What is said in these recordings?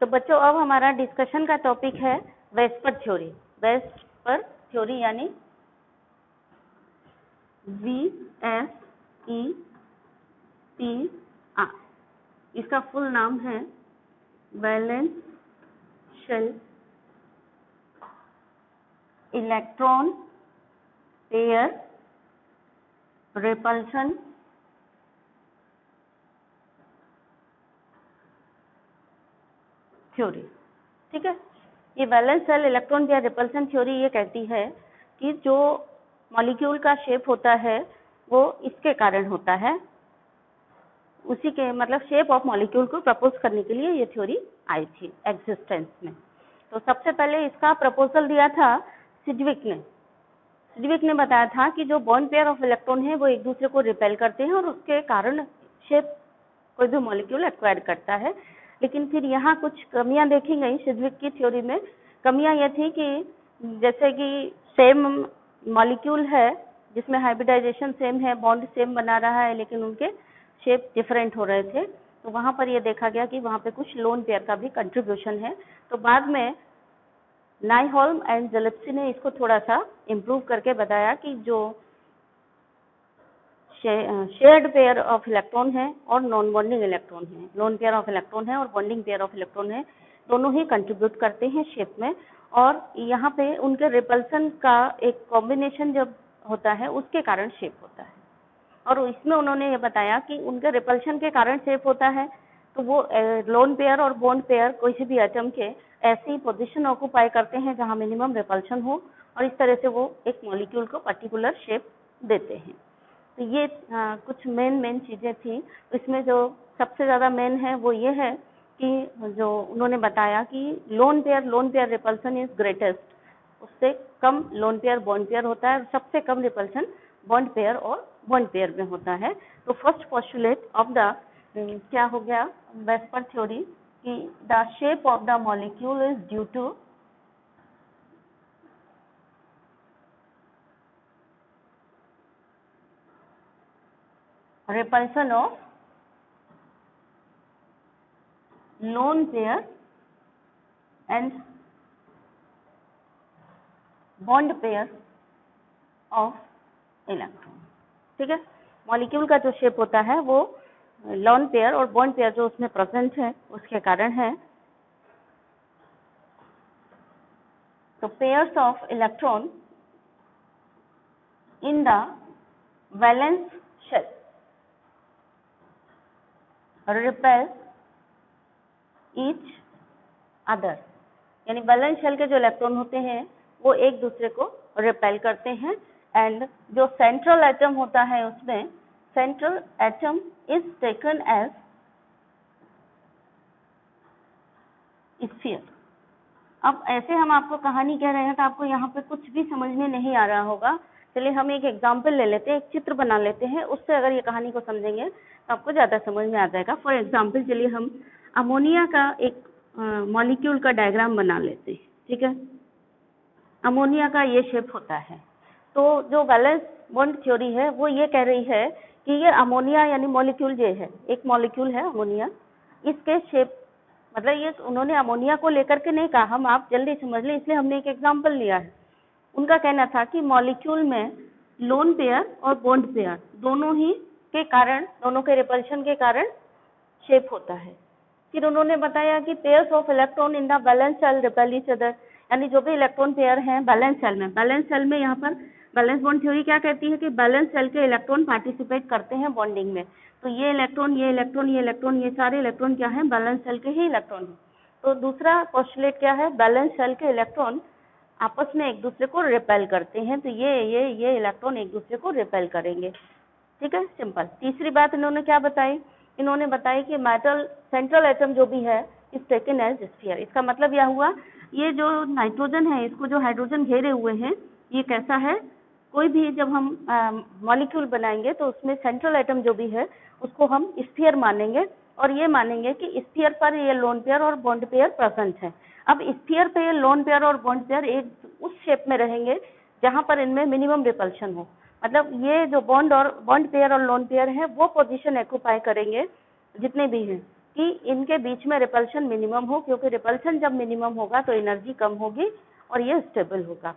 तो बच्चों अब हमारा डिस्कशन का टॉपिक है वेस्पर थ्योरी। वेस्पर थ्योरी यानी VSEPR, इसका फुल नाम है valence shell electron pair repulsion theory. ठीक है, ये valence shell electron pair repulsion theory ये कहती है कि जो मॉलिक्यूल का शेप होता है वो इसके कारण होता है, उसी के मतलब शेप ऑफ मॉलिक्यूल को प्रपोज करने के लिए ये थ्योरी आई थी एग्जिस्टेंस में। तो सबसे पहले इसका प्रपोजल दिया था सिडविक ने। सिडविक ने बताया था कि जो बॉन्ड पेयर ऑफ इलेक्ट्रॉन है वो एक दूसरे को रिपेल करते हैं और उसके कारण शेप कोई भी मॉलिक्यूल एक्वायर करता है। लेकिन फिर यहाँ कुछ कमियां देखी गई सिडविक की थ्योरी में। कमियां यह थी कि जैसे कि सेम मॉलिक्यूल है जिसमें हाइब्रिडाइजेशन सेम है, बॉन्ड सेम बना रहा है, लेकिन उनके शेप डिफरेंट हो रहे थे। तो वहां पर यह देखा गया कि वहां पे कुछ लोन पेयर का भी कंट्रीब्यूशन है। तो बाद में नाइहोल्म एंड जेलेप्सी ने इसको थोड़ा सा इम्प्रूव करके बताया कि जो शेयर्ड पेयर ऑफ इलेक्ट्रॉन है और नॉन बॉन्डिंग इलेक्ट्रॉन है, लोन पेयर ऑफ इलेक्ट्रॉन है और बॉन्डिंग पेयर ऑफ इलेक्ट्रॉन है, दोनों ही कंट्रीब्यूट करते हैं शेप में। और यहाँ पे उनके रिपल्सन का एक कॉम्बिनेशन जब होता है उसके कारण शेप होता है। और इसमें उन्होंने ये बताया कि उनके रिपल्शन के कारण शेप होता है, तो वो लोन पेयर और बॉन्ड पेयर कोई भी एटम के ऐसी पोजीशन ऑक्यूपाई करते हैं जहाँ मिनिमम रिपल्शन हो, और इस तरह से वो एक मॉलिक्यूल को पर्टिकुलर शेप देते हैं। तो ये कुछ मेन चीजें थी। इसमें जो सबसे ज्यादा मेन है वो ये है कि जो उन्होंने बताया कि lone pair repulsion is greatest, उससे कम लोन पेयर बॉन्ड पेयर होता है, सबसे कम रिपल्सन बॉन्ड पेयर और बॉन्ड पेयर में होता है। तो फर्स्ट पोस्टुलेट ऑफ द क्या हो गया वेस्पर थ्योरी कि the shape of the molecule is due to repulsion of lone pair and bond pair of electron। ठीक है, मॉलिक्यूल का जो शेप होता है वो लोन पेयर और बॉन्ड पेयर जो उसमें प्रेजेंट है उसके कारण है। तो pairs of electron in the valence shell repel each other, यानी वैलेंस शेल के जो इलेक्ट्रॉन होते हैं वो एक दूसरे को रिपेल करते हैं। एंड जो सेंट्रल एटम होता है उसमें central atom is taken as sphere. अब ऐसे हम आपको कहानी कह रहे हैं तो आपको यहाँ पे कुछ भी समझ में नहीं आ रहा होगा। चलिए हम एक एग्जाम्पल ले लेते हैं, एक चित्र बना लेते हैं, उससे अगर ये कहानी को समझेंगे तो आपको ज्यादा समझ में आ जाएगा। फॉर एग्जाम्पल चलिए हम अमोनिया का एक मॉलिक्यूल का डायग्राम बना लेते हैं। ठीक है, अमोनिया का ये शेप होता है। तो जो वैलेंस बॉन्ड थ्योरी है वो ये कह रही है कि ये अमोनिया यानी मॉलिक्यूल ये है, एक मॉलिक्यूल है अमोनिया, इसके शेप मतलब ये उन्होंने अमोनिया को लेकर के नहीं कहा, हम आप जल्दी समझ लें इसलिए हमने एक एग्जाम्पल लिया है। उनका कहना था कि मॉलिक्यूल में लोन पेयर और बॉन्ड पेयर दोनों ही के कारण, दोनों के रिपल्शन के कारण शेप होता है। फिर उन्होंने बताया कि pairs of electron in the valence shell repel each other, यानी जो भी इलेक्ट्रॉन पेयर हैं वैलेंस शेल में यहाँ पर वैलेंस बॉन्ड थ्योरी क्या कहती है कि वैलेंस शेल के इलेक्ट्रॉन पार्टिसिपेट करते हैं बॉन्डिंग में। तो ये इलेक्ट्रॉन ये सारे इलेक्ट्रॉन क्या है, वैलेंस शेल के ही इलेक्ट्रॉन है। तो दूसरा पोस्टुलेट क्या है, वैलेंस शेल के इलेक्ट्रॉन आपस में एक दूसरे को रिपेल करते हैं, तो ये इलेक्ट्रॉन एक दूसरे को रिपेल करेंगे। ठीक है, सिंपल। तीसरी बात इन्होंने क्या बताई, इन्होंने बताया कि मेटल सेंट्रल एटम जो भी है इज टेकन एज स्फीयर। इसका मतलब यह हुआ ये जो नाइट्रोजन है इसको जो हाइड्रोजन घेरे हुए हैं ये कैसा है, कोई भी जब हम मॉलिक्यूल बनाएंगे तो उसमें सेंट्रल एटम जो भी है उसको हम स्फीयर मानेंगे, और ये मानेंगे कि स्फीयर पर ये लोन पेयर और बॉन्ड पेयर प्रेजेंट है। अब स्फीयर पे ये लोन पेयर और बॉन्ड पेयर एक उस शेप में रहेंगे जहां पर इनमें मिनिमम रिपल्शन हो, मतलब ये जो बॉन्ड पेयर और लोन पेयर है वो पोजीशन ऑक्यूपाई करेंगे जितने भी हैं कि इनके बीच में रिपल्शन मिनिमम हो, क्योंकि रिपल्शन जब मिनिमम होगा तो एनर्जी कम होगी और ये स्टेबल होगा।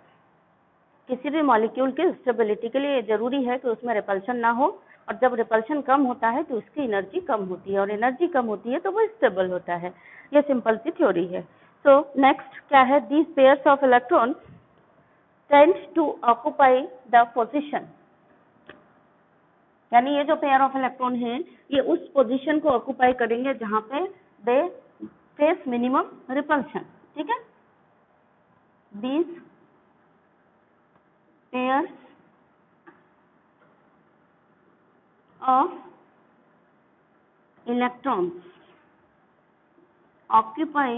किसी भी मॉलिक्यूल की स्टेबिलिटी के लिए जरूरी है कि उसमें रिपल्शन ना हो, और जब रिपल्शन कम होता है तो उसकी एनर्जी कम होती है, और एनर्जी कम होती है तो वो स्टेबल होता है। ये सिंपल सी थ्योरी है। सो नेक्स्ट क्या है, these pairs of electron tends to occupy the position, यानी ये जो पेयर ऑफ इलेक्ट्रॉन है ये उस पोजीशन को ऑक्यूपाई करेंगे जहां पे दे फेस मिनिमम रिपल्शन। ठीक है, these pairs of electrons occupy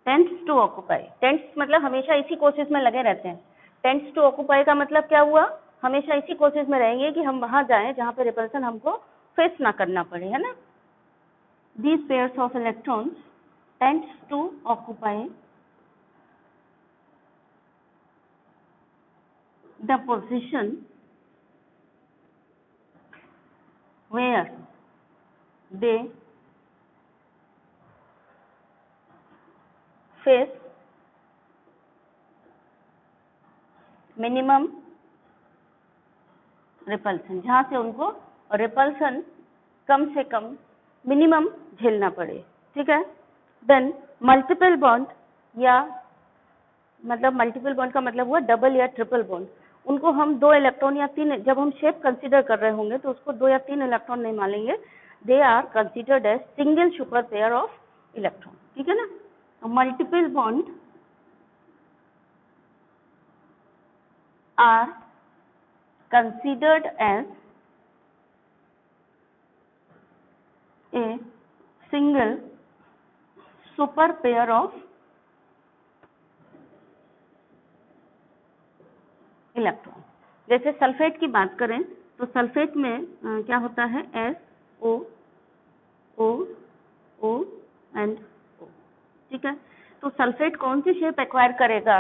tends to occupy, tends मतलब हमेशा इसी कोशिश में लगे रहते हैं। tends to occupy का मतलब क्या हुआ, हमेशा इसी कोशिश में रहेंगे कि हम वहां जाएं जहां पे रिपल्सन हमको फेस ना करना पड़े, है ना। These pairs of electrons tends to occupy the position where they face minimum repulsion, जहां से उनको रिपल्सन कम से कम मिनिमम झेलना पड़े। ठीक है, देन मल्टीपल बॉन्ड, या मतलब मल्टीपल बॉन्ड का मतलब हुआ डबल या ट्रिपल बॉन्ड, उनको हम 2 इलेक्ट्रॉन या 3, जब हम शेप कंसीडर कर रहे होंगे तो उसको 2 या 3 इलेक्ट्रॉन नहीं मानेंगे, they are considered as single super pair of electron. ठीक है ना, multiple bond are considered as a single super pair of electron. जैसे सल्फेट की बात करें तो सल्फेट में क्या होता है, SO O O and O। ठीक है, तो सल्फेट कौन सी शेप एक्वायर करेगा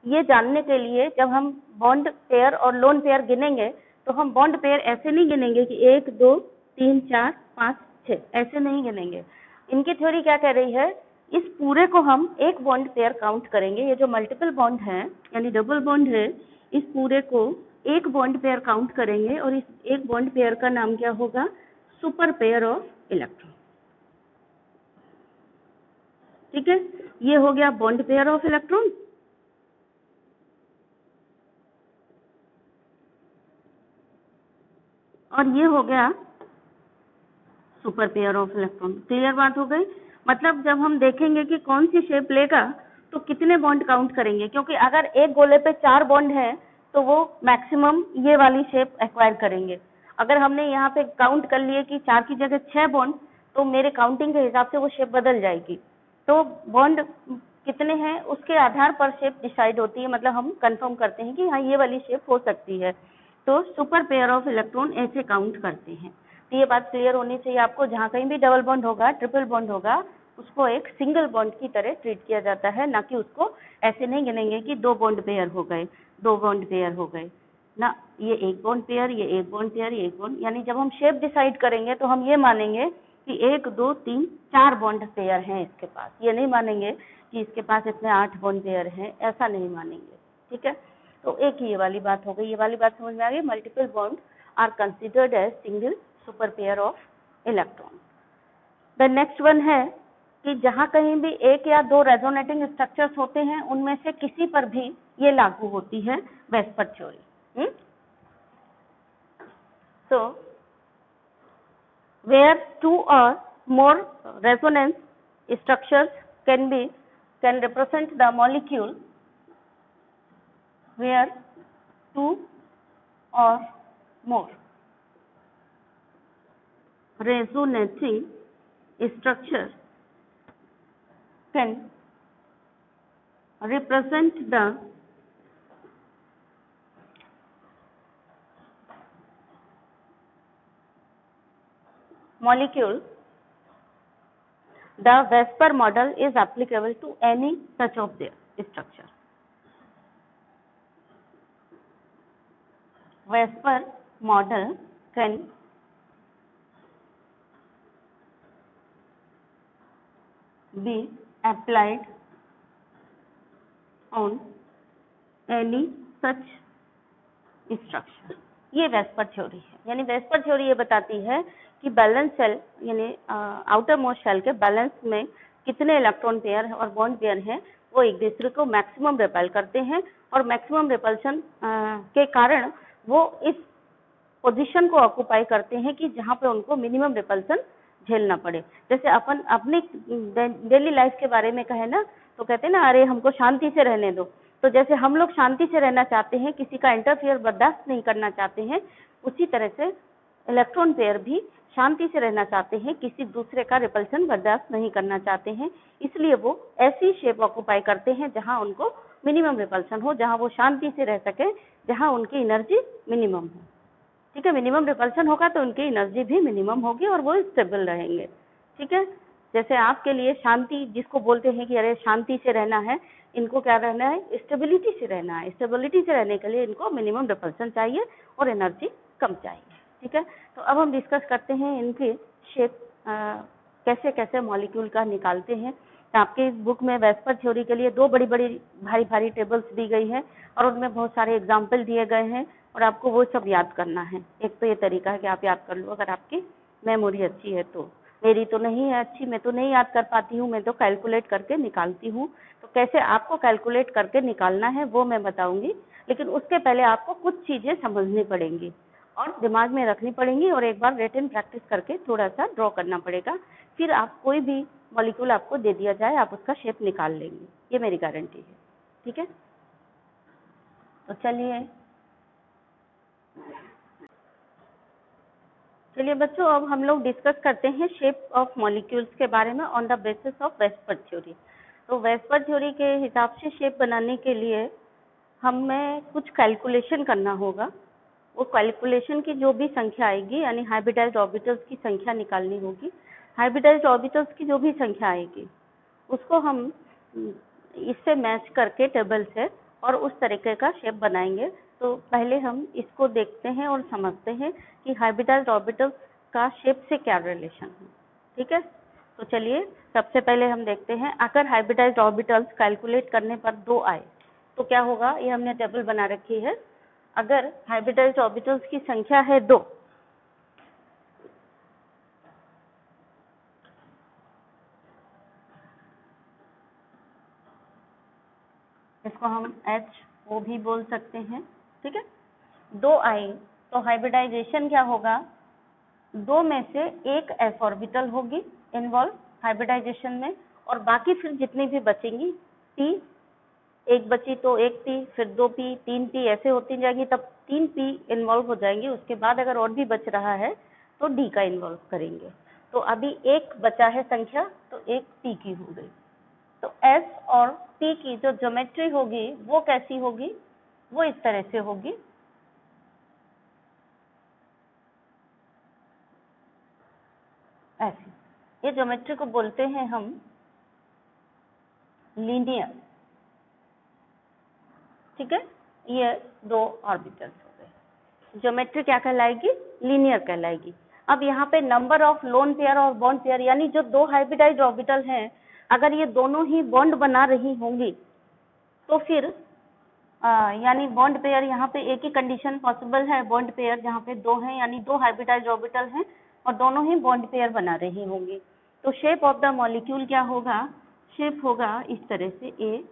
ये जानने के लिए जब हम बॉन्ड पेयर और लोन पेयर गिनेंगे तो हम बॉन्ड पेयर ऐसे नहीं गिनेंगे कि 1 2 3 4 5 6, ऐसे नहीं गिनेंगे। इनकी थ्योरी क्या कह रही है, इस पूरे को हम एक बॉन्ड पेयर काउंट करेंगे। ये जो मल्टीपल बॉन्ड है यानी डबल बॉन्ड है, इस पूरे को एक बॉन्ड पेयर काउंट करेंगे और इस एक बॉन्ड पेयर का नाम क्या होगा, सुपर पेयर ऑफ इलेक्ट्रॉन। ठीक है, ये हो गया बॉन्ड पेयर ऑफ इलेक्ट्रॉन। और ये हो गया super pair of electron. Clear बात हो गई, मतलब जब हम देखेंगे कि कौन सी शेप लेगा तो कितने बॉन्ड काउंट करेंगे, क्योंकि अगर एक गोले पे 4 बॉन्ड है तो वो मैक्सिमम ये वाली शेप एक्वायर करेंगे। अगर हमने यहाँ पे काउंट कर लिए कि 4 की जगह 6 बॉन्ड, तो मेरे काउंटिंग के हिसाब से वो शेप बदल जाएगी। तो बॉन्ड कितने हैं उसके आधार पर शेप डिसाइड होती है, मतलब हम कंफर्म करते हैं कि हाँ ये वाली शेप हो सकती है। तो सुपर पेयर ऑफ इलेक्ट्रॉन ऐसे काउंट करते हैं। तो ये बात क्लियर होनी चाहिए आपको, जहाँ कहीं भी डबल बॉन्ड होगा, ट्रिपल बॉन्ड होगा, उसको एक सिंगल बॉन्ड की तरह ट्रीट किया जाता है, ना कि उसको ऐसे नहीं गिनेंगे कि 2 बॉन्ड पेयर हो गए, 2 बॉन्ड पेयर हो गए ना, ये एक बॉन्ड पेयर, ये एक बॉन्ड पेयर, ये एक बॉन्ड। यानी जब हम शेप डिसाइड करेंगे तो हम ये मानेंगे कि 1 2 3 4 बॉन्ड पेयर हैं इसके पास, ये नहीं मानेंगे कि इसके पास इतने 8 बॉन्ड पेयर हैं, ऐसा नहीं मानेंगे। ठीक है, तो एक ये वाली बात हो गई, ये वाली बात समझ में आ गई। Multiple bond are considered as single super pair of electron. The next one है कि जहां कहीं भी 1 या 2 रेजोनेटिंग स्ट्रक्चर्स होते हैं उनमें से किसी पर भी ये लागू होती है VSEPR theory. So where 2 or more resonance structures can represent the molecule, where 2 or more resonating structures can represent the molecule, the Vesper model is applicable to any such of their structure. Vesper model can be applied on any such structure। ये VSEPR theory है। यानी VSEPR theory ये बताती है कि balance shell यानी outer most shell के balance में कितने इलेक्ट्रॉन पेयर और बॉन्ड पेयर हैं, वो एक दूसरे को मैक्सिमम रिपेल करते हैं और मैक्सिमम रिपल्शन के कारण वो इस पोजीशन को ऑक्यूपाई करते हैं कि जहां पे उनको मिनिमम रिपल्शन झेलना पड़े। जैसे अपन अपनी डेली लाइफ के बारे में कहे ना, तो कहते हैं ना, अरे हमको शांति से रहने दो। तो जैसे हम लोग शांति से रहना चाहते हैं, किसी का इंटरफियर बर्दाश्त नहीं करना चाहते हैं, उसी तरह से इलेक्ट्रॉन पेयर भी शांति से रहना चाहते हैं, किसी दूसरे का रिपल्शन बर्दाश्त नहीं करना चाहते हैं। इसलिए वो ऐसी शेप ऑक्यूपाई करते हैं जहां उनको मिनिमम रिपल्शन हो, जहां वो शांति से रह सके, जहां उनकी एनर्जी मिनिमम हो। ठीक है, मिनिमम रिपल्शन होगा तो उनकी एनर्जी भी मिनिमम होगी और वो स्टेबल रहेंगे। ठीक है, जैसे आपके लिए शांति जिसको बोलते हैं कि अरे शांति से रहना है, इनको क्या रहना है, स्टेबिलिटी से रहना है। स्टेबिलिटी से रहने के लिए इनको मिनिमम रिपल्शन चाहिए और एनर्जी कम चाहिए। ठीक है, तो अब हम डिस्कस करते हैं इनके शेप कैसे कैसे मॉलिक्यूल का निकालते हैं। तो आपके इस बुक में वेस्पर थ्योरी के लिए 2 बड़ी बड़ी भारी भारी टेबल्स दी गई है और उनमें बहुत सारे एग्जाम्पल दिए गए हैं और आपको वो सब याद करना है। एक तो ये तरीका है कि आप याद कर लो, अगर आपकी मेमोरी अच्छी है तो। मेरी तो नहीं है अच्छी, मैं तो नहीं याद कर पाती हूँ, मैं तो कैलकुलेट करके निकालती हूँ। तो कैसे आपको कैलकुलेट करके निकालना है वो मैं बताऊंगी, लेकिन उसके पहले आपको कुछ चीजें समझनी पड़ेंगी और दिमाग में रखनी पड़ेंगी और एक बार रिटन प्रैक्टिस करके थोड़ा सा ड्रॉ करना पड़ेगा। फिर आप कोई भी मॉलिक्यूल आपको दे दिया जाए, आप उसका शेप निकाल लेंगे, ये मेरी गारंटी है। ठीक है, तो चलिए बच्चों, अब हम लोग डिस्कस करते हैं शेप ऑफ मॉलिक्यूल्स के बारे में on the basis of VSEPR theory. तो वेस्पर थ्योरी के हिसाब से शेप बनाने के लिए हमें कुछ कैलकुलेशन करना होगा। वो कैलकुलेशन की जो भी संख्या आएगी, यानी हाइब्रिडाइज्ड ऑर्बिटल्स की संख्या निकालनी होगी। हाइब्रिडाइज्ड ऑर्बिटल्स की जो भी संख्या आएगी उसको हम इससे मैच करके टेबल से और उस तरीके का शेप बनाएंगे। तो पहले हम इसको देखते हैं और समझते हैं कि हाइब्रिडाइज्ड ऑर्बिटल्स का शेप से क्या रिलेशन है। ठीक है, तो चलिए सबसे पहले हम देखते हैं, अगर हाइब्रिडाइज्ड ऑर्बिटल्स कैलकुलेट करने पर 2 आए तो क्या होगा। ये हमने टेबल बना रखी है। अगर हाइब्रिडाइज्ड ऑर्बिटल्स की संख्या है 2, इसको हम HO भी बोल सकते हैं। ठीक है, 2 आए तो हाइब्रिडाइजेशन क्या होगा, 2 में से एक s ऑर्बिटल होगी इन्वॉल्व हाइब्रिडाइजेशन में, और बाकी फिर जितनी भी बचेंगी p, एक बची तो 1p, फिर 2p, 3p, ऐसे होती जाएगी, तब 3p इन्वॉल्व हो जाएंगे। उसके बाद अगर और भी बच रहा है तो d का इन्वॉल्व करेंगे। तो अभी एक बचा है संख्या, तो एक p की हो गई। तो S और P की जो ज्योमेट्री होगी वो कैसी होगी, वो इस तरह से होगी। ऐसी, ये ज्योमेट्री को बोलते हैं हम लीनियर। ठीक है, ये 2 ऑर्बिटल्स हो गए, ज्योमेट्री क्या कहलाएगी, लीनियर कहलाएगी। अब यहाँ पे नंबर ऑफ लोन पेयर और बॉन्ड पेयर, यानी जो 2 हाइब्रिडाइज्ड ऑर्बिटल हैं, अगर ये दोनों ही बॉन्ड बना रही होंगी तो फिर यानी बॉन्ड पेयर, यहाँ पे एक ही कंडीशन पॉसिबल है, बॉन्ड पेयर जहाँ पे 2 हैं, यानी 2 हाइब्रिडाइज्ड ऑर्बिटल हैं और दोनों ही बॉन्ड पेयर बना रही होंगी। तो शेप ऑफ द मॉलिक्यूल क्या होगा, शेप होगा इस तरह से A,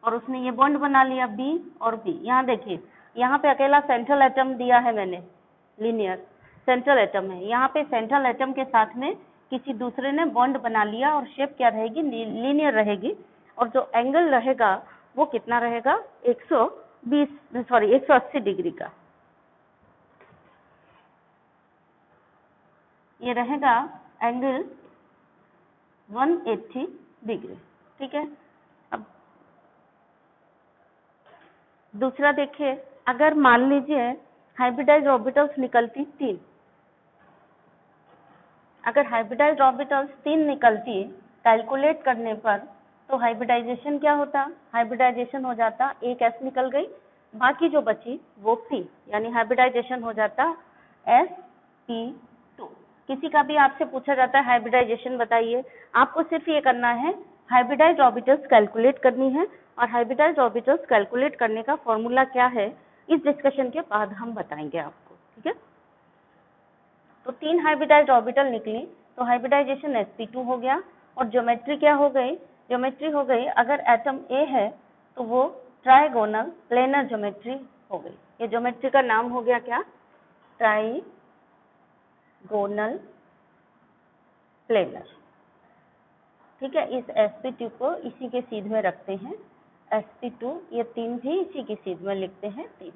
और उसने ये बॉन्ड बना लिया B और B। यहाँ देखिए, यहाँ पे अकेला सेंट्रल एटम दिया है मैंने, लीनियर सेंट्रल एटम है, यहाँ पे सेंट्रल एटम के साथ में किसी दूसरे ने बॉन्ड बना लिया और शेप क्या रहेगी, लीनियर रहेगी। और जो एंगल रहेगा वो कितना रहेगा, 180 डिग्री का ये रहेगा एंगल 180 डिग्री। ठीक है, अब दूसरा देखिए, अगर मान लीजिए हाइब्रिडाइज्ड ऑर्बिटल्स निकलती 3, अगर हाइब्रिडाइज्ड ऑर्बिटल्स 3 निकलती कैलकुलेट करने पर, तो हाइब्रिडाइजेशन क्या होता, हाइब्रिडाइजेशन हो जाता, एक S निकल गई, बाकी जो बची वो P, यानी हाइब्रिडाइजेशन हो जाता sp2। किसी का भी आपसे पूछा जाता है हाइब्रिडाइजेशन बताइए, आपको सिर्फ ये करना है, हाइब्रिडाइज्ड ऑर्बिटल्स कैलकुलेट करनी है, और हाइब्रिडाइज्ड ऑर्बिटल्स कैलकुलेट करने का फॉर्मूला क्या है इस डिस्कशन के बाद हम बताएंगे आपको, ठीक है। तो 3 हाइब्रिडाइज्ड ऑर्बिटल निकली, तो हाइब्रिडाइजेशन sp2 हो गया, और ज्योमेट्री क्या हो गई, ज्योमेट्री हो गई, अगर एटम A है तो वो ट्राइगोनल प्लेनर ज्योमेट्री हो गई। ये ज्योमेट्री का नाम हो गया क्या, ट्राइगोनल प्लेनर, ठीक है। इस sp2 को इसी के सीध में रखते हैं, sp2, ये 3 भी इसी की सीध में लिखते हैं 3।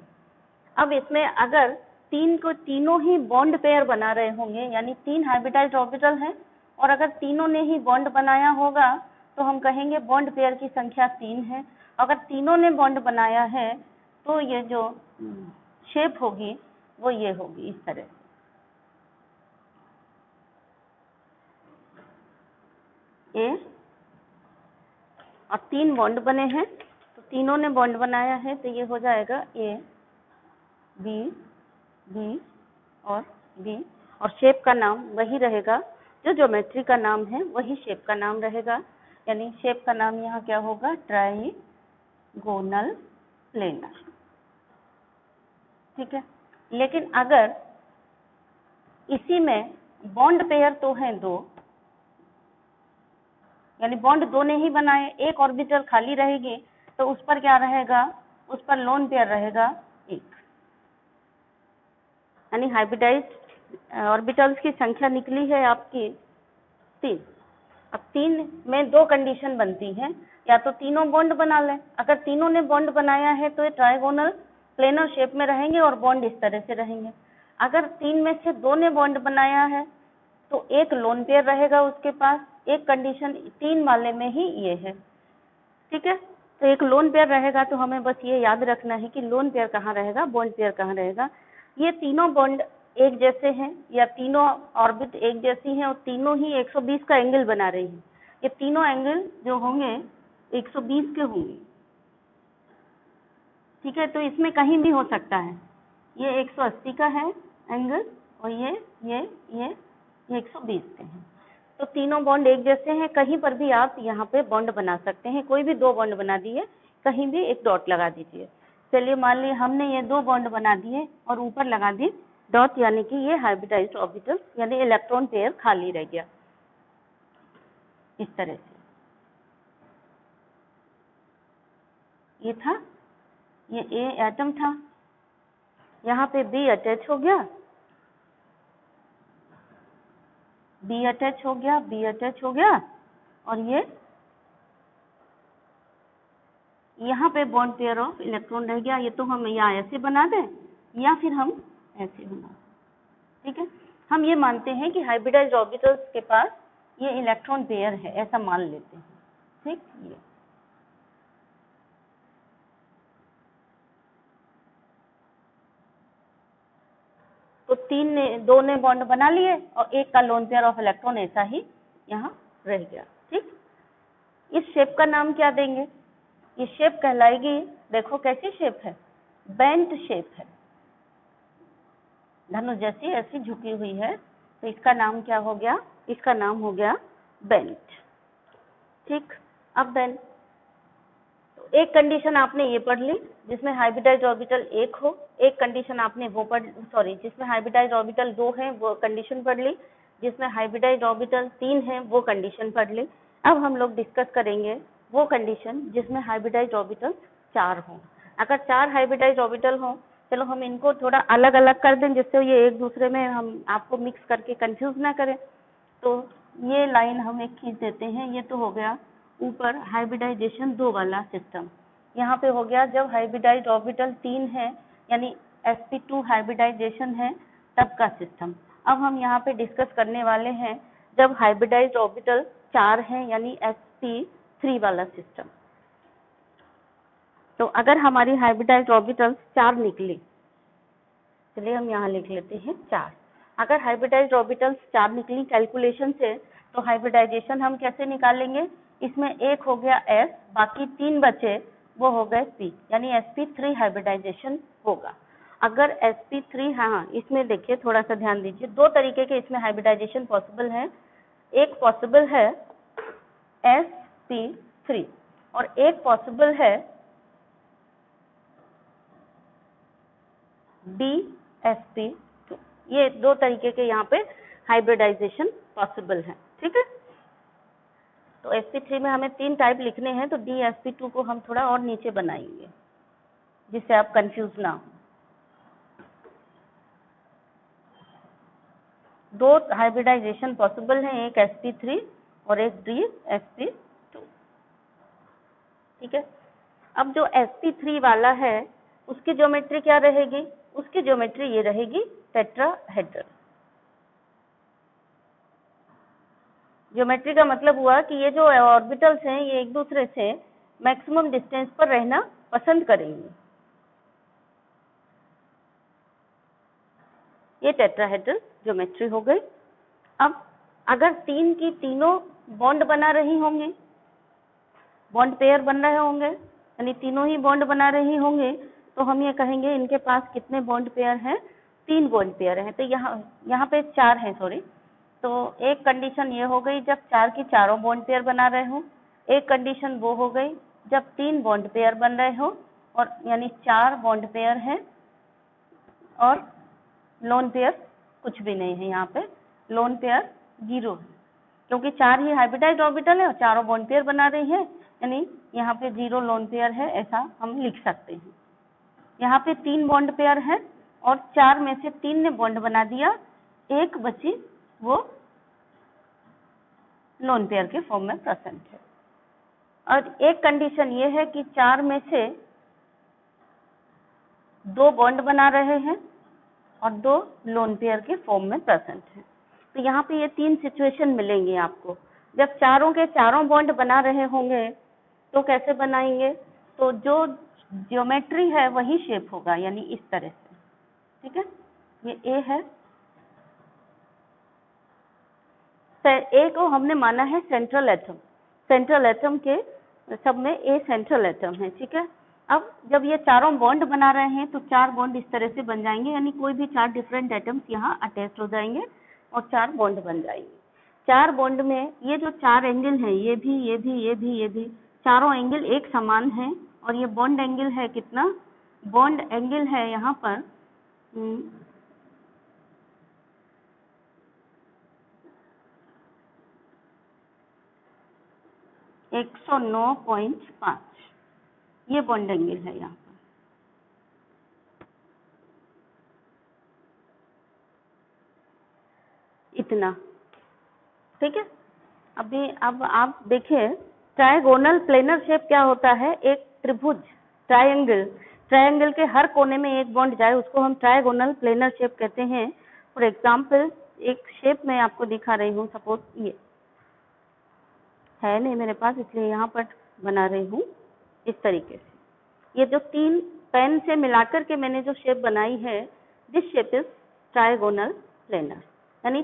अब इसमें अगर तीनों ही बॉन्ड पेयर बना रहे होंगे, यानी 3 हाइब्रिडाइज्ड ऑर्बिटल हैं, और अगर तीनों ने ही बॉन्ड बनाया होगा तो हम कहेंगे बॉन्ड पेयर की संख्या 3 है। अगर तीनों ने बॉन्ड बनाया है तो ये जो शेप होगी वो ये होगी इस तरह, ए, और 3 बॉन्ड बने हैं, तो तीनों ने बॉन्ड बनाया है, तो ये हो जाएगा ए बी बी और बी, और शेप का नाम वही रहेगा, जो ज्योमेट्री का नाम है वही शेप का नाम रहेगा, यानी शेप का नाम यहाँ क्या होगा, ट्राइगोनल प्लेनर, ठीक है। लेकिन अगर इसी में बॉन्ड पेयर तो हैं 2, यानी बॉन्ड 2 ने ही बनाए, एक ऑर्बिटल खाली रहेगी, तो उस पर क्या रहेगा, उस पर लोन पेयर रहेगा 1, यानी हाइब्रिडाइज्ड ऑर्बिटल्स की संख्या निकली है आपकी 3। अब 3 में 2 कंडीशन बनती हैं, या तो तीनों बॉन्ड बना लें, अगर तीनों ने बॉन्ड बनाया है तो ये ट्राइगोनल प्लेनर शेप में रहेंगे और बॉन्ड इस तरह से रहेंगे। अगर 3 में से 2 ने बॉन्ड बनाया है तो एक लोन पेयर रहेगा उसके पास, एक कंडीशन 3 वाले में ही ये है, ठीक है। तो एक लोन पेयर रहेगा, तो हमें बस ये याद रखना है कि लोन पेयर कहाँ रहेगा, बॉन्ड पेयर कहाँ रहेगा। ये तीनों बॉन्ड एक जैसे हैं, या तीनों ऑर्बिट एक जैसी हैं, और तीनों ही 120 का एंगल बना रही हैं। ये तीनों एंगल जो होंगे 120 के होंगे, ठीक है। तो इसमें कहीं भी हो सकता है, ये 180 का है एंगल, और ये 120 के हैं, तो तीनों बॉन्ड एक जैसे हैं, कहीं पर भी आप यहाँ पे बॉन्ड बना सकते हैं, कोई भी 2 बॉन्ड बना दिए, कहीं भी एक डॉट लगा दीजिए। चलिए मान लीजिए हमने ये 2 बॉन्ड बना दिए और ऊपर लगा दी डॉट, यानी कि ये हाइब्रिडाइज्ड ऑर्बिटल, यानी इलेक्ट्रॉन पेयर खाली रह गया इस तरह से। ये था, ये ए एटम था, यहाँ पे बी अटैच हो गया, बी अटैच हो गया, बी अटैच हो गया, और ये यहाँ पे बॉन्ड पेयर ऑफ इलेक्ट्रॉन रह गया। ये तो हम या ऐसे बना दें या फिर हम ऐसे बना दें, ठीक है। हम ये मानते हैं कि हाइब्रिडाइज्ड ऑर्बिटल्स के पास ये इलेक्ट्रॉन पेयर है, ऐसा मान लेते हैं, ठीक। ये तो 2 ने बॉन्ड बना लिए और एक का लोन पेयर ऑफ इलेक्ट्रॉन ऐसा ही यहाँ रह गया, ठीक। इस शेप का नाम क्या देंगे, ये शेप कहलाएगी, देखो कैसी शेप है, बेंट शेप है, धनुष जैसी ऐसी झुकी हुई है, तो इसका नाम क्या हो गया, इसका नाम हो गया बेंट, ठीक। अब देन तो एक कंडीशन आपने ये पढ़ ली जिसमें हाइब्रिडाइज्ड ऑर्बिटल 1 हो, एक कंडीशन आपने वो जिसमें हाइब्रिडाइज्ड ऑर्बिटल 2 है वो कंडीशन पढ़ ली, जिसमें हाइब्रिडाइज्ड ऑर्बिटल 3 है वो कंडीशन पढ़ ली। अब हम लोग डिस्कस करेंगे वो कंडीशन जिसमें हाइब्रिडाइज्ड ऑर्बिटल 4 हो। अगर 4 हाइब्रिडाइज्ड ऑर्बिटल हो, चलो हम इनको थोड़ा अलग अलग कर दें जिससे ये एक दूसरे में हम आपको मिक्स करके कंफ्यूज ना करें। तो ये लाइन हम एक खींच देते हैं, ये तो हो गया ऊपर हाइब्रिडाइजेशन 2 वाला सिस्टम। यहाँ पे हो गया जब हाइब्रिडाइज्ड ऑर्बिटल 3 है, यानी sp2 हाइब्रिडाइजेशन है तब का सिस्टम। अब हम यहाँ पे डिस्कस करने वाले हैं जब हाइब्रिडाइज्ड ऑर्बिटल 4 है, यानी sp3 वाला सिस्टम। तो अगर हमारी हाइब्रिडाइज्ड ऑर्बिटल 4 निकली, चलिए हम यहाँ लिख लेते हैं 4। अगर हाइब्रिडाइज्ड ऑर्बिटल्स 4 निकली कैलकुलेशन से, तो हाइब्रिडाइजेशन हम कैसे निकालेंगे, इसमें एक हो गया s, बाकी 3 बचे वो हो गए p, यानी sp3 हाइब्रिडाइजेशन होगा। अगर sp3, हाँ इसमें देखिए थोड़ा सा ध्यान दीजिए, दो तरीके के इसमें हाइब्रिडाइजेशन पॉसिबल है। एक पॉसिबल है sp3 और एक पॉसिबल है dsp2। ये दो तरीके के यहाँ पे हाइब्रिडाइजेशन पॉसिबल है, ठीक है। तो sp3 में हमें 3 टाइप लिखने हैं, तो dsp2 को हम थोड़ा और नीचे बनाएंगे जिससे आप कंफ्यूज ना हो। दो हाइब्रिडाइजेशन पॉसिबल हैं, एक sp3 और एक dsp2, ठीक है। अब जो sp3 वाला है उसकी ज्योमेट्री क्या रहेगी? उसकी ज्योमेट्री ये रहेगी टेट्राहेड्रल। ज्योमेट्री का मतलब हुआ कि ये जो ऑर्बिटल्स हैं ये एक दूसरे से मैक्सिमम डिस्टेंस पर रहना पसंद करेंगे। ये टेट्राहेड्रल ज्योमेट्री हो गई। अब अगर तीन की तीनों बॉन्ड बना रही होंगे, बॉन्ड पेयर बन रहे होंगे, यानी तीनों ही बॉन्ड बना रही होंगे, तो हम ये कहेंगे इनके पास कितने बॉन्ड पेयर हैं? 3 बॉन्ड पेयर हैं। तो यहाँ पे 4 हैं, सॉरी। तो एक कंडीशन ये हो गई जब 4 की चारों बॉन्ड पेयर बना रहे हो। एक कंडीशन वो हो गई जब 3 बॉन्ड पेयर बन रहे हो, और यानी 4 बॉन्ड पेयर हैं और लोन पेयर कुछ भी नहीं है। यहाँ पे लोन पेयर 0 है, क्योंकि 4 ही हाइब्रिडाइज्ड ऑर्बिटल है और चारों बॉन्ड पेयर बना रही है, यानी यहाँ पे 0 लोन पेयर है, ऐसा हम लिख सकते हैं। यहाँ पे 3 बॉन्ड पेयर है और 4 में से 3 ने बॉन्ड बना दिया, एक बची वो लोन पेयर के फॉर्म में प्रेजेंट है। और एक कंडीशन ये है कि 4 में से 2 बॉन्ड बना रहे हैं और 2 लोन पेयर के फॉर्म में प्रेजेंट है। तो यहाँ पे ये 3 सिचुएशन मिलेंगी आपको। जब चारों के चारों बॉन्ड बना रहे होंगे तो कैसे बनाएंगे? तो जो ज्योमेट्री है वही शेप होगा, यानी इस तरह से, ठीक है। ये ए है, ए को हमने माना है सेंट्रल एटम। सेंट्रल एटम के सब में ए सेंट्रल एटम है, ठीक है। अब जब ये चारों बॉन्ड बना रहे हैं तो 4 बॉन्ड इस तरह से बन जाएंगे, यानी कोई भी 4 डिफरेंट एटम्स यहाँ अटैच हो जाएंगे और 4 बॉन्ड बन जाएंगे। 4 बॉन्ड में ये जो 4 एंगल हैं, ये भी, चारों एंगल एक समान है। और ये बॉन्ड एंगल है कितना? बॉन्ड एंगल है यहाँ पर 109.5, ये बॉन्ड एंगल है यहाँ पर। इतना, ठीक है। अब आप देखिए ट्रायगोनल प्लेनर शेप क्या होता है? एक त्रिभुज, ट्रायंगल के हर कोने में एक बॉन्ड जाए, उसको हम ट्रायगोनल प्लेनर शेप कहते हैं। फॉर एग्जाम्पल एक शेप मैं आपको दिखा रही हूँ, सपोज ये है नहीं मेरे पास, इसलिए यहाँ पर बना रही हूँ इस तरीके से। ये जो 3 पेन से मिलाकर के मैंने जो शेप बनाई है, this shape is trigonal planar, यानी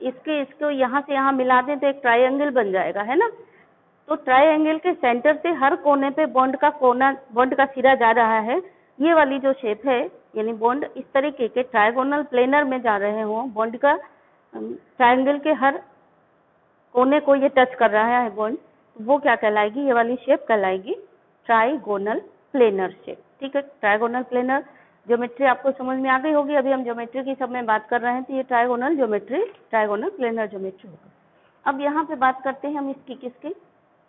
इसको यहाँ से यहाँ मिला दें तो एक ट्रायंगल बन जाएगा, है ना। तो ट्रायंगल के सेंटर से हर कोने पे बॉन्ड का सिरा जा रहा है। ये वाली जो शेप है, यानी बॉन्ड इस तरीके के ट्रायगोनल प्लेनर में जा रहे हो, बॉन्ड का ट्रायंगल के हर कोने को ये टच कर रहा है बॉन्ड, वो क्या कहलाएगी? ये वाली शेप कहलाएगी ट्रायगोनल प्लेनर शेप, ठीक है। ट्रायगोनल प्लेनर ज्योमेट्री आपको समझ में आ गई होगी। अभी हम ज्योमेट्री की सब में बात कर रहे हैं, तो ये trigonal geometry, trigonal planar geometry होगी। अब यहाँ पे बात करते हैं हम किसकी?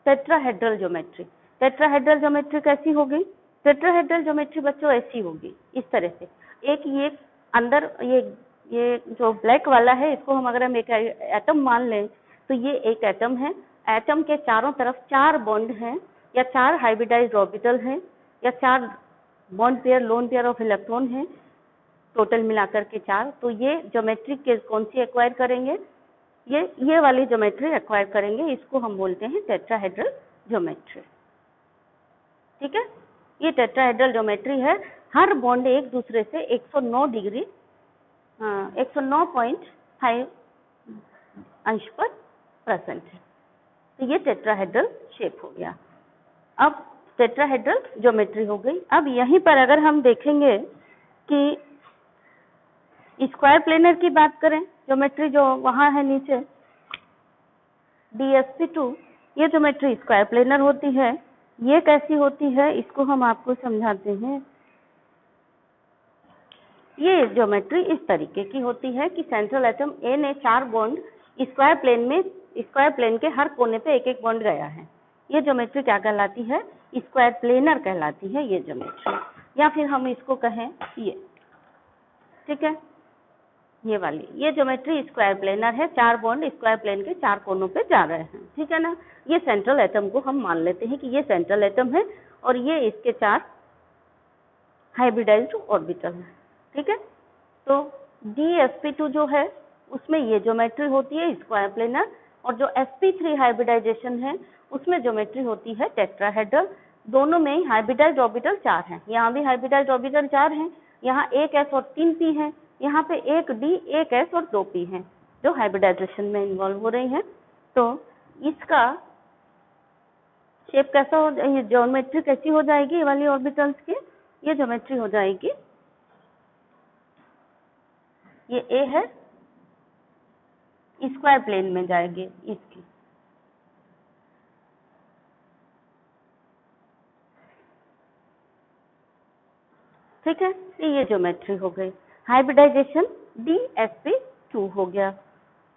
Tetrahedral geometry. टेट्राहेड्रल ज्योमेट्री कैसी होगी? टेट्राहेड्रल ज्योमेट्री बच्चों ऐसी होगी, इस तरह से। एक ये अंदर ये जो ब्लैक वाला है, इसको हम अगर हम एक एटम मान लें, तो ये एक एटम है। एटम के चारों तरफ 4 बॉन्ड हैं, या 4 हाइब्रिडाइज्ड ऑर्बिटल हैं, या 4 bond pair, lone pair of electron हैं, टोटल मिलाकर के 4। तो ये ज्योमेट्री के कौन सी एक्वायर करेंगे? ये वाली ज्योमेट्री एक्वायर करेंगे, इसको हम बोलते हैं टेट्राहेड्रल ज्योमेट्री, ठीक है। ये टेट्राहेड्रल ज्योमेट्री है। हर बॉन्ड एक दूसरे से 109 डिग्री 109.5 अंश पर प्रेजेंट है। तो ये टेट्राहेड्रल शेप हो गया। अब टेट्राहेड्रल ज्योमेट्री हो गई। अब यहीं पर अगर हम देखेंगे कि स्क्वायर प्लेनर की बात करें, ज्योमेट्री जो वहाँ है नीचे DSP2, ये ज्योमेट्री स्क्वायर प्लेनर होती है। ये कैसी होती है इसको हम आपको समझाते हैं। ये ज्योमेट्री इस तरीके की होती है कि सेंट्रल एटम ए ने 4 बॉन्ड स्क्वायर प्लेन के हर कोने पे एक एक बॉन्ड गया है। ये ज्योमेट्री क्या कहलाती है? स्क्वायर प्लेनर कहलाती है ये ज्योमेट्री, या फिर हम इसको कहें ये, ठीक है, ये वाली, ये ज्योमेट्री स्क्वायर प्लेनर है। 4 बॉन्ड स्क्वायर प्लेन के 4 कोनों पे जा रहे हैं, ठीक है ना। ये सेंट्रल एटम को हम मान लेते हैं कि ये सेंट्रल एटम है और ये इसके 4 हाइब्रिडाइज्ड ऑर्बिटल है, ठीक है। तो DSP2 जो है उसमें ये ज्योमेट्री होती है स्क्वायर प्लेनर, और जो sp3 हाइब्रिडाइजेशन है उसमें ज्योमेट्री होती है टेट्राहेड्रल। दोनों में ही हाइब्रिडाइज्ड ऑर्बिटल 4 हैं। यहाँ भी हाइब्रिडाइज्ड ऑर्बिटल 4 हैं, यहाँ एक s और 3 p हैं, यहाँ पे एक d, एक s और 2 p हैं जो हाइब्रिडाइजेशन में इन्वॉल्व हो रही हैं। तो इसका शेप कैसा हो, ये ज्योमेट्री कैसी हो जाएगी ये वाली ऑर्बिटल्स की? ये ज्योमेट्री हो जाएगी, ये ए है, स्क्वायर प्लेन में जाएगी इसकी, ठीक है। ये ज्योमेट्री हो गई, हाइब्रिडाइजेशन DSP2 हो गया।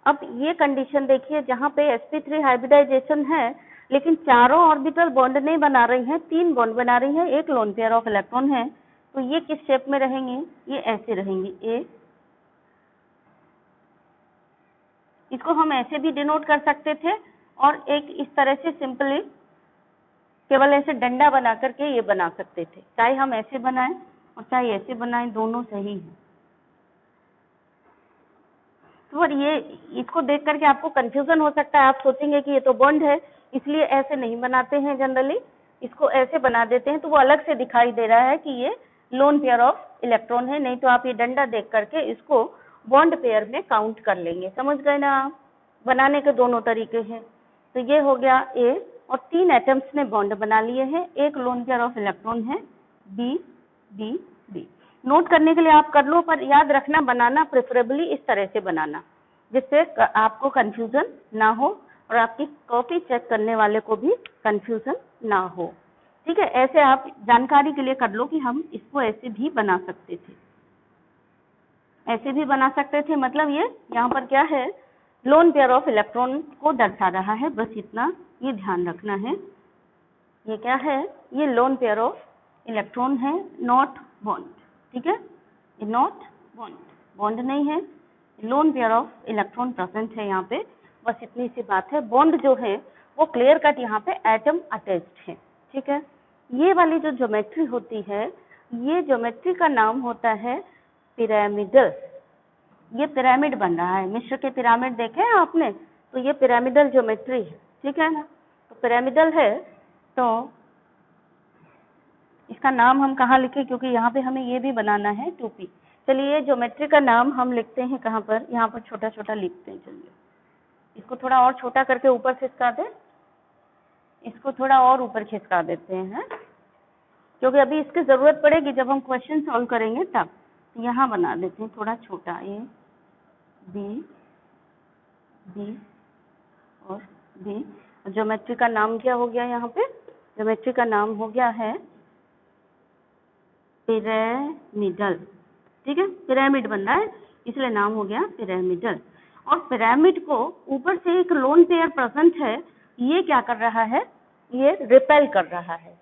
अब ये कंडीशन देखिए, जहाँ पे sp3 हाइब्रिडाइजेशन है लेकिन चारों ऑर्बिटल बॉन्ड नहीं बना रही हैं, 3 बॉन्ड बना रही हैं, एक लोन पेयर ऑफ इलेक्ट्रॉन है, तो ये किस शेप में रहेंगे? ये ऐसे रहेंगे ए। इसको हम ऐसे भी डिनोट कर सकते थे और एक इस तरह से सिंपली केवल ऐसे डंडा बना करके ये बना सकते थे। चाहे हम ऐसे बनाएं और चाहे ऐसे बनाएं, दोनों सही है। तो और ये इसको देख करके आपको कंफ्यूजन हो सकता है, आप सोचेंगे कि ये तो बॉन्ड है इसलिए ऐसे नहीं बनाते हैं, जनरली इसको ऐसे बना देते हैं तो वो अलग से दिखाई दे रहा है कि ये लोन पेयर ऑफ इलेक्ट्रॉन है। नहीं तो आप ये डंडा देख करके इसको बॉन्ड पेयर में काउंट कर लेंगे। समझ गए ना आप? बनाने के दोनों तरीके हैं। तो ये हो गया ए, और 3 एटम्स ने बॉन्ड बना लिए हैं, एक लोन पेयर ऑफ इलेक्ट्रॉन है बी बी बी। नोट करने के लिए आप कर लो, पर याद रखना बनाना प्रेफरेबली इस तरह से बनाना जिससे आपको कंफ्यूजन ना हो और आपकी कॉपी चेक करने वाले को भी कंफ्यूजन ना हो, ठीक है। ऐसे आप जानकारी के लिए कर लो कि हम इसको ऐसे भी बना सकते थे, ऐसे भी बना सकते थे। मतलब ये यहाँ पर क्या है, लोन पेयर ऑफ इलेक्ट्रॉन को दर्शा रहा है, बस इतना ये ध्यान रखना है। ये क्या है? ये लोन पेयर ऑफ इलेक्ट्रॉन है, नॉट बॉन्ड, ठीक है। ये नॉट बॉन्ड, बॉन्ड नहीं है, lone pair of electron present है यहाँ पे, बस इतनी सी बात है। बॉन्ड जो है वो क्लियर कट यहाँ पे एटम अटैच्ड है, ठीक है। ये वाली जो ज्योमेट्री होती है, ये ज्योमेट्री का नाम होता है पिरामिडल। ये पिरामिड बन रहा है, मिस्र के पिरामिड देखे हैं आपने? तो ये पिरामिडल ज्योमेट्री है, ठीक है ना। तो पिरामिडल है, तो इसका नाम हम कहाँ लिखें, क्योंकि यहाँ पे हमें ये भी बनाना है 2p। चलिए ज्योमेट्री का नाम हम लिखते हैं कहाँ पर, यहाँ पर छोटा छोटा लिखते हैं। चलिए इसको थोड़ा और छोटा करके ऊपर खिसका दें, इसको थोड़ा और ऊपर खिसका देते हैं, क्योंकि अभी इसकी जरूरत पड़ेगी जब हम क्वेश्चन सॉल्व करेंगे तब। यहाँ बना देते हैं थोड़ा छोटा, ए बी बी और बी। ज्योमेट्री का नाम क्या हो गया यहाँ पे? ज्योमेट्री का नाम हो गया है पिरामिडल, ठीक है। पिरामिड बन रहा है इसलिए नाम हो गया पिरामिडल। और पिरामिड को ऊपर से एक लोन पेयर प्रेजेंट है, ये क्या कर रहा है? ये रिपेल कर रहा है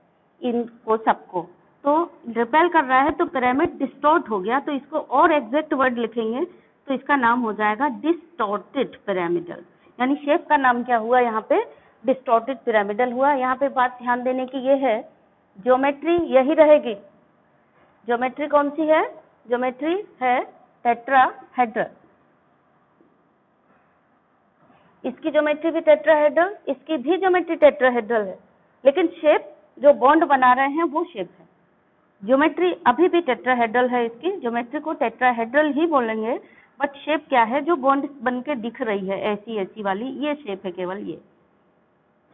इनको सबको। तो रिपेल कर रहा है तो पिरामिड डिस्टॉर्ट हो गया, तो इसको और एग्जैक्ट वर्ड लिखेंगे तो इसका नाम हो जाएगा डिस्टॉर्टेड पिरामिडल। यानी शेप का नाम क्या हुआ यहाँ पे? डिस्टॉर्टेड पिरामिडल हुआ। यहाँ पे बात ध्यान देने की ये है, ज्योमेट्री यही रहेगी। ज्योमेट्री कौन सी है? ज्योमेट्री है टेट्राहेड्रल। इसकी ज्योमेट्री भी टेट्राहेड्रल, इसकी भी ज्योमेट्री टेट्राहेड्रल है, लेकिन शेप जो बॉन्ड बना रहे हैं वो शेप है। ज्योमेट्री अभी भी टेट्राहेड्रल है, इसकी ज्योमेट्री को टेट्राहेड्रल ही बोलेंगे, बट शेप क्या है? जो बॉन्ड बन के दिख रही है ऐसी ऐसी वाली, ये शेप है। केवल ये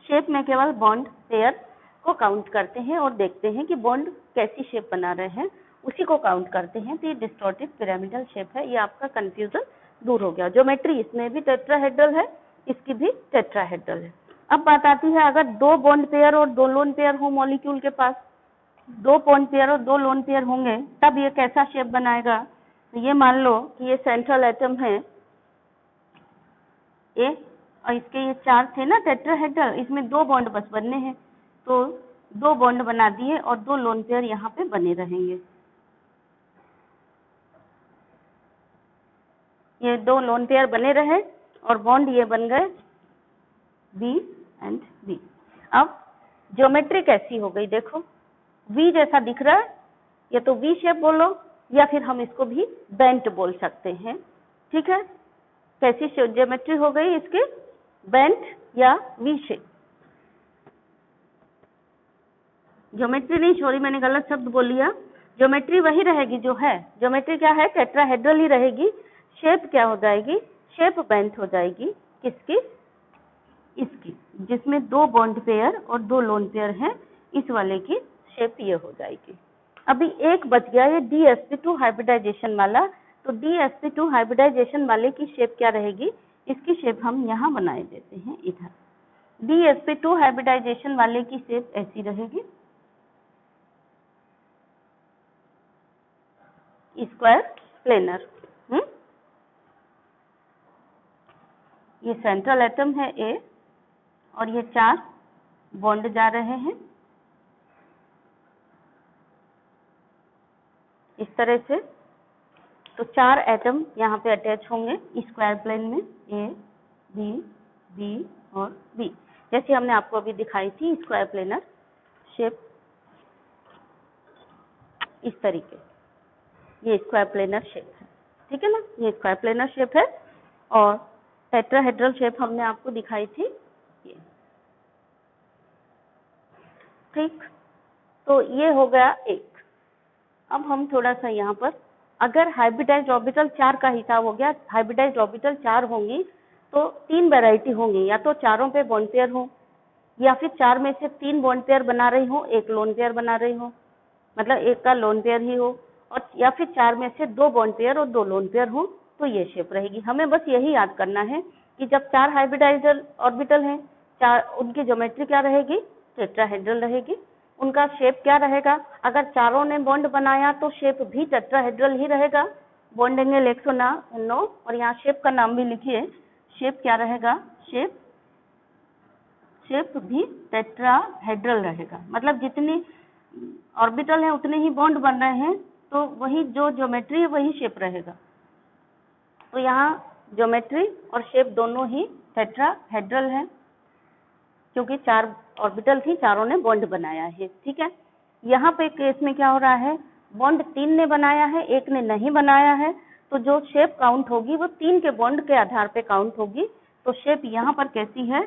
शेप में केवल बॉन्ड पेयर को काउंट करते हैं और देखते हैं कि बॉन्ड कैसी शेप बना रहे हैं, उसी को काउंट करते हैं। तो ये डिस्टॉर्टेड पिरामिडल शेप है। ये आपका कंफ्यूजन दूर हो गया। ज्योमेट्री इसमें भी टेट्राहेड्रल है, इसकी भी टेट्राहेड्रल है। अब बात आती है अगर 2 बॉन्ड पेयर और 2 लोन पेयर हो मॉलिक्यूल के पास, 2 बॉन्ड पेयर और 2 लोन पेयर होंगे तब ये कैसा शेप बनाएगा। तो ये मान लो कि ये सेंट्रल एटम है ए और इसके ये 4 थे ना टेट्राहेड्रल, इसमें 2 बॉन्ड बस बनने हैं। तो 2 बॉन्ड बना दिए और 2 लोन पेयर यहाँ पे बने रहेंगे। ये 2 लोन पेयर बने रहे और बॉन्ड ये बन गए बी एंड बी। अब ज्योमेट्री कैसी हो गई देखो, वी जैसा दिख रहा है, या तो वी शेप बोलो या फिर हम इसको भी बेंट बोल सकते हैं। ठीक है, कैसी ज्योमेट्री हो गई इसकी, बेंट या वी शेप। ज्योमेट्री नहीं, सॉरी मैंने गलत शब्द बोल लिया, ज्योमेट्री वही रहेगी जो है। ज्योमेट्री क्या है, टेट्राहेड्रल ही रहेगी। शेप क्या हो जाएगी, शेप बेंट हो जाएगी। किसकी, इसकी, जिसमें 2 बॉन्ड पेयर और 2 लोन पेयर हैं, इस वाले की शेप ये हो जाएगी। अभी एक बच गया ये DsP2 हाइब्रिडाइजेशन वाला। तो DsP2 हाइब्रिडाइजेशन वाले की शेप क्या रहेगी, इसकी शेप हम यहाँ बनाए देते हैं इधर। DsP2 हाइब्रिडाइजेशन वाले की शेप ऐसी रहेगी, स्क्वायर प्लेनर। ये सेंट्रल एटम है ए और ये 4 बॉन्ड जा रहे हैं इस तरह से। तो 4 एटम यहाँ पे अटैच होंगे स्क्वायर प्लेन में, ए बी बी और बी, जैसे हमने आपको अभी दिखाई थी स्क्वायर प्लेनर शेप इस तरीके। ये स्क्वायर प्लेनर शेप है, ठीक है ना, ये स्क्वायर प्लेनर शेप है। और टेट्राहेड्रल शेप हमने आपको दिखाई थी ये। ठीक, तो ये हो गया एक। अब हम थोड़ा सा यहाँ पर, अगर हाइब्रिडाइज्ड ऑर्बिटल 4 का हिसाब हो गया, हाइब्रिडाइज्ड ऑर्बिटल 4 होंगी तो 3 वैरायटी होंगी, या तो चारों पे बॉन्ड पेयर हो, या फिर 4 में से 3 बॉन्ड पेयर बना रही हो, 1 लोन पेयर बना रही हो, मतलब एक का लोन पेयर ही हो, और या फिर 4 में से 2 बॉन्ड पेयर और 2 लोन पेयर हो, तो ये शेप रहेगी। हमें बस यही याद करना है कि जब 4 हाइब्रिडाइज्ड ऑर्बिटल हैं, 4 उनकी ज्योमेट्री क्या रहेगी, टेट्राहेड्रल रहेगी। उनका शेप क्या रहेगा, अगर चारों ने बॉन्ड बनाया तो शेप भी टेट्राहेड्रल ही रहेगा। बॉन्ड एंगल 109 और यहाँ शेप का नाम भी लिखिए, शेप क्या रहेगा, शेप भी टेट्राहेड्रल रहेगा। मतलब जितनी ऑर्बिटल है उतने ही बॉन्ड बन रहे हैं, तो वही जो ज्योमेट्री है वही शेप रहेगा। तो यहाँ ज्योमेट्री और शेप दोनों ही टेट्राहेड्रल है, क्योंकि 4 ऑर्बिटल थी, चारों ने बॉन्ड बनाया है। ठीक है, यहाँ पे केस में क्या हो रहा है, बॉन्ड 3 ने बनाया है, 1 ने नहीं बनाया है, तो जो शेप काउंट होगी वो 3 के बॉन्ड के आधार पे काउंट होगी। तो शेप यहाँ पर कैसी है,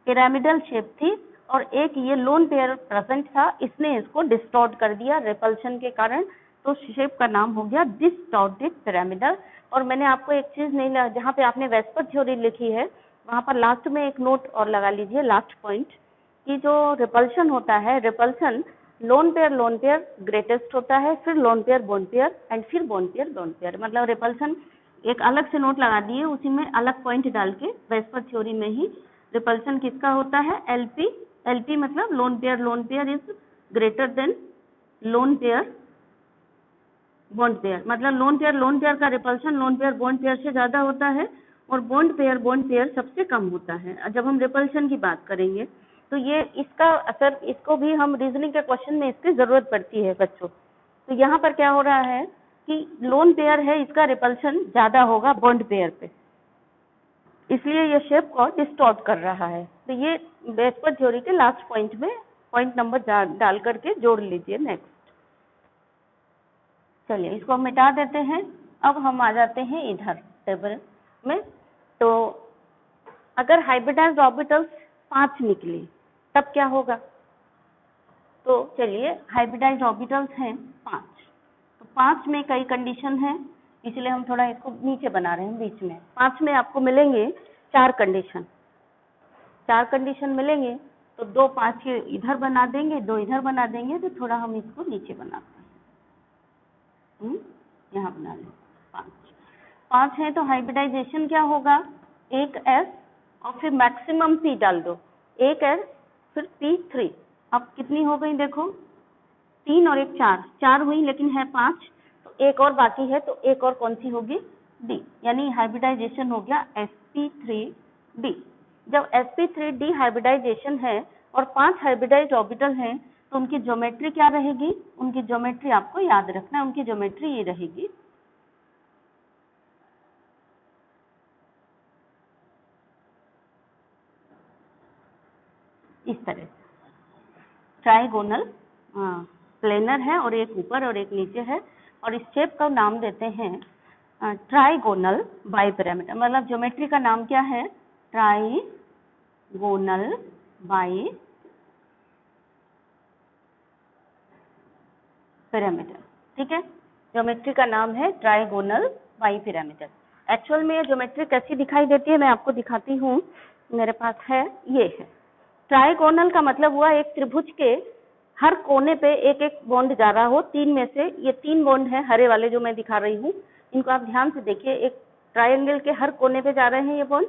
पिरामिडल शेप थी, और एक ये लोन पेयर प्रेजेंट था, इसने इसको डिस्टॉर्ट कर दिया रिपल्शन के कारण, तो शेप का नाम हो गया डिस्टॉर्टेड पिरामिडल। और मैंने आपको एक चीज नहीं, जहाँ पे आपने वेस्पर थ्योरी लिखी है वहां पर लास्ट में एक नोट और लगा लीजिए, लास्ट पॉइंट, कि जो रिपल्शन होता है, रिपल्शन लोन पेयर ग्रेटेस्ट होता है, फिर lone pair bond pair and फिर बॉन्ड पेयर। मतलब रिपल्शन एक अलग से नोट लगा दिए, उसी में अलग पॉइंट डाल के वेस्पर थ्योरी में ही रिपल्शन किसका होता है, एलपी मतलब lone pair is greater than lone pair bond pair. मतलब लोन पेयर का repulsion lone pair bond pair से ज्यादा होता है, और बॉन्ड पेयर सबसे कम होता है जब हम रिपल्शन की बात करेंगे। तो ये इसका असर, इसको भी हम रीजनिंग के क्वेश्चन में इसकी जरूरत पड़ती है बच्चों। तो यहाँ पर क्या हो रहा है कि लोन पेयर है, इसका रिपल्शन ज्यादा होगा बॉन्ड पेयर पे, इसलिए ये शेप को डिस्टॉर्ट कर रहा है। तो ये वेस्पर थ्योरी के लास्ट पॉइंट में पॉइंट नंबर डाल करके जोड़ लीजिए। नेक्स्ट, चलिए इसको हम मिटा देते हैं। अब हम आ जाते हैं इधर टेबल में। तो अगर हाइब्रिडाइज्ड ऑर्बिटल्स 5 निकली तब क्या होगा, तो चलिए हाइब्रिडाइज्ड ऑर्बिटल्स हैं 5, तो 5 में कई कंडीशन है, इसलिए हम थोड़ा इसको नीचे बना रहे हैं बीच में। 5 में आपको मिलेंगे 4 कंडीशन मिलेंगे, तो 2 5 इधर बना देंगे, 2 इधर बना देंगे, तो थोड़ा हम इसको नीचे बनाते हैं। यहाँ बना लें 5। 5 है तो हाइब्रिडाइजेशन क्या होगा, एक S और फिर मैक्सिमम P डाल दो, एक S फिर P3। अब कितनी हो गई देखो, 3 और 1 4, 4 हुई लेकिन है 5, तो एक और बाकी है, तो एक और कौन सी होगी, D, यानी हाइब्रिडाइजेशन हो गया sp3d। जब sp3d हाइब्रिडाइजेशन है और 5 हाइब्रिडाइज्ड ऑर्बिटल हैं, तो उनकी ज्योमेट्री क्या रहेगी, उनकी ज्योमेट्री आपको याद रखना है, उनकी ज्योमेट्री ये रहेगी, इस तरह से ट्राइगोनल प्लेनर है और एक ऊपर और एक नीचे है, और इस शेप का नाम देते हैं ट्राइगोनल बाइपिरामिडल। मतलब ज्योमेट्री का नाम क्या है, ट्राइगोनल बाइपिरामिडल, ठीक है। ज्योमेट्री का नाम है ट्राइगोनल बाइपिरामिडल। एक्चुअल में ये ज्योमेट्री कैसी दिखाई देती है मैं आपको दिखाती हूँ, मेरे पास है, ये है। ट्राइगोनल का मतलब हुआ एक त्रिभुज के हर कोने पे एक एक बॉन्ड जा रहा हो, 3 में से ये 3 बॉन्ड है हरे वाले जो मैं दिखा रही हूँ, इनको आप ध्यान से देखिए, एक ट्राइंगल के हर कोने पे जा रहे हैं ये बॉन्ड,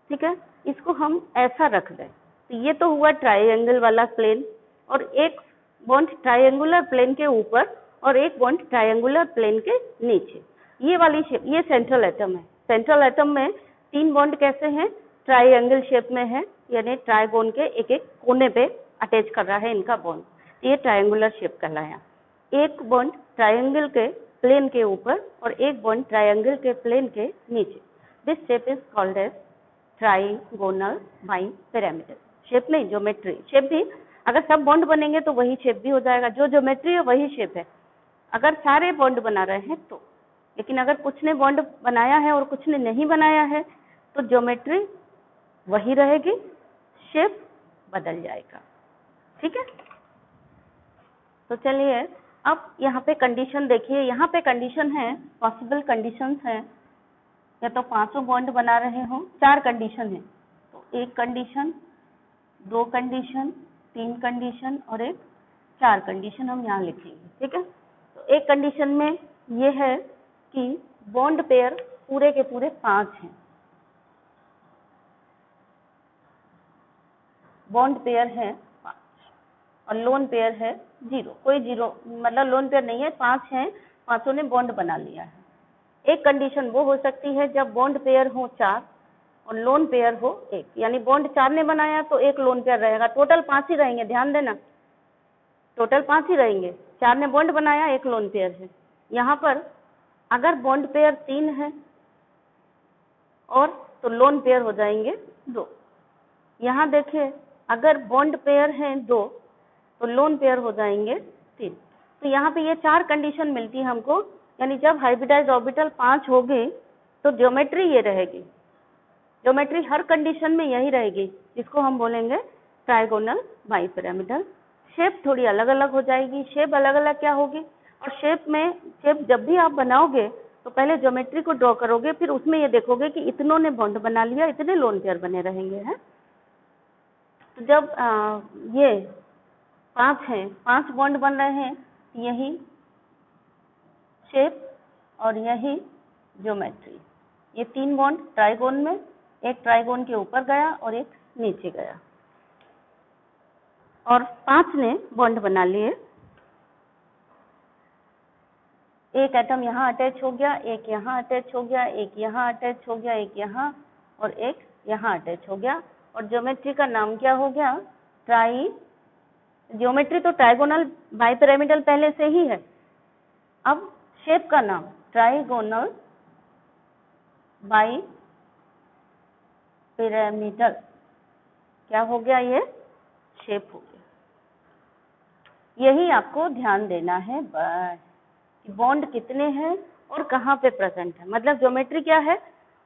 ठीक है। इसको हम ऐसा रख दें तो ये तो हुआ ट्राइंगल वाला प्लेन, और एक बॉन्ड ट्राइंगुलर प्लेन के ऊपर और एक बॉन्ड ट्राइंगुलर प्लेन के नीचे, ये वाली शेप, ये सेंट्रल एटम है। सेंट्रल एटम में 3 बॉन्ड कैसे हैं, ट्राइंगल शेप में है, यानी ट्राइगोन के एक एक कोने पे अटैच कर रहा है इनका बॉन्ड, ये ट्राइंगुलर शेप कहलाया। एक बॉन्ड ट्राइंगल के प्लेन के ऊपर और एक बॉन्ड ट्राइंगल के प्लेन के नीचे, this shape is called as trigonal bipyramidal. Shape नहीं, ज्योमेट्री। शेप भी अगर सब बॉन्ड बनेंगे तो वही शेप भी हो जाएगा, जो ज्योमेट्री है वही शेप है, अगर सारे बॉन्ड बना रहे हैं तो। लेकिन अगर कुछ ने बॉन्ड बनाया है और कुछ ने नहीं बनाया है तो ज्योमेट्री वही रहेगी, शेप बदल जाएगा, ठीक है। तो चलिए अब यहाँ पे कंडीशन देखिए, यहाँ पे कंडीशन है, पॉसिबल कंडीशंस हैं, या तो 5 बॉन्ड बना रहे हो, 4 कंडीशन है, तो 1 कंडीशन, 2 कंडीशन, 3 कंडीशन और एक 4 कंडीशन हम यहाँ लिखेंगे, ठीक है। तो एक कंडीशन में ये है कि बॉन्ड पेयर पूरे के पूरे 5 हैं, बॉन्ड पेयर है 5 और लोन पेयर है 0, कोई 0 मतलब लोन पेयर नहीं है, 5 हैं, 5 ने बॉन्ड बना लिया है। एक कंडीशन वो हो सकती है जब बॉन्ड पेयर हो 4 और लोन पेयर हो 1, यानी बॉन्ड 4 ने बनाया तो एक लोन पेयर रहेगा, टोटल 5 ही रहेंगे, ध्यान देना, टोटल 5 ही रहेंगे, 4 ने बॉन्ड बनाया, एक लोन पेयर है। यहाँ पर अगर बॉन्ड पेयर 3 है और तो लोन पेयर हो जाएंगे 2। यहाँ देखिए अगर बॉन्ड पेयर हैं 2 तो लोन पेयर हो जाएंगे 3। तो यहाँ पे ये 4 कंडीशन मिलती है हमको, यानी जब हाइब्रिडाइज्ड ऑर्बिटल 5 होगी तो ज्योमेट्री ये रहेगी, ज्योमेट्री हर कंडीशन में यही रहेगी, जिसको हम बोलेंगे ट्राइगोनल बाइपिरामिडल। शेप थोड़ी अलग अलग हो जाएगी, शेप अलग अलग क्या होगी, और शेप जब भी आप बनाओगे तो पहले ज्योमेट्री को ड्रॉ करोगे, फिर उसमें ये देखोगे कि इतनों ने बॉन्ड बना लिया, इतने लोन पेयर बने रहेंगे, हैं। तो जब ये 5 हैं, 5 बॉन्ड बन रहे हैं, यही शेप और यही ज्योमेट्री, ये 3 बॉन्ड ट्राइगोन में, एक ट्राइगोन के ऊपर गया और एक नीचे गया, और 5 ने बॉन्ड बना लिए। एक एटम यहाँ अटैच हो गया, एक यहाँ अटैच हो गया, एक यहाँ अटैच हो गया, एक यहाँ और एक यहाँ अटैच हो गया, और ज्योमेट्री का नाम क्या हो गया, ज्योमेट्री तो ट्राइगोनल बाइपिरामिडल पहले से ही है, अब शेप का नाम ट्राइगोनल बाइपिरामिडल, क्या हो गया, ये शेप हो गया। यही आपको ध्यान देना है बस, बॉन्ड कितने हैं और कहाँ पे प्रेजेंट है, मतलब ज्योमेट्री क्या है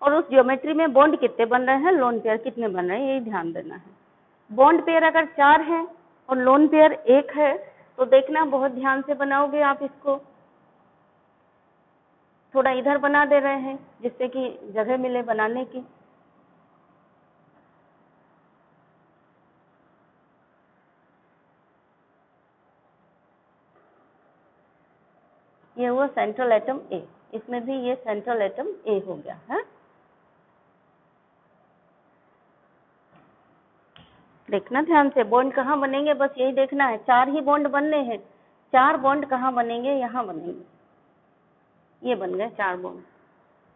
और उस ज्योमेट्री में बॉन्ड कितने बन रहे हैं, लोन पेयर कितने बन रहे हैं, यही ध्यान देना है। बॉन्ड पेयर अगर 4 हैं और लोन पेयर 1 है तो देखना, बहुत ध्यान से बनाओगे आप इसको, थोड़ा इधर बना दे रहे हैं जिससे कि जगह मिले बनाने की। ये हुआ सेंट्रल एटम ए, इसमें भी ये सेंट्रल एटम ए हो गया है। देखना ध्यान से, बॉन्ड कहाँ बनेंगे बस यही देखना है, 4 ही बॉन्ड बनने हैं, 4 बॉन्ड कहाँ बनेंगे, यहाँ बनेंगे, ये बन गए 4 बॉन्ड।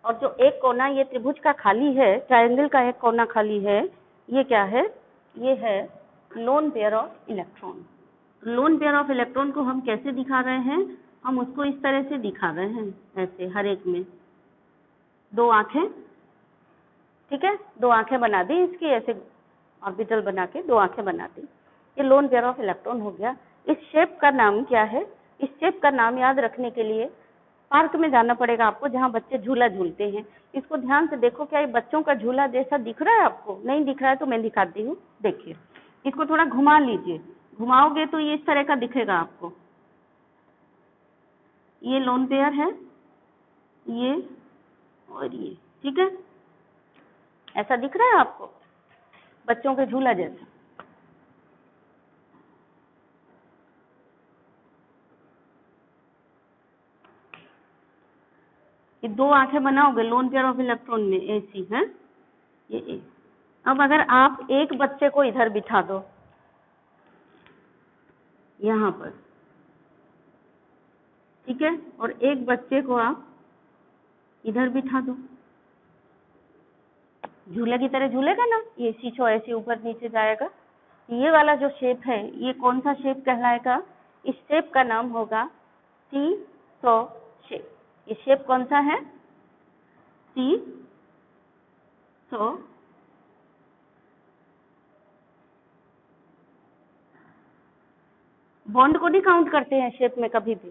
और जो एक कोना ये त्रिभुज का खाली है, ट्रायंगल का एक कोना खाली है, ये क्या है, ये है lone pair of electron. Lone pair of electron को हम कैसे दिखा रहे हैं, हम उसको इस तरह से दिखा रहे हैं, ऐसे हर एक में 2 आंखें, ठीक है, 2 आंखें बना दी इसकी, ऐसे ऑर्बिटल बना के 2 आंखें बना दी, ये लोन पेयर ऑफ इलेक्ट्रॉन हो गया। इस शेप का नाम क्या है, इस शेप का नाम याद रखने के लिए पार्क में जाना पड़ेगा आपको, जहाँ बच्चे झूला झूलते हैं। इसको ध्यान से देखो, क्या ये बच्चों का झूला जैसा दिख रहा है आपको, नहीं दिख रहा है तो मैं दिखाती हूँ, देखिए इसको थोड़ा घुमा लीजिए, घुमाओगे तो ये इस तरह का दिखेगा आपको, ये लोन पेयर है, ये और ये, ठीक है, ऐसा दिख रहा है आपको बच्चों के झूला जैसा। ये 2 आंखें बनाओगे लोन पेयर ऑफ इलेक्ट्रॉन में, ए सी है, ये ए। अब अगर आप एक बच्चे को इधर बिठा दो, यहाँ पर, ठीक है, और एक बच्चे को आप इधर बिठा दो, झूले की तरह झूलेगा ना, ये सीसो ऐसे ऊपर नीचे जाएगा। ये वाला जो शेप है, ये कौन सा शेप कहलाएगा, इस शेप का नाम होगा सीसो शेप। ये शेप कौन सा है, सीसो। बॉन्ड को नहीं काउंट करते हैं शेप में कभी भी,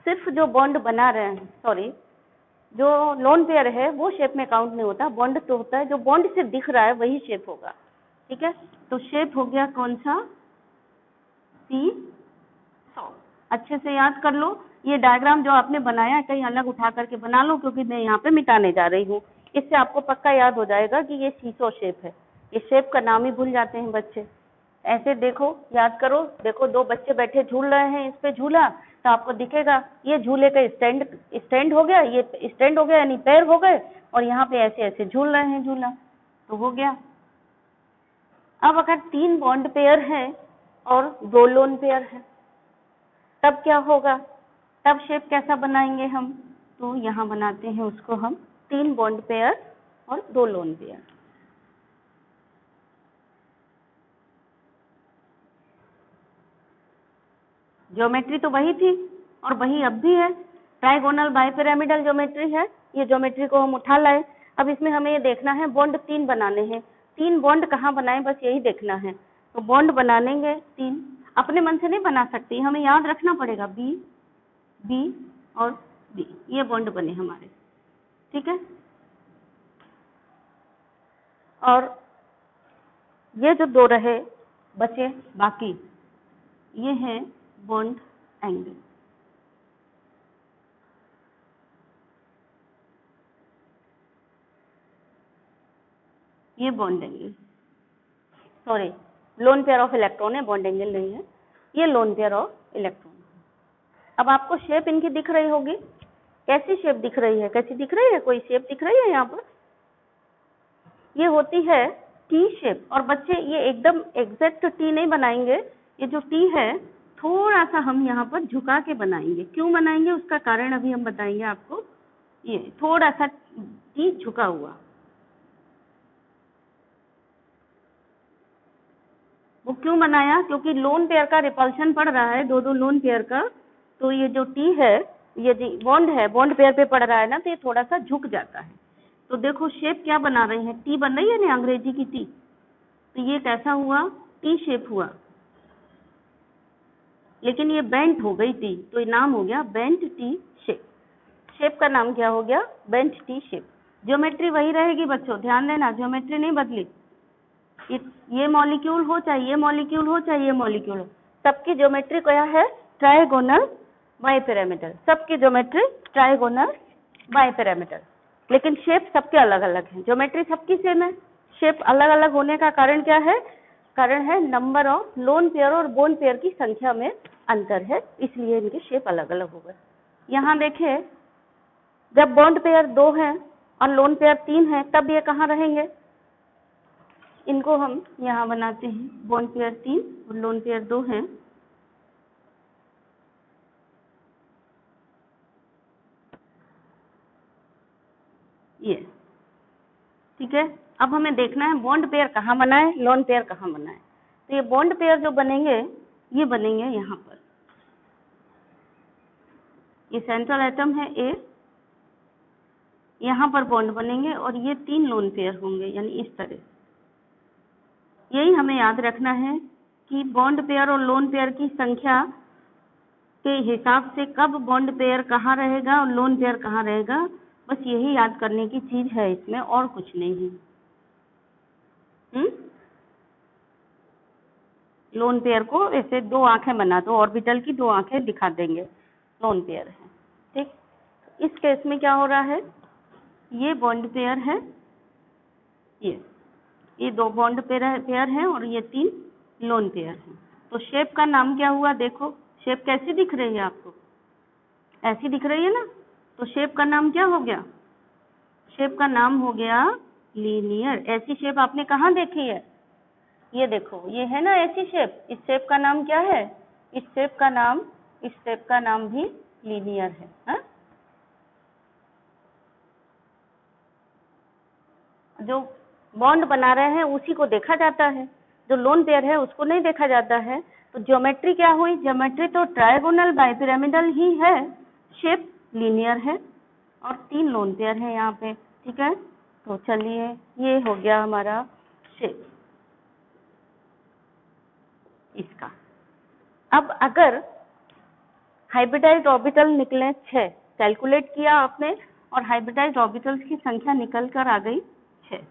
सिर्फ जो बॉन्ड बना रहे हैं, सॉरी, जो लोन पेयर है वो शेप में काउंट नहीं होता, बॉन्ड तो होता है, जो बॉन्ड से दिख रहा है वही शेप होगा, ठीक है। तो शेप हो गया कौन सा, सीसो। अच्छे से याद कर लो, ये डायग्राम जो आपने बनाया है कहीं अलग उठा करके बना लो, क्योंकि मैं यहाँ पे मिटाने जा रही हूँ, इससे आपको पक्का याद हो जाएगा कि ये सीसो शेप है। इस शेप का नाम ही भूल जाते हैं बच्चे। ऐसे देखो, याद करो, देखो 2 बच्चे बैठे झूल रहे हैं इस पे झूला, तो आपको दिखेगा ये झूले का स्टैंड हो गया, ये स्टैंड हो गया यानी पैर हो गए, और यहाँ पे ऐसे ऐसे झूल रहे हैं झूला, तो हो गया। अब अगर 3 बॉन्ड पेयर है और 2 लोन पेयर है, तब क्या होगा, तब शेप कैसा बनाएंगे हम, तो यहाँ बनाते हैं उसको हम 3 बॉन्ड पेयर और 2 लोन पेयर। ज्योमेट्री तो वही थी और वही अब भी है, ट्राइगोनल बाइपिरामिडल ज्योमेट्री है, ये ज्योमेट्री को हम उठा लाए। अब इसमें हमें ये देखना है बॉन्ड 3 बनाने हैं, 3 बॉन्ड कहाँ बनाएं, बस यही देखना है। तो बॉन्ड बनाएंगे 3, अपने मन से नहीं बना सकती, हमें याद रखना पड़ेगा, बी, बी और बी, ये बॉन्ड बने हमारे, ठीक है। और ये जो 2 रहे बचे बाकी, ये है बॉन्ड एंगल। ये bond angle, sorry, lone pair of electron है, बॉन्ड एंगल नहीं है, ये लोन पेयर ऑफ इलेक्ट्रॉन। अब आपको शेप इनकी दिख रही होगी, कैसी शेप दिख रही है, कैसी दिख रही है, कोई शेप दिख रही है यहाँ पर, ये होती है टी शेप। और बच्चे ये एकदम एग्जैक्ट टी नहीं बनाएंगे, ये जो टी है थोड़ा सा हम यहाँ पर झुका के बनाएंगे। क्यों बनाएंगे उसका कारण अभी हम बताएंगे आपको। ये थोड़ा सा टी झुका हुआ, वो क्यों बनाया, क्योंकि लोन पेयर का रिपल्शन पड़ रहा है, 2 लोन पेयर का, तो ये जो टी है, ये जो बॉन्ड है, बॉन्ड पेयर पे पड़ रहा है ना, तो ये थोड़ा सा झुक जाता है। तो देखो शेप क्या बना रहे हैं, टी बन रही है ना अंग्रेजी की टी, तो ये कैसा हुआ, टी शेप हुआ, लेकिन ये बेंट हो गई टी, तो ये नाम हो गया बेंट टी शेप। शेप का नाम क्या हो गया, बेंट टी शेप। ज्योमेट्री वही रहेगी बच्चों, ध्यान देना, ज्योमेट्री नहीं बदली। ये मॉलिक्यूल हो चाहे ये मॉलिक्यूल हो चाहे ये मॉलिक्यूल हो, सबकी ज्योमेट्री क्या है, ट्राइगोनल बाइपिरामिडल, सबकी ज्योमेट्री ट्राइगोनल बाइपिरामिडल, लेकिन शेप सबके अलग अलग हैं। ज्योमेट्री सबकी सेम है, शेप अलग अलग होने का कारण क्या है, कारण है नंबर ऑफ लोन पेयर और बॉन्ड पेयर की संख्या में अंतर है, इसलिए इनके शेप अलग अलग हो गए। यहाँ देखिए, जब बॉन्ड पेयर 2 है और लोन पेयर 3 है, तब ये कहाँ रहेंगे? इनको हम यहाँ बनाते हैं, बॉन्ड पेयर 3 और लोन पेयर 2 है। ये ठीक है। अब हमें देखना है बॉन्ड पेयर कहाँ बनाए, लोन पेयर कहाँ बनाए। तो ये बॉन्ड पेयर जो बनेंगे, ये बनेंगे यहाँ पर। ये सेंट्रल एटम है ए, यहाँ पर बॉन्ड बनेंगे और ये 3 लोन पेयर होंगे, यानी इस तरह। यही हमें याद रखना है कि बॉन्ड पेयर और लोन पेयर की संख्या के हिसाब से कब बॉन्ड पेयर कहाँ रहेगा और लोन पेयर कहाँ रहेगा, बस यही याद करने की चीज है इसमें, और कुछ नहीं है। लोन पेयर को ऐसे 2 आंखें बना दो, ऑर्बिटल की 2 आंखें दिखा देंगे, लोन पेयर है। ठीक, इस केस में क्या हो रहा है, ये बॉन्ड पेयर है, ये 2 बॉन्ड पेयर है और ये 3 लोन पेयर है। तो शेप का नाम क्या हुआ? देखो शेप कैसी दिख रही है आपको, ऐसी दिख रही है ना। तो शेप का नाम क्या हो गया? शेप का नाम हो गया लीनियर। ऐसी शेप आपने कहाँ देखी है? ये देखो, ये है ना ऐसी शेप। इस शेप का नाम क्या है? इस शेप का नाम भी लीनियर है, हा? जो बॉन्ड बना रहे हैं उसी को देखा जाता है, जो लोन पेयर है उसको नहीं देखा जाता है। तो ज्योमेट्री क्या हुई? ज्योमेट्री तो ट्रायगोनल बाइपिरामिडल ही है, शेप लीनियर है और 3 लोन पेयर है यहाँ पे। ठीक है, तो चलिए ये हो गया हमारा शेप इसका। अब अगर हाइब्रिडाइज्ड ऑर्बिटल निकले 6, कैलकुलेट किया आपने और हाइब्रिडाइज्ड ऑर्बिटल्स की संख्या निकल कर आ गई 6।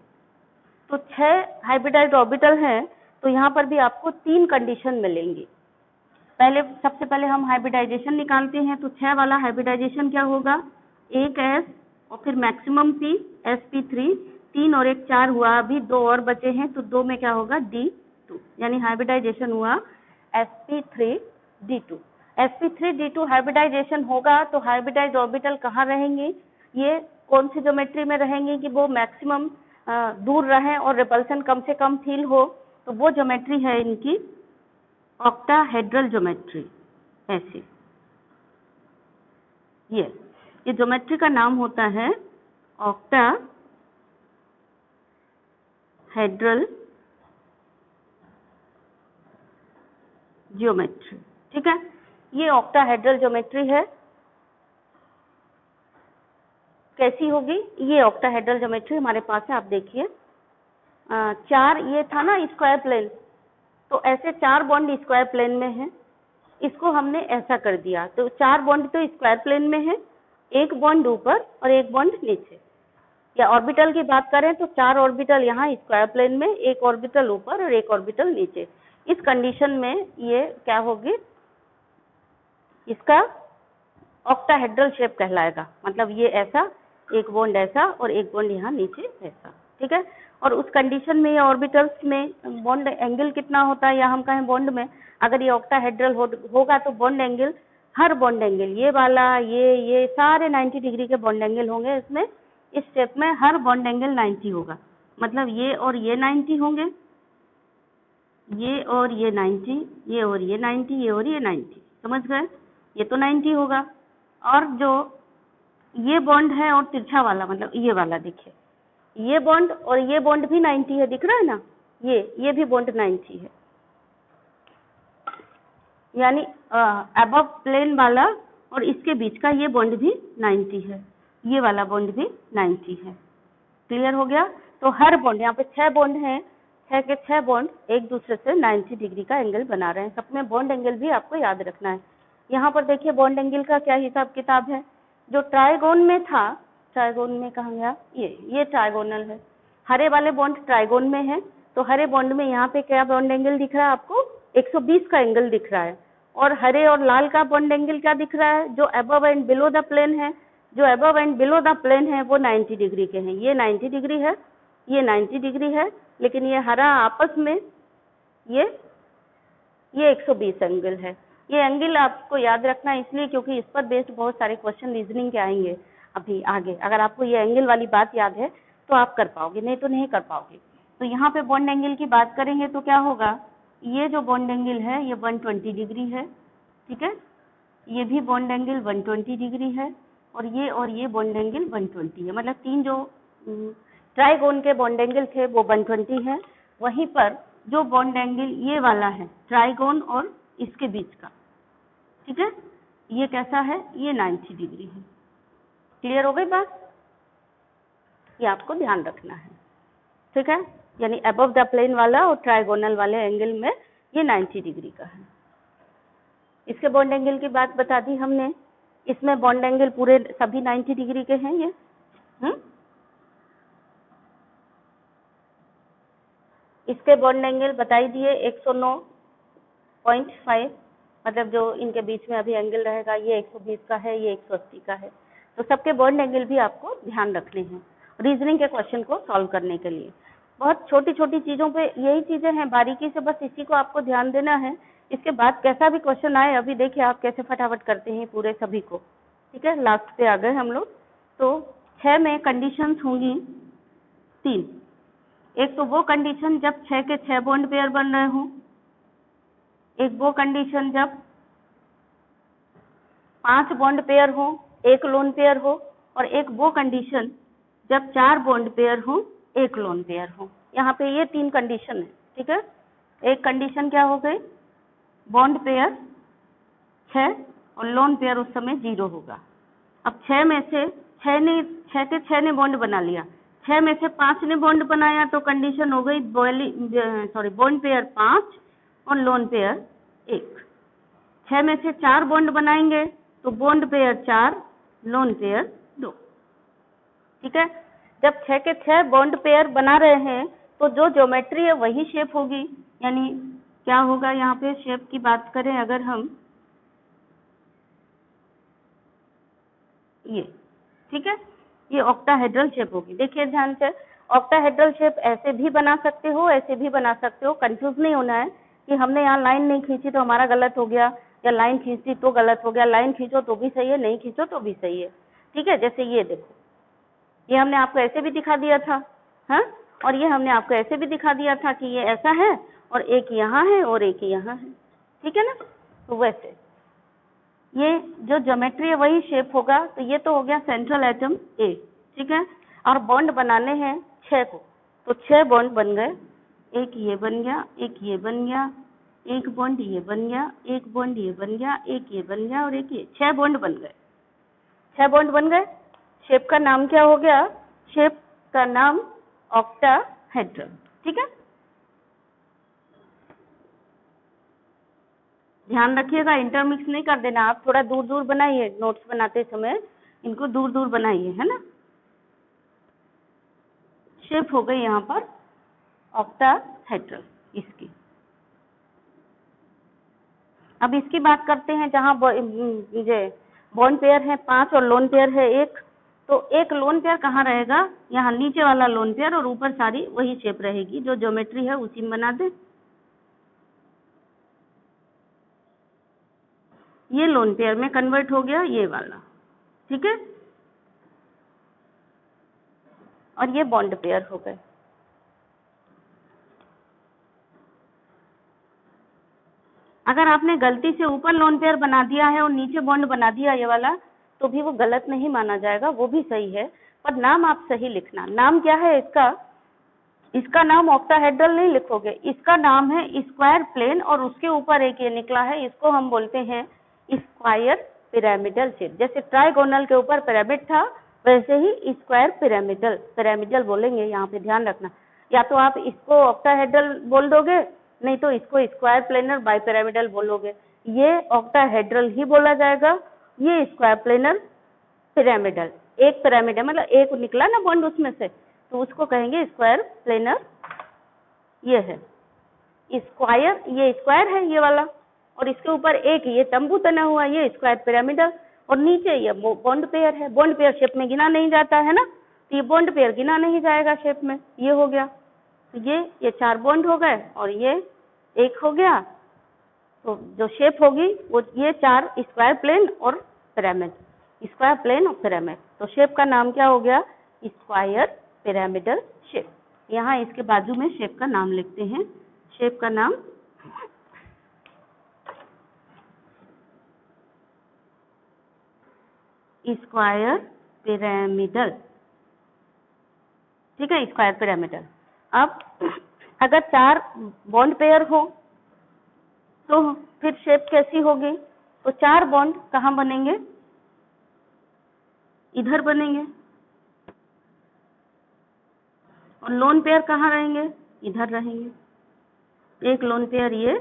तो 6 हाइब्रिडाइज्ड ऑर्बिटल हैं, तो यहाँ पर भी आपको 3 कंडीशन मिलेंगी। सबसे पहले हम हाइब्रिडाइजेशन निकालते हैं। तो 6 वाला हाइब्रिडाइजेशन क्या होगा? एक S और फिर मैक्सिमम P, sp3, 3 और 1 4 हुआ, अभी 2 और बचे हैं, तो 2 में क्या होगा? D2, यानी हाइब्रिडाइजेशन हुआ sp3d2। sp3d2 हाइब्रिडाइजेशन होगा तो हाइब्रिडाइज्ड ऑर्बिटल कहाँ रहेंगे? ये कौन सी ज्योमेट्री में रहेंगे कि वो मैक्सिमम दूर रहे और रिपल्सन कम से कम फील हो? तो वो ज्योमेट्री है इनकी ऑक्टाहेड्रल ज्योमेट्री। ऐसे ये ज्योमेट्री का नाम होता है ऑक्टाहेड्रल ज्योमेट्री। ठीक है, ये ऑक्टाहेड्रल ज्योमेट्री है। कैसी होगी? ये ऑक्टाहेड्रल ज्योमेट्री हमारे पास है, आप देखिए 4 ये था ना स्क्वायर प्लेन, तो ऐसे 4 बॉन्ड स्क्वायर प्लेन में है, इसको हमने ऐसा कर दिया। तो 4 बॉन्ड तो स्क्वायर प्लेन में है, 1 बॉन्ड ऊपर और 1 बॉन्ड नीचे। या ऑर्बिटल की बात करें तो 4 ऑर्बिटल यहाँ स्क्वायर प्लेन में, 1 ऑर्बिटल ऊपर और 1 ऑर्बिटल नीचे। इस कंडीशन में ये क्या होगी? इसका ऑक्टाहेड्रल शेप कहलाएगा। मतलब ये ऐसा, 1 बॉन्ड ऐसा और 1 बॉन्ड यहाँ नीचे ऐसा। ठीक है, और उस कंडीशन में ये ऑर्बिटल्स में बॉन्ड एंगल कितना होता है, या हम कहें बॉन्ड में अगर ये ऑक्टाहेड्रल होगा तो बॉन्ड एंगल, हर बॉन्ड एंगल, ये वाला, ये सारे 90 डिग्री के बॉन्ड एंगल होंगे इसमें। इस शेप में हर बॉन्ड एंगल 90 होगा। मतलब ये और ये 90 होंगे, ये और ये 90, ये और ये 90, ये और ये 90। समझ गए? ये तो 90 होगा। और जो ये बॉन्ड है और तिरछा वाला, मतलब ये वाला, देखिए ये बॉन्ड और ये बॉन्ड भी 90 है, दिख रहा है ना? ये भी बॉन्ड 90 है, यानी अबव प्लेन वाला और इसके बीच का ये बॉन्ड भी 90 है, ये वाला बॉन्ड भी 90 है। क्लियर हो गया? तो हर बॉन्ड, यहाँ पे 6 बॉन्ड हैं, 6 के 6 बॉन्ड एक दूसरे से 90 डिग्री का एंगल बना रहे हैं। सब में बॉन्ड एंगल भी आपको याद रखना है। यहाँ पर देखिए बॉन्ड एंगल का क्या हिसाब किताब है। जो ट्राइगोन में था, ट्राइगोन में कहाँ गया? ये ट्राइगोनल है, हरे वाले बॉन्ड ट्राइगोन में है, तो हरे बॉन्ड में यहाँ पे क्या बॉन्ड एंगल दिख रहा है आपको? 120 का एंगल दिख रहा है। और हरे और लाल का बॉन्ड एंगल क्या दिख रहा है? जो above and below the plane है, जो above and below the plane है वो 90 डिग्री के हैं। ये 90 डिग्री है, ये 90 डिग्री है, लेकिन ये हरा आपस में ये 120 एंगल है। ये एंगल आपको याद रखना है इसलिए क्योंकि इस पर बेस्ड बहुत सारे क्वेश्चन रीजनिंग के आएंगे अभी आगे। अगर आपको ये एंगल वाली बात याद है तो आप कर पाओगे, नहीं तो नहीं कर पाओगे। तो यहाँ पे बॉन्ड एंगल की बात करेंगे तो क्या होगा, ये जो बॉन्ड एंगल है ये 120 डिग्री है, ठीक है। ये भी बॉन्ड एंगल 120 डिग्री है और ये बॉन्ड एंगल 120 है। मतलब तीन जो ट्राइगोन के बॉन्ड एंगल थे वो 120 है। वहीं पर जो बॉन्ड एंगल ये वाला है ट्राइगोन और इसके बीच का, ठीक है, ये कैसा है, ये 90 डिग्री है। क्लियर हो गई बात? ये आपको ध्यान रखना है, ठीक है। यानी अबव द प्लेन वाला और ट्राइगोनल वाले एंगल में ये 90 डिग्री का है। इसके बॉन्ड एंगल की बात बता दी हमने। इसमें बॉन्ड एंगल पूरे सभी 90 डिग्री के हैं ये। इसके बॉन्ड एंगल बताई दिए 109.5, मतलब जो इनके बीच में अभी एंगल रहेगा ये 120 का है, ये 180 का है। तो सबके बॉन्ड एंगल भी आपको ध्यान रखने हैं रीजनिंग के क्वेश्चन को सॉल्व करने के लिए। बहुत छोटी छोटी चीजों पे यही चीजें हैं, बारीकी से बस इसी को आपको ध्यान देना है। इसके बाद कैसा भी क्वेश्चन आए, अभी देखिए आप कैसे फटाफट करते हैं पूरे सभी को, ठीक है। लास्ट पे आ गए हम लोग। तो 6 में कंडीशंस होंगी 3। एक तो वो कंडीशन जब 6 के 6 बॉन्ड पेयर बन रहे हों, एक वो कंडीशन जब 5 बॉन्ड पेयर हो, 1 लोन पेयर हो, और एक वो कंडीशन जब 4 बॉन्ड पेयर हो, 1 लोन पेयर हो। यहाँ पे ये 3 कंडीशन है, ठीक है। एक कंडीशन क्या हो गई, बॉन्ड पेयर 6 और लोन पेयर उस समय 0 होगा। अब 6 में से 6 के 6 ने बॉन्ड बना लिया, 6 में से 5 ने बॉन्ड बनाया, तो कंडीशन हो गई बॉन्ड पेयर 5 और लोन पेयर 1। 6 में से 4 बॉन्ड बनाएंगे तो बॉन्ड पेयर 4, लोन पेयर 2, ठीक है। जब 6 के 6 बॉन्ड पेयर बना रहे हैं तो जो ज्योमेट्री है वही शेप होगी। यानी क्या होगा, यहाँ पे शेप की बात करें अगर हम, ये, ठीक है, ये ऑक्टाहेड्रल शेप होगी। देखिए ध्यान से, ऑक्टाहेड्रल शेप ऐसे भी बना सकते हो, ऐसे भी बना सकते हो। कंफ्यूज नहीं होना है कि हमने यहाँ लाइन नहीं खींची तो हमारा गलत हो गया, या लाइन खींची तो गलत हो गया। लाइन खींचो तो भी सही है, नहीं खींचो तो भी सही है, ठीक है। जैसे ये देखो, ये हमने आपको ऐसे भी दिखा दिया था, हाँ, और ये हमने आपको ऐसे भी दिखा दिया था कि ये ऐसा है और एक यहाँ है और एक यहाँ है, ठीक है ना। तो वैसे ये जो ज्योमेट्री है वही शेप होगा। तो ये तो हो गया सेंट्रल एटम ए, ठीक है। और बॉन्ड बनाने हैं 6 को, तो 6 बॉन्ड बन गए। एक ये बन गया, एक ये बन गया, एक बॉन्ड ये बन गया, एक बॉन्ड ये बन गया, एक ये बन गया और एक ये, 6 बॉन्ड बन गए। 6 बॉन्ड बन गए। शेप का नाम क्या हो गया, शेप का नाम ऑक्टाहेड्रल, ठीक है। ध्यान रखिएगा, इंटरमिक्स नहीं कर देना। आप थोड़ा दूर दूर बनाइए, नोट्स बनाते समय इनको दूर दूर बनाइए, है ना। शेप हो गई यहाँ पर ऑक्टाहेड्रल इसकी। अब इसकी बात करते हैं, जहाँ बॉन्ड पेयर है 5 और लोन पेयर है 1। तो एक लोन पेयर कहाँ रहेगा, यहाँ नीचे वाला लोन पेयर, और ऊपर सारी वही शेप रहेगी, जो ज्योमेट्री है उसी में बना दे। ये लोन पेयर में कन्वर्ट हो गया ये वाला, ठीक है, और ये बॉन्ड पेयर हो गए। अगर आपने गलती से ऊपर लोन पेयर बना दिया है और नीचे बॉन्ड बना दिया ये वाला, तो भी वो गलत नहीं माना जाएगा, वो भी सही है। पर नाम आप सही लिखना। नाम क्या है इसका, इसका नाम ऑक्टाहेड्रल नहीं लिखोगे, इसका नाम है स्क्वायर प्लेन, और उसके ऊपर एक ये निकला है, इसको हम बोलते हैं स्क्वायर पिरामिडल शेप। जैसे ट्राइगोनल के ऊपर पिरामिड था, वैसे ही स्क्वायर पिरामिडल बोलेंगे। यहाँ पे ध्यान रखना, या तो आप इसको ऑक्टाहेड्रल बोल दोगे, नहीं तो इसको स्क्वायर प्लेनर बाइपिरामिडल बोलोगे। ये ऑक्टाहेड्रल ही बोला जाएगा, ये स्क्वायर प्लेनर पिरामिडल। एक पिरामिड है, मतलब एक निकला ना बॉन्ड उसमें से, तो उसको कहेंगे स्क्वायर प्लेनर। ये है स्क्वायर, ये स्क्वायर है ये वाला, और इसके ऊपर एक ये तंबू तना हुआ, ये स्क्वायर पिरामिडल, और नीचे ये बॉन्ड पेयर है। बॉन्ड पेयर शेप में गिना नहीं जाता है ना, तो ये बॉन्ड पेयर गिना नहीं जाएगा शेप में। ये हो गया, तो ये 4 बॉन्ड हो गए और ये 1 हो गया, तो जो शेप होगी वो ये 4 स्क्वायर प्लेन और पिरामिड, स्क्वायर प्लेन और पिरामिड। तो शेप का नाम क्या हो गया? Square pyramidal shape. यहाँ इसके बाजू में शेप का नाम लिखते हैं। शेप का नाम स्क्वायर पिरामिडल, ठीक है, स्क्वायर पिरामिडल। अब अगर 4 बॉन्ड पेयर हो तो फिर शेप कैसी होगी? तो 4 बॉन्ड कहाँ बनेंगे? इधर बनेंगे। और लोन पेयर कहाँ रहेंगे? इधर रहेंगे। एक लोन पेयर ये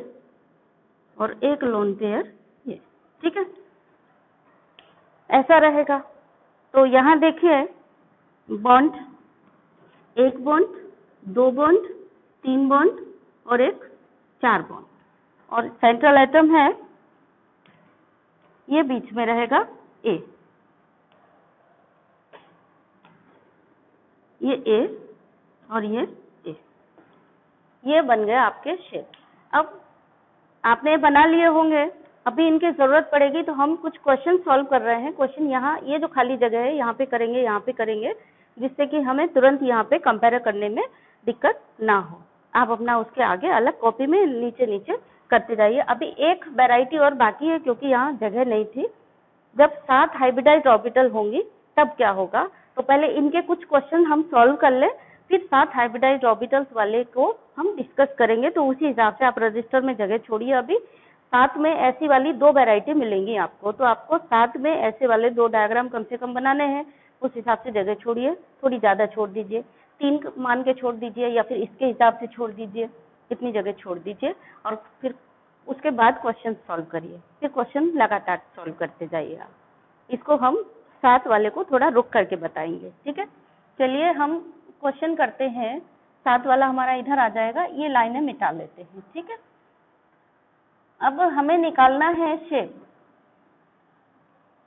और एक लोन पेयर ये, ठीक है, ऐसा रहेगा। तो यहाँ देखिए बॉन्ड, एक बॉन्ड, 2 बॉन्ड, 3 बॉन्ड और एक 4 बॉन्ड, और सेंट्रल एटम है ये बीच में रहेगा ए, ये ए और ये ए। ये बन गए आपके शेप। अब आपने बना लिए होंगे, अभी इनकी जरूरत पड़ेगी तो हम कुछ क्वेश्चन सॉल्व कर रहे हैं। क्वेश्चन यहाँ ये जो खाली जगह है यहाँ पे करेंगे, यहाँ पे करेंगे, जिससे कि हमें तुरंत यहाँ पे कंपेयर करने में दिक्कत ना हो। आप अपना उसके आगे अलग कॉपी में नीचे नीचे करते जाइए। अभी एक वैरायटी और बाकी है क्योंकि यहाँ जगह नहीं थी। जब 7 हाइब्रिडाइज्ड ऑर्बिटल होंगी तब क्या होगा? तो पहले इनके कुछ क्वेश्चन हम सॉल्व कर ले, फिर 7 हाइब्रिडाइज्ड ऑर्बिटल्स वाले को हम डिस्कस करेंगे। तो उसी हिसाब से आप रजिस्टर में जगह छोड़िए। अभी 7 में ऐसी वाली 2 वैरायटी मिलेंगी आपको, तो आपको 7 में ऐसे वाले 2 डायग्राम कम से कम बनाने हैं। उस हिसाब से जगह छोड़िए, थोड़ी ज़्यादा छोड़ दीजिए, 3 मान के छोड़ दीजिए या फिर इसके हिसाब से छोड़ दीजिए, इतनी जगह छोड़ दीजिए। और फिर उसके बाद क्वेश्चन सॉल्व करिए, फिर क्वेश्चन लगातार सॉल्व करते जाइए आप। इसको हम 7 वाले को थोड़ा रुक करके बताएंगे, ठीक है। चलिए हम क्वेश्चन करते हैं। 7 वाला हमारा इधर आ जाएगा, ये लाइनें मिटा लेते हैं, ठीक है। अब हमें निकालना है शेप,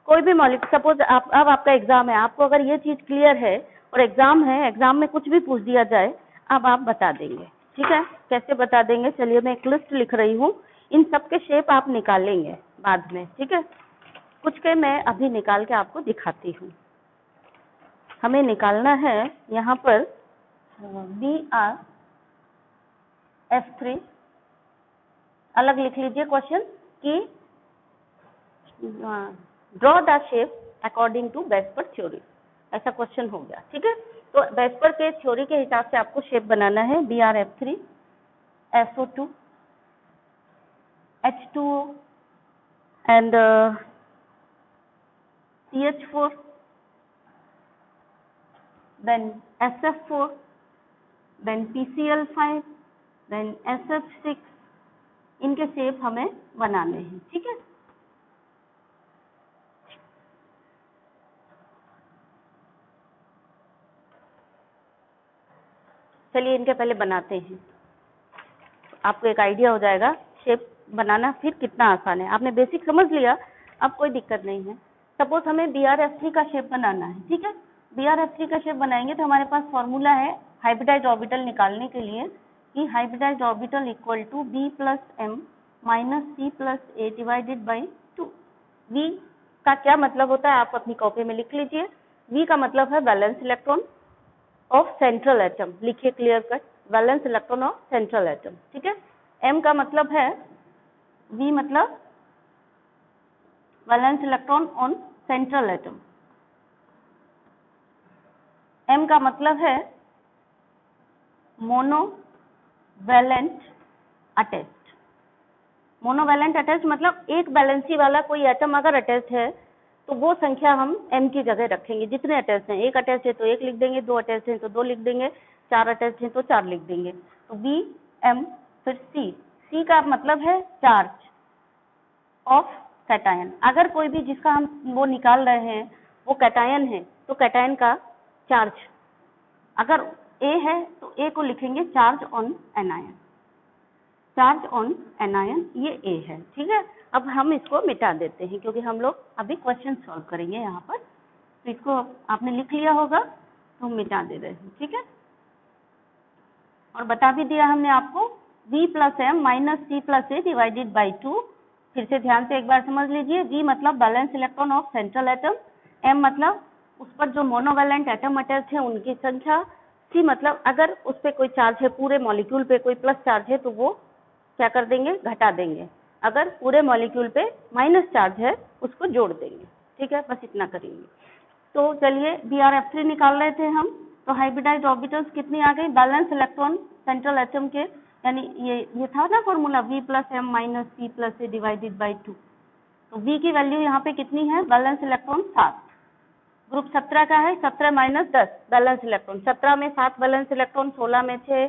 कोई भी मॉलिक्यूल। सपोज अब आपका एग्जाम है, आपको अगर ये चीज क्लियर है और एग्जाम है, एग्जाम में कुछ भी पूछ दिया जाए अब आप बता देंगे, ठीक है। कैसे बता देंगे? चलिए मैं एक लिस्ट लिख रही हूँ, इन सब के शेप आप निकालेंगे बाद में, ठीक है। कुछ के मैं अभी निकाल के आपको दिखाती हूँ। हमें निकालना है यहाँ पर BRF3, अलग लिख लीजिए क्वेश्चन कि draw the shape according to VSEPR theory, ऐसा क्वेश्चन हो गया, ठीक है। तो बेस्पर के थ्योरी के हिसाब से आपको शेप बनाना है। BRF3, SO2, H2O and CH4, then SF4, then PCl5, then SF6, इनके शेप हमें बनाने हैं, ठीक है। चलिए इनके पहले बनाते हैं, आपको एक आइडिया हो जाएगा शेप बनाना फिर कितना आसान है। आपने बेसिक समझ लिया, अब कोई दिक्कत नहीं है। सपोज हमें BRF3 का शेप बनाना है, ठीक है। BRF3 का शेप बनाएंगे तो हमारे पास फॉर्मूला है हाइब्रिडाइज्ड ऑर्बिटल निकालने के लिए कि hybridized orbital equal to B + M - C + A divided by 2। V का क्या मतलब होता है आप अपनी कॉपी में लिख लीजिए। V का मतलब है valence electron of central atom, लिखिए clear cut, valence electron of central atom, ठीक है। M का मतलब है, V मतलब valence electron on central atom, M का मतलब है मोनोवैलेंट अटैच्ड। मोनोवैलेंट अटैच्ड मतलब एक वैलेंसी वाला कोई एटम अगर अटैच है तो वो संख्या हम M की जगह रखेंगे जितने अटैच हैं। एक अटैच है तो 1 लिख देंगे, 2 अटैच हैं तो 2 लिख देंगे, 4 अटैच हैं तो 4 लिख देंगे। तो B M फिर C का मतलब है चार्ज ऑफ कैटायन। अगर कोई भी जिसका हम वो निकाल रहे हैं वो कैटायन है तो कैटायन का चार्ज, अगर A है तो A को लिखेंगे charge on anion, charge on anion ये A है, ठीक है। अब हम इसको मिटा देते हैं क्योंकि हम लोग अभी क्वेश्चन सॉल्व करेंगे यहाँ पर। तो इसको आपने लिख लिया होगा तो हम मिटा दे रहे हैं, ठीक है। और बता भी दिया हमने आपको V plus M minus C plus A divided by 2। फिर से ध्यान से एक बार समझ लीजिए, V मतलब balance electron of central atom, M मतलब उस पर जो मोनोवैलेंट एटम अटैच है उनकी संख्या, C मतलब अगर उस पर कोई चार्ज है, पूरे मॉलिक्यूल पे कोई प्लस चार्ज है तो वो क्या कर देंगे, घटा देंगे, अगर पूरे मॉलिक्यूल पे माइनस चार्ज है उसको जोड़ देंगे। ठीक है, बस इतना करेंगे। तो चलिए BrF3 निकाल रहे थे हम, तो हाइब्रिडाइज्ड ऑर्बिटल्स कितनी आ गई, बैलेंस इलेक्ट्रॉन सेंट्रल एटम के, यानी ये था ना formula V plus M minus C plus A divided by 2। तो V की वैल्यू यहाँ पे कितनी है, बैलेंस इलेक्ट्रॉन 7। ग्रुप 17 का है, 17 माइनस 10 बैलेंस इलेक्ट्रॉन, 17 में 7 बैलेंस इलेक्ट्रॉन, 16 में 6,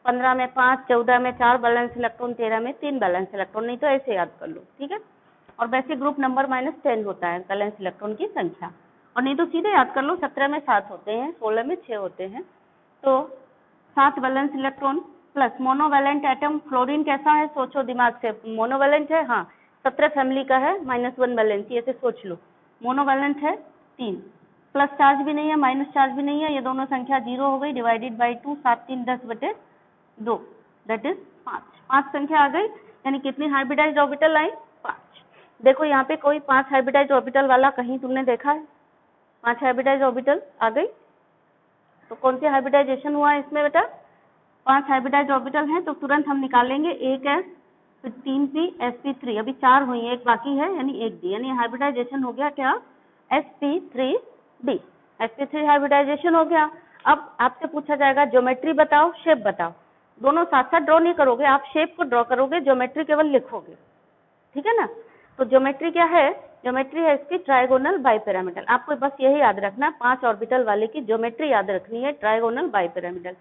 15 में 5, 14 में 4 बैलेंस इलेक्ट्रॉन, 13 में 3 बैलेंस इलेक्ट्रॉन, नहीं तो ऐसे याद कर लो। ठीक है, और वैसे ग्रुप नंबर -10 होता है बैलेंस इलेक्ट्रॉन की संख्या, और नहीं तो सीधे याद कर लो, 17 में 7 होते हैं, 16 में 6 होते हैं, तो 7 balance electron plus monovalent atom. Fluorine कैसा है, सोचो दिमाग से, मोनोवैलेंट है, हाँ 17 फैमिली का है, -1 बैलेंस, ऐसे सोच लो, मोनोवैलेंट है 3, प्लस चार्ज भी नहीं है माइनस चार्ज भी नहीं है, ये दोनों संख्या 0 हो गई, डिवाइडेड बाई 2, 7 3 10/2, दैट इज 5 संख्या आ गई, यानी कितनी हाइब्रिडाइज्ड ऑर्बिटल आई, 5। देखो यहाँ पे कोई 5 हाइब्रिडाइज्ड ऑर्बिटल वाला कहीं तुमने देखा है, 5 हाइब्रिडाइज्ड ऑर्बिटल आ गई, तो कौन सी हाइब्रिडाइजेशन हुआ है इसमें बेटा, 5 हाइब्रिडाइज्ड ऑर्बिटल हैं, तो तुरंत हम निकालेंगे, एक S फिर 3p sp3, अभी 4 हुई है, एक बाकी है, यानी 1d, यानी हाइब्रिडाइजेशन हो गया क्या, sp3d, sp3 हाइब्रिडाइजेशन हो गया। अब आपसे पूछा जाएगा ज्योमेट्री बताओ, शेप बताओ, दोनों साथ साथ ड्रॉ नहीं करोगे, आप शेप को ड्रॉ करोगे, ज्योमेट्री केवल लिखोगे। ठीक है ना, तो ज्योमेट्री क्या है, ज्योमेट्री है इसकी ट्राइगोनल बाइपिरामिडल, आपको बस यही याद रखना, 5 ऑर्बिटल वाले की ज्योमेट्री याद रखनी है, ट्राइगोनल बाइपिरामिडल।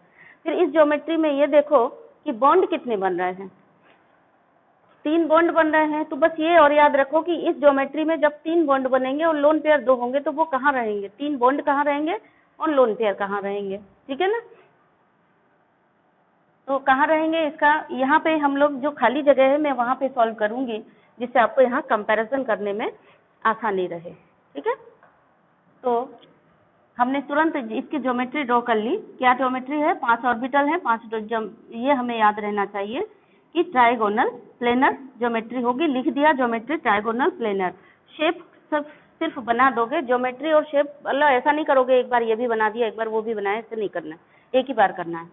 फिर इस ज्योमेट्री में ये देखो कि बॉन्ड कितने बन रहे हैं, 3 बॉन्ड बन रहे हैं, तो बस ये और याद रखो कि इस ज्योमेट्री में जब 3 बॉन्ड बनेंगे और लोन पेयर 2 होंगे तो वो कहाँ रहेंगे, 3 बॉन्ड कहाँ रहेंगे और लोन पेयर कहाँ रहेंगे। ठीक है ना, तो कहाँ रहेंगे इसका, यहाँ पे हम लोग जो खाली जगह है मैं वहाँ पे सॉल्व करूंगी, जिससे आपको यहाँ कंपैरिजन करने में आसानी रहे। ठीक है, तो हमने तुरंत इसकी ज्योमेट्री ड्रॉ कर ली, क्या ज्योमेट्री है, 5 ऑर्बिटल है, 5 ये हमें याद रहना चाहिए कि ट्राइगोनल प्लेनर ज्योमेट्री होगी, लिख दिया ज्योमेट्री ट्राइगोनल प्लेनर। शेप सब सिर्फ बना दोगे, ज्योमेट्री और शेप मतलब ऐसा नहीं करोगे एक बार ये भी बना दिया एक बार वो भी बनाया, ऐसे नहीं करना है, एक ही बार करना है।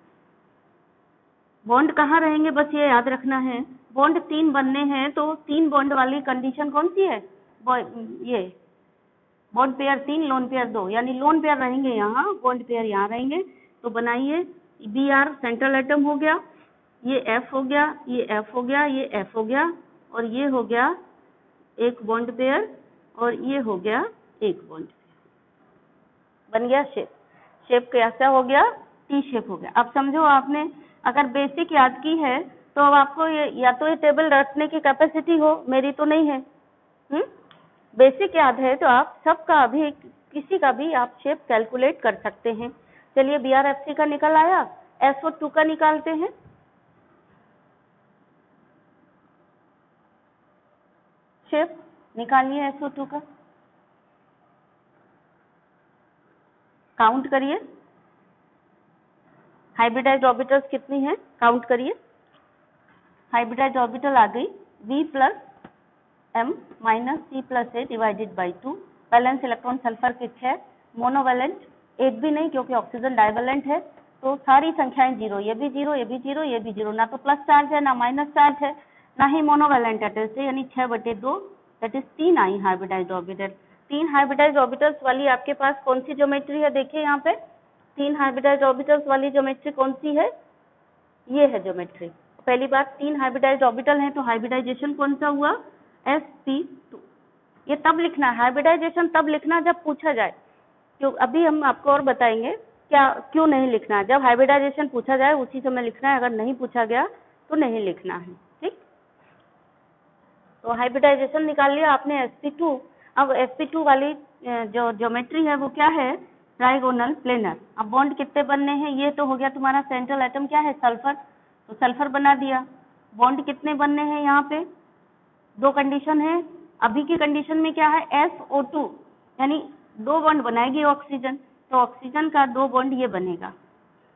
बॉन्ड कहाँ रहेंगे बस ये याद रखना है, बॉन्ड 3 बनने हैं, तो 3 बॉन्ड वाली कंडीशन कौन सी है, ये बॉन्ड पेयर 3 लोन पेयर 2, यानी लोन पेयर रहेंगे यहाँ, बॉन्ड पेयर यहाँ रहेंगे। तो बनाइए, Br सेंट्रल एटम हो गया, ये F हो गया, ये F हो गया, ये F हो गया, और ये हो गया एक बॉन्ड पेयर, और ये हो गया एक बॉन्ड पेयर, बन गया शेप। शेप कैसा हो गया, टी शेप हो गया। अब समझो आपने अगर बेसिक याद की है तो अब आपको या तो ये टेबल रखने की कैपेसिटी हो, मेरी तो नहीं है, बेसिक याद है तो आप सबका भी किसी का भी आप शेप कैलकुलेट कर सकते हैं। चलिए BrFC का निकल आया, SO2 का निकालते हैं। शेप निकालिए SO2 का, काउंट करिए, हाइब्रिडाइज्ड ऑर्बिटल्स कितनी है काउंट करिए, हाइब्रिडाइज्ड ऑर्बिटल आ गई V plus M minus C plus A divided by 2, valence electron sulphur के 6, मोनोवैलेंट एक भी नहीं क्योंकि ऑक्सीजन डाइवैलेंट है, तो सारी संख्याएं 0, ये भी 0, ये भी 0, ये भी 0, ना तो प्लस चार्ज है ना माइनस चार्ज है, ना ही मोनोवैलेंट अटैच है, यानी 6/2, दैट इज 3 आई हाइब्रिडाइज्ड ऑर्बिटल। 3 हाइब्रिडाइज्ड ऑर्बिटल्स वाली आपके पास कौन सी ज्योमेट्री है, देखिए यहाँ पे 3 हाइब्रिडाइज्ड ऑर्बिटल्स वाली ज्योमेट्री कौन सी है, ये है ज्योमेट्री। पहली बात 3 हाइब्रिडाइज्ड ऑर्बिटल हैं तो हाइब्रिडाइजेशन कौन सा हुआ, sp2। ये तब लिखना है, हाइब्रिडाइजेशन तब लिखना जब पूछा जाए, क्यों अभी हम आपको और बताएंगे क्या क्यों नहीं लिखना है, जब हाइब्रिडाइजेशन पूछा जाए उसी समय लिखना है, अगर नहीं पूछा गया तो नहीं लिखना है। ठीक, तो हाइब्रिडाइजेशन निकाल लिया आपने sp2। अब sp2 वाली जो ज्योमेट्री है वो क्या है, ट्राइगोनल प्लेनर। अब बॉन्ड कितने बनने हैं, ये तो हो गया तुम्हारा सेंट्रल एटम क्या है, सल्फर, तो सल्फर बना दिया। बॉन्ड कितने बनने हैं यहाँ पे, 2 कंडीशन है, अभी की कंडीशन में क्या है SO2, यानी 2 बॉन्ड बनाएगी ऑक्सीजन, तो ऑक्सीजन का 2 बॉन्ड ये बनेगा।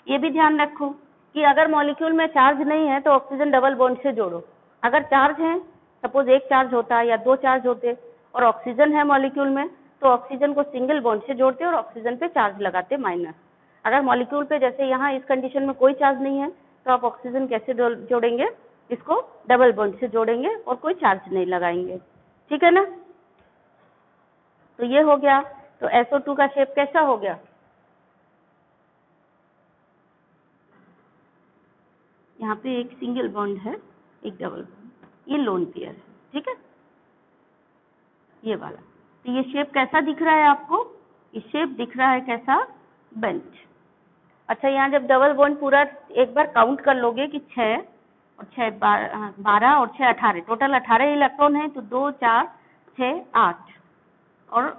ये भी ध्यान रखो कि अगर मॉलिक्यूल में चार्ज नहीं है तो ऑक्सीजन डबल बॉन्ड से जोड़ो, अगर चार्ज है, सपोज एक चार्ज होता है या दो चार्ज होते और ऑक्सीजन है मॉलिक्यूल में, तो ऑक्सीजन को सिंगल बॉन्ड से जोड़ते और ऑक्सीजन पे चार्ज लगाते माइनस। अगर मॉलिक्यूल पे जैसे यहाँ इस कंडीशन में कोई चार्ज नहीं है तो आप ऑक्सीजन कैसे जोड़ेंगे, इसको डबल बॉन्ड से जोड़ेंगे और कोई चार्ज नहीं लगाएंगे, ठीक है ना। तो ये हो गया। तो SO2 का शेप कैसा हो गया, यहाँ पे एक सिंगल बॉन्ड है, एक डबल बॉन्ड, ये लोन पेयर है, ठीक है, ये वाला। तो ये शेप कैसा दिख रहा है आपको, ये शेप दिख रहा है कैसा, बेंट। अच्छा, यहाँ जब डबल बॉन्ड पूरा एक बार काउंट कर लोगे कि 6 और 6 12 और 6 18, टोटल 18 इलेक्ट्रॉन है, तो 2 4 6 8 और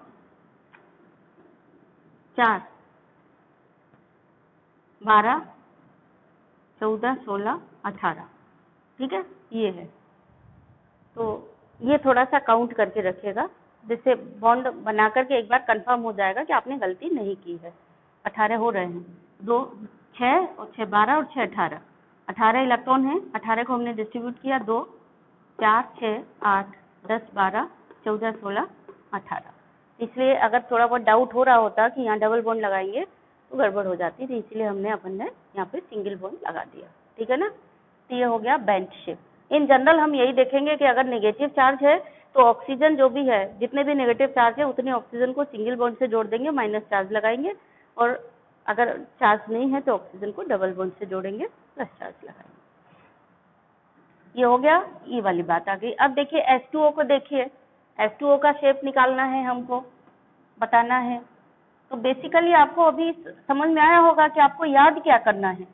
4 12 14 16 18, ठीक है, ये है। तो ये थोड़ा सा काउंट करके रखिएगा, जिससे बॉन्ड बना करके एक बार कंफर्म हो जाएगा कि आपने गलती नहीं की है। 18 हो रहे हैं, 2 6 और 6 12 और 6 18, 18 इलेक्ट्रॉन है, 18 को हमने डिस्ट्रीब्यूट किया, 2 4 6 8 10 12 14 16 18। इसलिए अगर थोड़ा बहुत डाउट हो रहा होता कि यहाँ डबल बॉन्ड लगाएंगे तो गड़बड़ हो जाती थी, इसलिए हमने अपन ने यहाँ पे सिंगल बॉन्ड लगा दिया, ठीक है ना। तो ये हो गया बेंट शेप। इन जनरल हम यही देखेंगे कि अगर नेगेटिव चार्ज है तो ऑक्सीजन जो भी है, जितने भी नेगेटिव चार्ज है उतने ऑक्सीजन को सिंगल बॉन्ड से जोड़ देंगे, माइनस चार्ज लगाएंगे, और अगर चार्ज नहीं है तो ऑक्सीजन को डबल बॉन्ड से जोड़ेंगे, प्लस चार्ज लगाएंगे। ये हो गया, ये वाली बात आ गई। अब देखिए H2O को देखिए, H2O का शेप निकालना है हमको, बताना है। तो बेसिकली आपको अभी समझ में आया होगा कि आपको याद क्या करना है।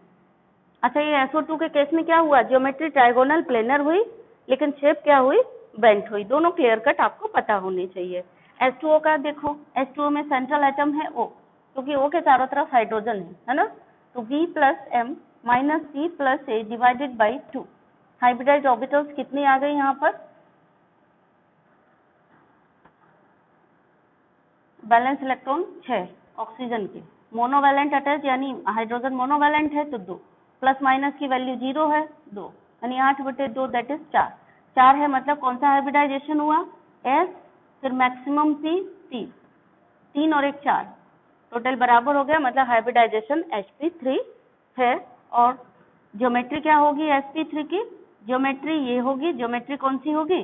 अच्छा, ये SO2 के केस में क्या हुआ, ज्योमेट्री ट्राइगोनल प्लेनर हुई, लेकिन शेप क्या हुई, बेंट हुई। दोनों क्लियर कट आपको पता होने चाहिए। H2O का देखो, H2O में सेंट्रल एटम है O, क्योंकि O के चारों तरफ हाइड्रोजन है ना। तो V + M - C + A divided by 2। Hybridized orbitals कितनी आ गई यहाँ पर, बैलेंस इलेक्ट्रॉन 6 ऑक्सीजन के, मोनोवैलेंट अटैच यानी हाइड्रोजन मोनोवैलेंट है तो 2, प्लस माइनस की वैल्यू 0 है, 2 यानी 8/2 दैट इज 4। 4 है मतलब कौन सा हाइब्रिडाइजेशन हुआ, S, फिर मैक्सिमम P 3, 3 और 1 4, टोटल बराबर हो गया, मतलब हाइब्रिडाइजेशन sp3 है। और ज्योमेट्री क्या होगी sp3 की, ज्योमेट्री ये होगी, ज्योमेट्री कौन सी होगी,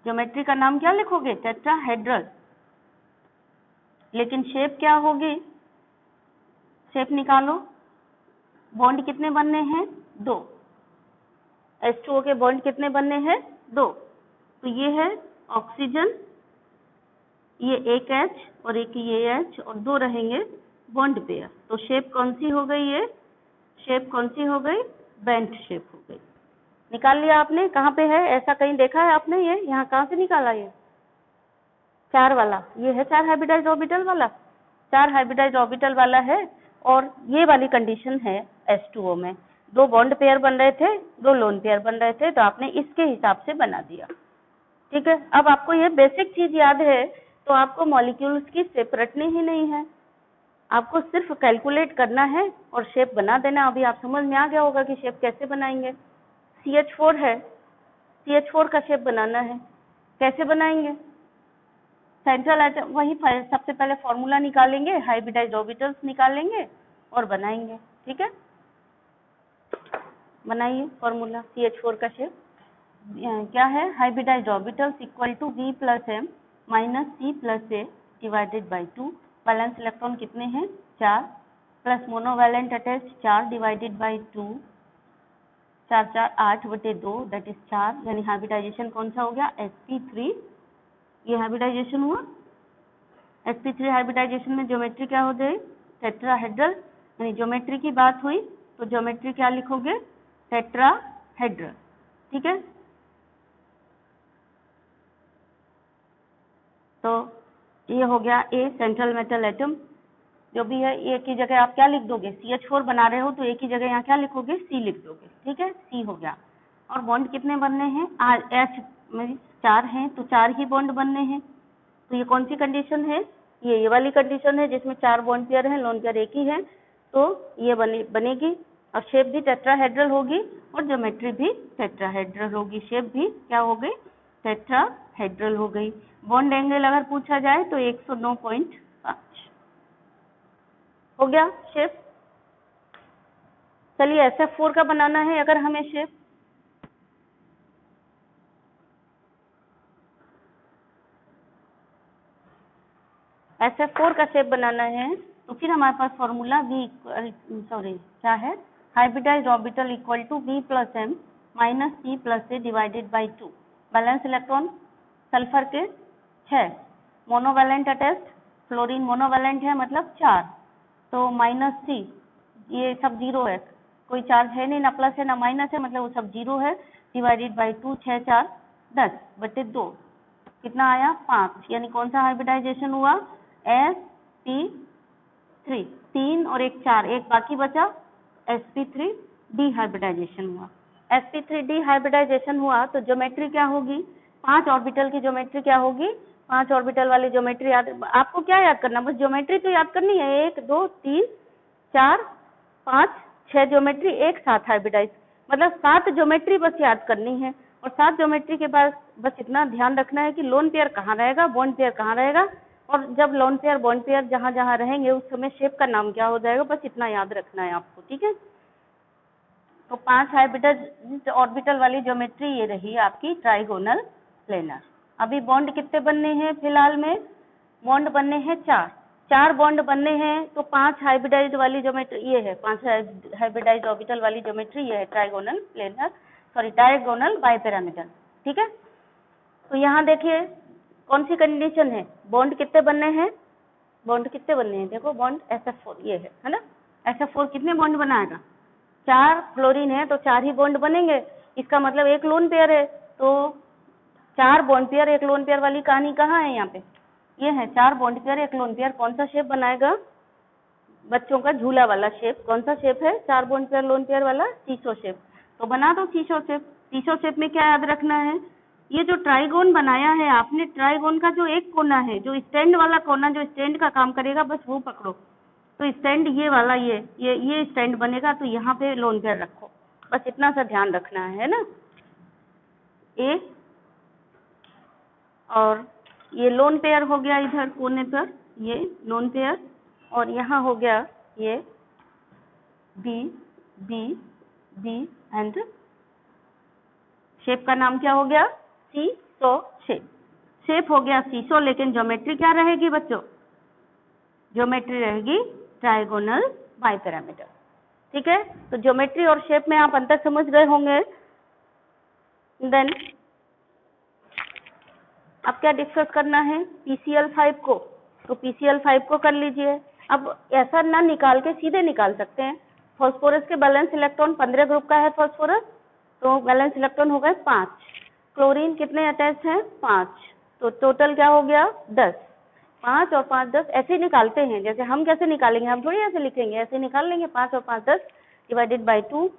ज्योमेट्री का नाम क्या लिखोगे, टेट्राहेड्रल। लेकिन शेप क्या होगी, शेप निकालो, बॉन्ड कितने बनने हैं, 2, H2O के बॉन्ड कितने बनने हैं, 2। तो ये है ऑक्सीजन, ये एक H और एक ये H, और 2 रहेंगे बॉन्ड पेयर। तो शेप कौन सी हो गई, ये शेप कौन सी हो गई, बेंट शेप हो गई। निकाल लिया आपने, कहाँ पे है, ऐसा कहीं देखा है आपने, ये यहाँ कहाँ से निकाला, ये 4 वाला, ये है 4 हाइब्रिडाइज्ड ऑर्बिटल वाला, 4 हाइब्रिडाइज्ड ऑर्बिटल वाला है। और ये वाली कंडीशन है H2O में, 2 बॉन्ड पेयर बन रहे थे, 2 लोन पेयर बन रहे थे, तो आपने इसके हिसाब से बना दिया, ठीक है। अब आपको ये बेसिक चीज याद है तो आपको मॉलिक्यूल्स की शेप रटनी ही नहीं है, आपको सिर्फ कैलकुलेट करना है और शेप बना देना। अभी आप समझ में आ गया होगा कि शेप कैसे बनाएंगे। CH4 है, CH4 का शेप बनाना है, कैसे बनाएंगे, सेंट्रल एटम, वही सबसे पहले फॉर्मूला निकालेंगे, हाइब्रिडाइज्ड ऑर्बिटल्स निकालेंगे और बनाएंगे, ठीक है। बनाइए फॉर्मूला CH4 का शेप, क्या है, hybridized orbitals equal to V + M - C + A divided by 2। Valence electron कितने हैं, 4, plus monovalent attach 4 divided by 2, 4 4 8/2 that is 4, यानी हाइब्रिडाइजेशन कौन सा हो गया, sp3। ये हाइब्रिडाइजेशन हुआ, sp3 हाइब्रिडाइजेशन में ज्योमेट्री क्या हो गई, टेट्राहेड्रल, यानी ज्योमेट्री की बात हुई तो ज्योमेट्री क्या लिखोगे, टेट्राहेड्रल, ठीक है। तो ये हो गया A, सेंट्रल मेटल एटम, जो भी है ए की जगह आप क्या लिख दोगे, CH4 बना रहे हो तो ए की जगह यहाँ क्या लिखोगे, C लिख दोगे, ठीक है, C हो गया। और बॉन्ड कितने बनने हैं, H में 4 हैं तो 4 ही बॉन्ड बनने हैं। तो ये कौन सी कंडीशन है, ये वाली कंडीशन है जिसमें 4 बॉन्ड पेयर हैं, लोन पेयर एक ही है, तो ये बनेगी। और शेप भी टेट्राहेड्रल होगी और ज्योमेट्री भी टेट्राहेड्रल होगी, शेप भी क्या हो गई, टेट्राहेड्रल हो गई। बॉन्ड एंगल अगर पूछा जाए तो 109.5 हो गया शेप। चलिए SF4 का बनाना है अगर हमें शेप, SF4 का शेप बनाना है तो फिर हमारे पास फॉर्मूला क्या है, hybridized orbital equal to B plus M minus C plus A divided by 2। Valence electron sulphur के 6, मोनोवैलेंट अटैच्ड, फ्लोरीन मोनोवैलेंट है मतलब 4, तो माइनस C, ये सब जीरो है, कोई चार्ज है नहीं, ना प्लस है ना माइनस है, मतलब वो सब जीरो है, डिवाइडेड बाई 2, 6 4 10 बटे 2, कितना आया 5, यानी कौन सा हाइब्रिडाइजेशन हुआ, sp3, 3 और एक 4, एक बाकी बचा, sp3d हाइब्रिडाइजेशन हुआ। sp3d हाइब्रिडाइजेशन हुआ तो ज्योमेट्री क्या होगी, 5 ऑर्बिटल की ज्योमेट्री क्या होगी, 5 ऑर्बिटल वाली ज्योमेट्री याद, आपको क्या याद करना, बस ज्योमेट्री तो याद करनी है, 1 2 3 4 5 6 ज्योमेट्री एक साथ हाइब्रिडाइज, मतलब 7 ज्योमेट्री बस याद करनी है। और 7 ज्योमेट्री के बाद बस इतना ध्यान रखना है कि लोन पेयर कहाँ रहेगा, बॉन्ड पेयर कहाँ रहेगा, और जब लोन पेयर बॉन्ड पेयर जहाँ जहाँ रहेंगे उस समय शेप का नाम क्या हो जाएगा, बस इतना याद रखना है आपको, ठीक है। तो 5 हाइब्रिडाइज्ड ऑर्बिटल वाली ज्योमेट्री ये रही आपकी ट्राइगोनल प्लेनर। अभी बॉन्ड कितने बनने हैं, फिलहाल में बॉन्ड बनने हैं 4 बॉन्ड बनने हैं, तो 5 हाइब्रिडाइज्ड वाली ज्योमेट्री ये है, 5 हाइब्रिडाइज्ड ऑर्बिटल वाली ज्योमेट्री ये है trigonal planar, sorry diagonal bipyramidal, ठीक है। तो यहाँ देखिए कौन सी कंडीशन है, बॉन्ड कितने बनने हैं, बॉन्ड कितने बनने हैं, देखो बॉन्ड SF4 ये है ना, SF4 कितने बॉन्ड बनाएगा, 4 फ्लोरीन है तो 4 ही बॉन्ड बनेंगे, इसका मतलब एक लोन पेयर है, तो 4 बॉन्ड पेयर एक लोन पेयर वाली कहानी कहाँ है, यहाँ पे ये है 4 बॉन्ड पेयर एक लोन पेयर, कौन सा शेप बनाएगा, बच्चों का झूला वाला शेप, कौन सा शेप है, 4 बॉन्ड पेयर लोन पेयर वाला, सीसो शेप, तो बना दो सीसो शेप। सीसो शेप में क्या याद रखना है, ये जो ट्राइगोन बनाया है आपने, ट्राइगोन का जो एक कोना है, जो स्टैंड वाला कोना, जो स्टैंड का काम करेगा बस वो पकड़ो, तो स्टैंड ये वाला ये स्टैंड बनेगा, तो यहाँ पे लोन पेयर रखो, बस इतना सा ध्यान रखना है ना। ए और ये लोन पेयर हो गया इधर कोने पर, ये लोन पेयर, और यहाँ हो गया ये B B B and shape का नाम क्या हो गया, सीसो शेप, शेप हो गया सीसो, लेकिन ज्योमेट्री क्या रहेगी बच्चों, ज्योमेट्री रहेगी ट्राइगोनल बाइपिरामिडल, ठीक है। तो ज्योमेट्री और शेप में आप अंतर समझ गए होंगे। देन अब क्या डिस्कस करना है, PCl5 को, तो PCl5 को कर लीजिए। अब ऐसा ना निकाल के सीधे निकाल सकते हैं, फास्फोरस के बैलेंस इलेक्ट्रॉन 15 ग्रुप का है फास्फोरस, तो बैलेंस इलेक्ट्रॉन हो गए 5, क्लोरीन कितने अटैच हैं 5, तो टोटल क्या हो गया 10, 5 और 5 10, ऐसे निकालते हैं, जैसे हम कैसे निकालेंगे, हम थोड़ी ऐसे लिखेंगे, ऐसे निकाल लेंगे, 5 और 5 10 डिवाइडेड बाई 2,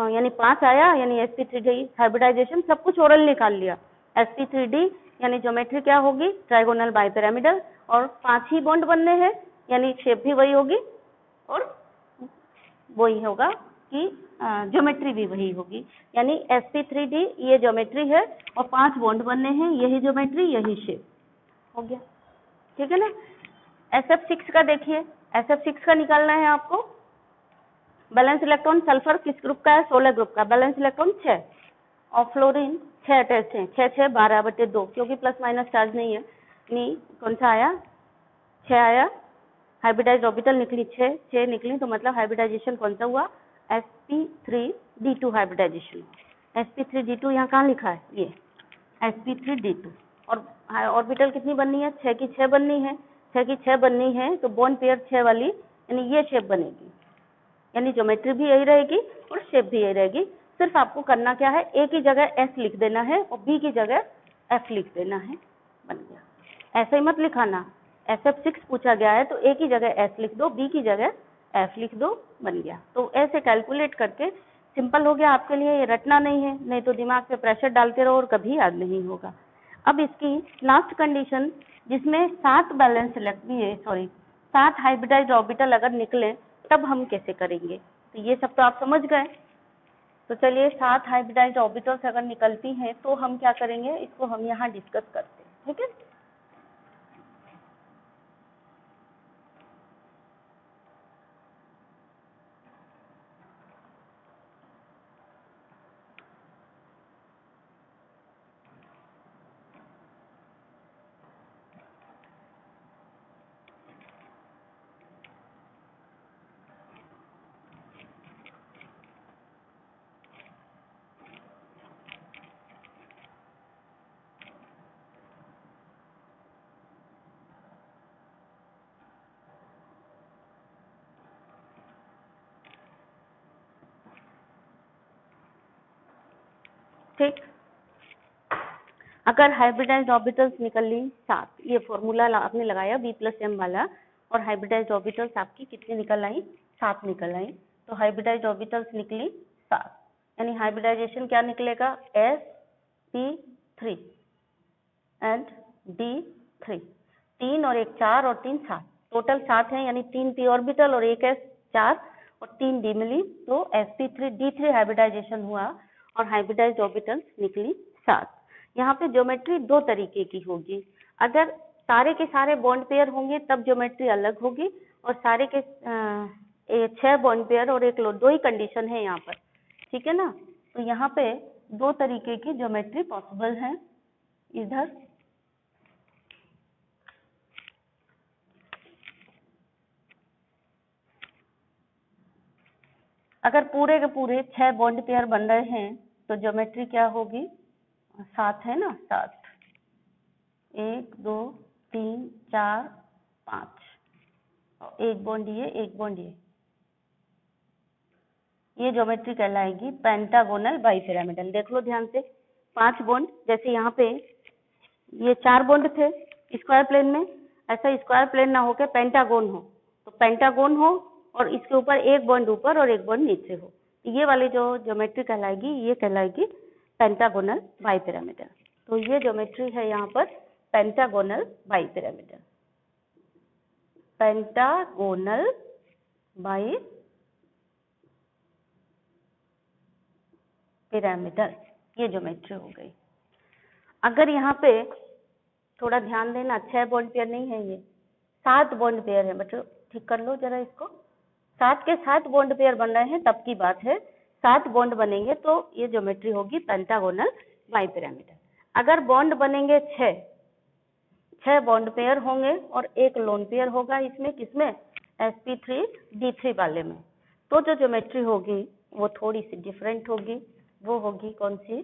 यानी 5 आया, यानी sp3d हाइब्रिडाइजेशन सब कुछ ओरल निकाल लिया, sp3d यानी ज्योमेट्री क्या होगी ट्राइगोनल बाइपिरामिडल, और 5 ही बॉन्ड बनने हैं, यानी शेप भी वही होगी और वही होगा कि ज्योमेट्री भी वही होगी, यानी sp3d ये ज्योमेट्री है और 5 बॉन्ड बनने हैं, यही ज्योमेट्री यही शेप हो गया, ठीक है ना। SF6 का देखिए, SF6 का निकालना है आपको, बैलेंस इलेक्ट्रॉन सल्फर किस ग्रुप का है, 16 ग्रुप का, बैलेंस इलेक्ट्रॉन 6 और फ्लोरीन 6 अटैच हैं, 6 6 12 बटे 2, क्योंकि प्लस माइनस चार्ज नहीं है, नहीं कौन सा आया 6 आया, हाइब्रिडाइज्ड ऑर्बिटल निकली 6 निकली, तो मतलब हाइब्रिडाइजेशन कौन सा हुआ, sp3d2 हाइब्रिडाइजेशन, sp3d2 यहाँ कहाँ लिखा है, ये sp3d2, और ऑर्बिटल कितनी बननी है, 6 की 6 बननी है, 6 की 6 बननी है, तो बॉन्ड पेयर 6 वाली, यानी ये शेप बनेगी, यानी ज्योमेट्री भी यही रहेगी और शेप भी यही रहेगी, सिर्फ आपको करना क्या है, ए की जगह एस लिख देना है और बी की जगह एफ लिख देना है, बन गया। ऐसे ही मत लिखाना, SF6 पूछा गया है तो ए की जगह एस लिख दो, बी की जगह एफ लिख दो, बन गया। तो ऐसे कैलकुलेट करके सिंपल हो गया आपके लिए, ये रटना नहीं है, नहीं तो दिमाग पे प्रेशर डालते रहो और कभी याद नहीं होगा। अब इसकी लास्ट कंडीशन, जिसमें 7 बैलेंस 7 हाइब्रिडाइज्ड ऑर्बिटल अगर निकले, तब हम कैसे करेंगे, तो ये सब तो आप समझ गए। तो चलिए 7 हाइब्रिडाइज्ड ऑर्बिटल्स अगर निकलती हैं तो हम क्या करेंगे, इसको हम यहाँ डिस्कस करते हैं, ठीक है। ठीक, अगर हाइब्रिडाइज्ड ऑर्बिटल्स निकल ली 7, ये फॉर्मूला आपने लगाया B+M वाला, और हाइब्रिडाइज्ड ऑर्बिटल्स आपकी कितनी निकल आई, 7 निकल आई। तो हाइब्रिडाइज्ड ऑर्बिटल्स निकली 7, यानी हाइब्रिडाइजेशन क्या निकलेगा, sp3 एंड d3, 3 और 1 4 और 3 7, टोटल 7 है, यानी 3 p ऑर्बिटल और 1 s 4 और 3 d मिली, तो sp3 d3 हाइब्रिडाइजेशन हुआ और हाइब्रिडाइज्ड ऑर्बिटल्स निकली 7। यहाँ पे ज्योमेट्री 2 तरीके की होगी, अगर सारे के सारे बॉन्ड पेयर होंगे तब ज्योमेट्री अलग होगी, और सारे के 6 बॉन्ड पेयर और 1 लोड, 2 ही कंडीशन है यहाँ पर, ठीक है ना। तो यहाँ पे 2 तरीके की ज्योमेट्री पॉसिबल है। इधर अगर पूरे के पूरे 6 बॉन्ड पेयर बन रहे हैं तो ज्योमेट्री क्या होगी, 7 है ना, 7, 1 2 3 4 5, और 1 बॉन्ड ये, 1 बॉन्ड ये ज्योमेट्री कहलाएगी पेंटागोनल बाइपिरामिडल। देख लो ध्यान से, 5 बॉन्ड, जैसे यहाँ पे ये 4 बॉन्ड थे स्क्वायर प्लेन में, ऐसा स्क्वायर प्लेन ना होकर पेंटागोन हो, तो पेंटागोन हो और इसके ऊपर 1 बॉन्ड ऊपर और 1 बॉन्ड नीचे हो, ये वाली जो ज्योमेट्री कहलाएगी ये कहलाएगी पेंटागोनल बाइपिरामिडल। तो ये ज्योमेट्री है यहाँ पर पेंटागोनल बाइपिरामिडल, पेंटागोनल बाइपिरामिडल, ये ज्योमेट्री हो गई। अगर यहाँ पे थोड़ा ध्यान देना, 6 बॉन्ड पेयर नहीं है, ये 7 बॉन्ड पेयर है, मतलब ठीक कर लो जरा इसको, 7 के 7 बॉन्ड पेयर बन रहे हैं तब की बात है, 7 बॉन्ड बनेंगे तो ये ज्योमेट्री होगी पेंटागोनल बाइपिरामिडल। अगर बॉन्ड बनेंगे 6 बॉन्ड पेयर होंगे और 1 लोन पेयर होगा इसमें, किसमें, sp3 d3 वाले में, तो जो ज्योमेट्री होगी वो थोड़ी सी डिफरेंट होगी, वो होगी कौन सी,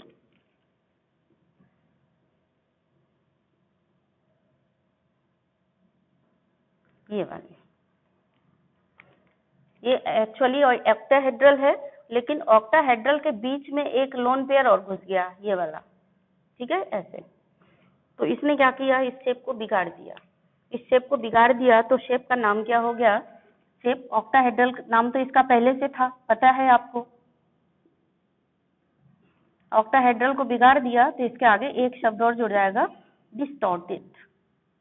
ये वाली। ये एक्चुअली ऑक्टाहेड्रल है, लेकिन ऑक्टाहेड्रल के बीच में 1 लोन पेयर और घुस गया, ये वाला, ठीक है, ऐसे। तो इसने क्या किया, इस शेप को बिगाड़ दिया, इस शेप को बिगाड़ दिया, तो शेप का नाम क्या हो गया, शेप ऑक्टाहेड्रल नाम तो इसका पहले से था, पता है आपको। ऑक्टाहेड्रल को बिगाड़ दिया तो इसके आगे एक शब्द और जुड़ जाएगा, डिस्टॉर्टेड।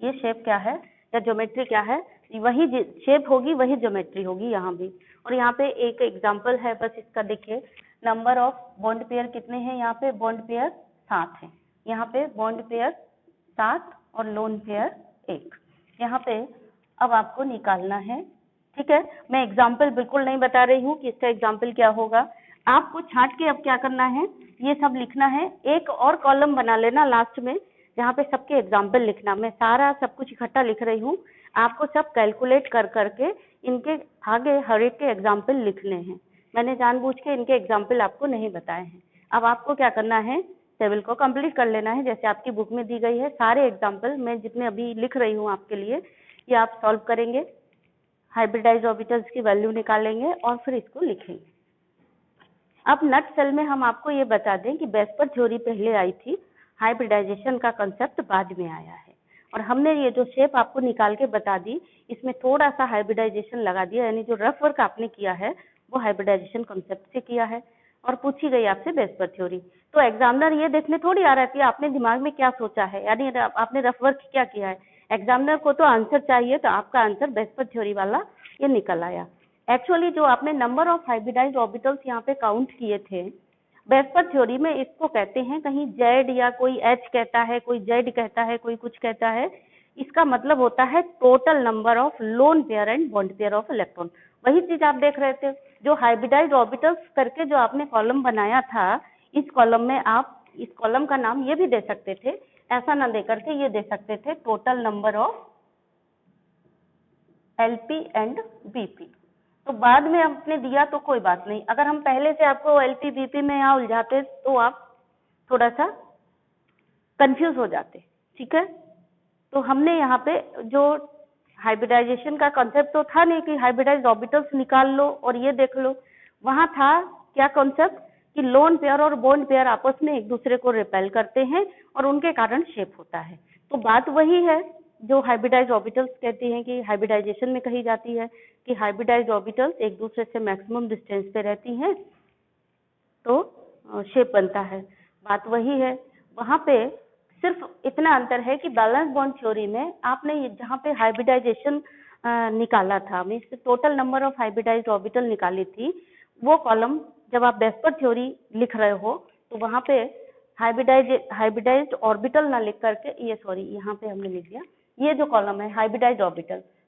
ये शेप क्या है या ज्योमेट्री क्या है, वही शेप होगी वही ज्योमेट्री होगी यहाँ भी। और यहाँ पे एक एग्जांपल है, बस इसका देखिए, नंबर ऑफ बॉन्ड पेयर कितने हैं, यहाँ पे बॉन्ड पेयर 7 है, यहाँ पे बॉन्ड पेयर 7 और लोन पेयर 1, यहाँ पे अब आपको निकालना है, ठीक है। मैं एग्जाम्पल बिल्कुल नहीं बता रही हूँ कि इसका एग्जाम्पल क्या होगा, आपको छांट के अब क्या करना है, ये सब लिखना है, एक और कॉलम बना लेना लास्ट में, जहाँ पे सबके एग्जाम्पल लिखना। मैं सारा सब कुछ इकट्ठा लिख रही हूँ, आपको सब कैलकुलेट कर करके इनके आगे हर एक के एग्जाम्पल लिखने हैं। मैंने जानबूझ के इनके एग्जाम्पल आपको नहीं बताए हैं। अब आपको क्या करना है, टेबल को कंप्लीट कर लेना है, जैसे आपकी बुक में दी गई है। सारे एग्जाम्पल मैं जितने अभी लिख रही हूँ आपके लिए, ये आप सॉल्व करेंगे, हाइब्रिडाइज्ड ऑर्बिटल्स की वैल्यू निकालेंगे और फिर इसको लिखेंगे। अब नट सेल में हम आपको ये बता दें कि बेस्पर थ्योरी पहले आई थी, हाइब्रिडाइजेशन का कंसेप्ट बाद में आया है, और हमने ये जो शेप आपको निकाल के बता दी, इसमें थोड़ा सा हाइब्रिडाइजेशन लगा दिया, यानी जो रफ वर्क आपने किया है वो हाइब्रिडाइजेशन कंसेप्ट से किया है, और पूछी गई आपसे बेस्पर थ्योरी। तो एग्जामिनर ये देखने थोड़ी आ रहा है कि आपने दिमाग में क्या सोचा है, यानी आपने रफ वर्क क्या किया है। एग्जामिनर को तो आंसर चाहिए, तो आपका आंसर बेस्पर थ्योरी वाला ये निकल आया। एक्चुअली जो आपने नंबर ऑफ हाइब्रिडाइज्ड ऑर्बिटल्स यहाँ पे काउंट किए थे, वेस्पर थ्योरी में इसको कहते हैं, कहीं जेड या कोई एच कहता है, कोई जेड कहता है, कोई कुछ कहता है, इसका मतलब होता है total number of lone pair and bond pair of electron. वही चीज आप देख रहे थे, जो हाइब्रिडाइज्ड ऑर्बिटल्स करके जो आपने कॉलम बनाया था, इस कॉलम में आप इस कॉलम का नाम ये भी दे सकते थे, ऐसा ना दे करके ये दे सकते थे total number of LP and BP. तो बाद में आपने दिया तो कोई बात नहीं, अगर हम पहले से आपको एलपी बीपी में यहाँ उलझाते तो आप थोड़ा सा कंफ्यूज हो जाते, ठीक है। तो हमने यहाँ पे जो हाइब्रिडाइजेशन का कॉन्सेप्ट तो था नहीं कि हाइब्रिडाइज्ड ऑर्बिटल्स निकाल लो और ये देख लो, वहां था क्या कॉन्सेप्ट कि लोन पेयर और बॉन्ड पेयर आपस में एक दूसरे को रिपेल करते हैं और उनके कारण शेप होता है। तो बात वही है जो हाइब्रिडाइज्ड ऑर्बिटल्स कहते हैं कि हाइब्रिडाइजेशन में कही जाती है कि हाइब्रिडाइज्ड ऑर्बिटल्स एक दूसरे से मैक्सिमम डिस्टेंस पे रहती हैं तो शेप बनता है। बात वही है, वहां पे सिर्फ इतना अंतर है कि बैलेंस बॉन्ड थ्योरी में आपने जहाँ पे हाइब्रिडाइजेशन निकाला था, means total number of hybridised orbital निकाली थी, वो कॉलम जब आप वेस्पर थ्योरी लिख रहे हो तो वहां पे हाइब्रिडाइज्ड ऑर्बिटल ना लिख करके, ये सॉरी यहाँ पे हमने लिख दिया, ये जो कॉलम है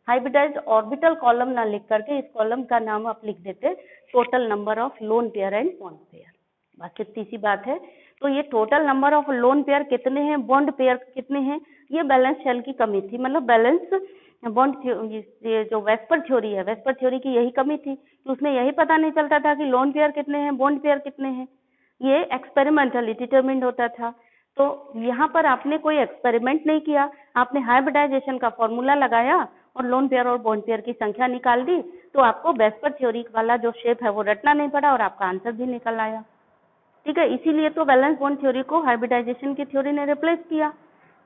हाइब्रिडाइज्ड ऑर्बिटल कॉलम ना लिख करके इस कॉलम का नाम आप लिख देते total number of lone pair and bond pair. बस इतनी सी बात है। तो ये total number of lone pair कितने हैं, बॉन्ड पेयर कितने हैं, ये बैलेंस शेल की कमी थी, मतलब बैलेंस बॉन्ड ये जो वेस्पर थ्योरी है, वेस्पर थ्योरी की यही कमी थी कि उसमें यही पता नहीं चलता था कि लोन पेयर कितने हैं, बॉन्ड पेयर कितने हैं, ये एक्सपेरिमेंटली डिटरमिन्ड होता था। तो यहाँ पर आपने कोई एक्सपेरिमेंट नहीं किया, आपने हाइब्रिडाइजेशन का फॉर्मूला लगाया और लोन पेयर और बॉन्ड पेयर की संख्या निकाल दी, तो आपको वेस्पर थ्योरी वाला जो शेप है वो रटना नहीं पड़ा और आपका आंसर भी निकल आया, ठीक है। इसीलिए तो बैलेंस बॉन्ड थ्योरी को हाइब्रिडाइजेशन की थ्योरी ने रिप्लेस किया।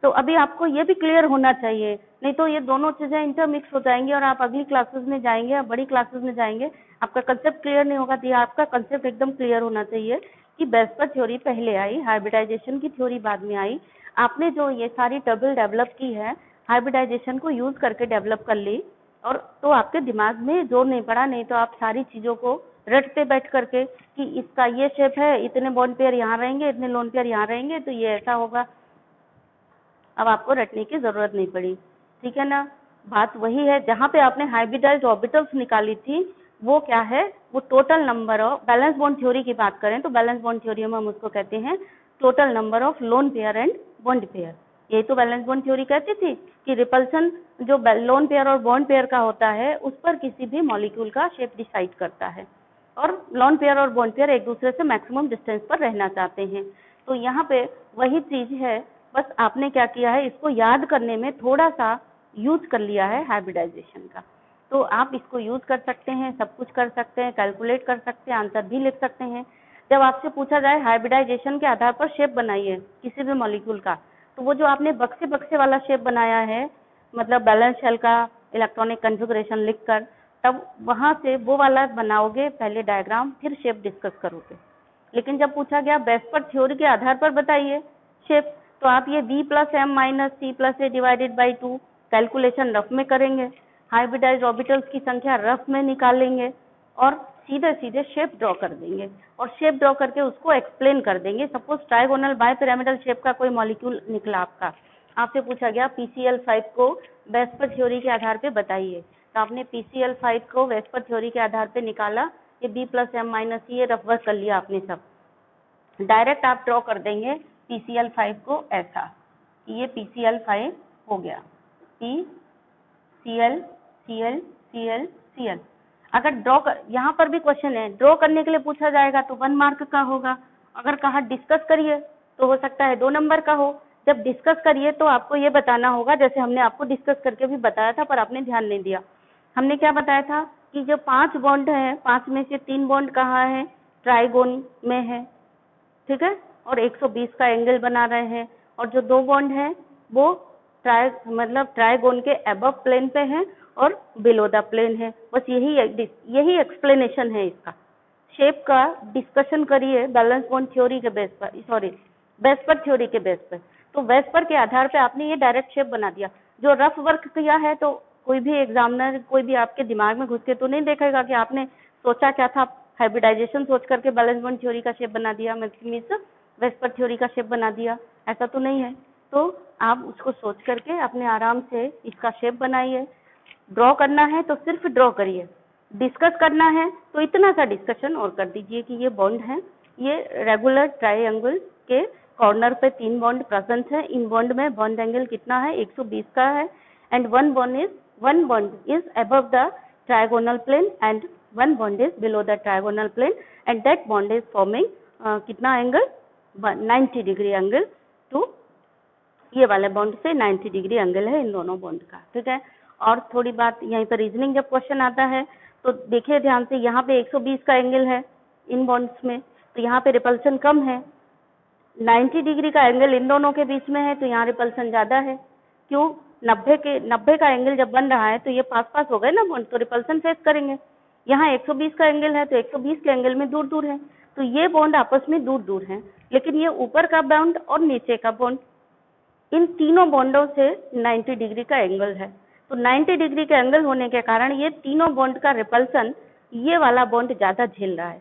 तो अभी आपको ये भी क्लियर होना चाहिए, नहीं तो ये दोनों चीजें इंटरमिक्स हो जाएंगी और आप अगली क्लासेस में जाएंगे, बड़ी क्लासेस में जाएंगे, आपका कंसेप्ट क्लियर नहीं होगा। तो आपका कंसेप्ट एकदम क्लियर होना चाहिए कि वेस्पर थ्योरी पहले आई, हाइब्रिडाइजेशन की थ्योरी बाद में आई। आपने जो ये सारी टेबल डेवलप की है, हाइब्रिडाइजेशन को यूज करके डेवलप कर ली, और तो आपके दिमाग में जोर नहीं पड़ा, नहीं तो आप सारी चीजों को रटते बैठ करके कि इसका ये शेप है, इतने बॉन्ड पेयर यहाँ रहेंगे, इतने लोन पेयर यहाँ रहेंगे, तो ये ऐसा होगा। अब आपको रटने की जरूरत नहीं पड़ी, ठीक है ना। बात वही है, जहाँ पे आपने हाइब्रिडाइज्ड ऑर्बिटल्स निकाली थी वो क्या है, वो total number of, valence bond theory की बात करें तो बैलेंस बॉन्ड थ्योरी में हम उसको कहते हैं total number of lone pair and bond pair. यही तो बैलेंस बॉन्ड थ्योरी कहती थी कि रिपल्सन जो लोन पेयर और बॉन्ड पेयर का होता है उस पर किसी भी मॉलिक्यूल का शेप डिसाइड करता है, और लोन पेयर और बॉन्ड पेयर एक दूसरे से मैक्सिमम डिस्टेंस पर रहना चाहते हैं। तो यहाँ पे वही चीज है, बस आपने क्या किया है, इसको याद करने में थोड़ा सा यूज कर लिया है हाइब्रिडाइजेशन का। तो आप इसको यूज कर सकते हैं, सब कुछ कर सकते हैं, कैलकुलेट कर सकते हैं, आंसर भी लिख सकते हैं। जब आपसे पूछा जाए हाइब्रिडाइजेशन के आधार पर शेप बनाइए किसी भी मॉलिक्यूल का, तो वो जो आपने बक्से बक्से वाला शेप बनाया है, मतलब बैलेंस शेल का इलेक्ट्रॉनिक कॉन्फ़िगरेशन लिखकर, तब वहां से वो वाला बनाओगे, पहले डायग्राम फिर शेप डिस्कस करोगे। लेकिन जब पूछा गया वेस्पर थ्योरी के आधार पर बताइए शेप, तो आप ये b + m - c + a divided by 2 calculation rough में करेंगे, हाइब्रिडाइज्ड ऑर्बिटल्स की संख्या रफ में निकालेंगे और सीधे सीधे शेप ड्रॉ कर देंगे, और शेप ड्रॉ करके उसको एक्सप्लेन कर देंगे। सपोज ट्राइगोनल बायपिरामिडल शेप का कोई मॉलिक्यूल निकला आपका, आपसे पूछा गया PCl5 को वेस्पर थ्योरी के आधार पे बताइए, तो आपने PCl5 को वेस्पर थ्योरी के आधार पे निकाला, ये b + m - c, ये रफ वर्क कर लिया आपने सब। डायरेक्ट आप ड्रॉ कर देंगे PCl5 को ऐसा, ये PCl5 हो गया, PCl Cl Cl Cl। अगर ड्रॉ कर, यहाँ पर भी क्वेश्चन है, ड्रॉ करने के लिए पूछा जाएगा तो 1 मार्क का होगा, अगर कहा डिस्कस करिए तो हो सकता है 2 नंबर का हो। जब डिस्कस करिए तो आपको ये बताना होगा, जैसे हमने आपको डिस्कस करके भी बताया था पर आपने ध्यान नहीं दिया। हमने क्या बताया था कि जो 5 बॉन्ड है, 5 में से 3 बॉन्ड कहाँ है, ट्राइगोन में है, ठीक है, और 120 का एंगल बना रहे हैं, और जो 2 बॉन्ड है वो ट्राइगोन के अबव प्लेन पे है और बिलो द प्लेन है। बस यही एक्सप्लेनेशन है इसका। शेप का डिस्कशन करिए बैलेंस बॉन्ड थ्योरी के बेस पर, सॉरी वेस्पर थ्योरी के बेस पर। तो वेस्पर के आधार पे आपने ये डायरेक्ट शेप बना दिया। जो रफ वर्क किया है तो कोई भी एग्जामिनर, कोई भी आपके दिमाग में घुस के तो नहीं देखेगा कि आपने सोचा क्या था, हाइब्रिडाइजेशन सोच करके बैलेंस बॉन्ड थ्योरी का शेप बना दिया, मीन्स वेस्पर थ्योरी का शेप बना दिया, ऐसा तो नहीं है। तो आप उसको सोच करके अपने आराम से इसका शेप बनाइए। ड्रॉ करना है तो सिर्फ ड्रॉ करिए, डिस्कस करना है तो इतना सा डिस्कशन और कर दीजिए कि ये बॉन्ड है, ये रेगुलर ट्रायंगल के कॉर्नर पे 3 बॉन्ड प्रेजेंट है, इन बॉन्ड में बॉन्ड एंगल कितना है 120 का है, and one bond is above the trigonal plane and one bond is below the trigonal plane, and that bond is forming कितना एंगल 90 डिग्री एंगल टू, ये वाले बॉन्ड से 90 डिग्री एंगल है इन दोनों बॉन्ड का। ठीक है, और थोड़ी बात यहीं पर रीजनिंग जब क्वेश्चन आता है तो देखिए ध्यान से, यहाँ पे 120 का एंगल है इन बॉन्ड्स में, तो यहाँ पे रिपल्सन कम है, 90 डिग्री का एंगल इन दोनों के बीच में है तो यहाँ रिपल्सन ज्यादा है। क्यों? 90 का एंगल जब बन रहा है तो ये पास पास हो गए ना बॉन्ड, तो रिपल्सन फेस करेंगे। यहाँ 120 का एंगल है तो 120 के एंगल में दूर दूर है, तो ये बॉन्ड आपस में दूर दूर है, लेकिन ये ऊपर का बॉन्ड और नीचे का बॉन्ड, इन तीनों बॉन्डों से 90 डिग्री का एंगल है। तो 90 डिग्री का एंगल होने के कारण ये तीनों बॉन्ड का रिपल्सन ये वाला बॉन्ड ज्यादा झेल रहा है,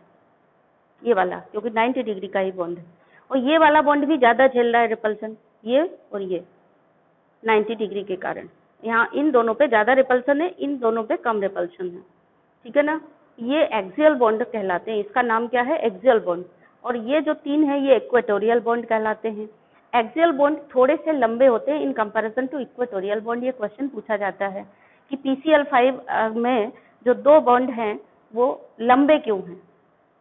ये वाला, क्योंकि 90 डिग्री का ही बॉन्ड है, और ये वाला बॉन्ड भी ज्यादा झेल रहा है रिपल्सन, ये और ये 90 डिग्री के कारण। यहाँ इन दोनों पे ज्यादा रिपल्सन है, इन दोनों पे कम रिपल्सन है। ठीक है ना, ये एक्सियल बॉन्ड कहलाते हैं, इसका नाम क्या है एक्सियल बॉन्ड, और ये जो 3 है ये इक्वेटोरियल बॉन्ड कहलाते हैं। एक्सियल बॉन्ड थोड़े से लंबे होते हैं in comparison to equatorial bond. ये क्वेश्चन पूछा जाता है कि PCl5 में जो 2 बॉन्ड हैं वो लंबे क्यों हैं,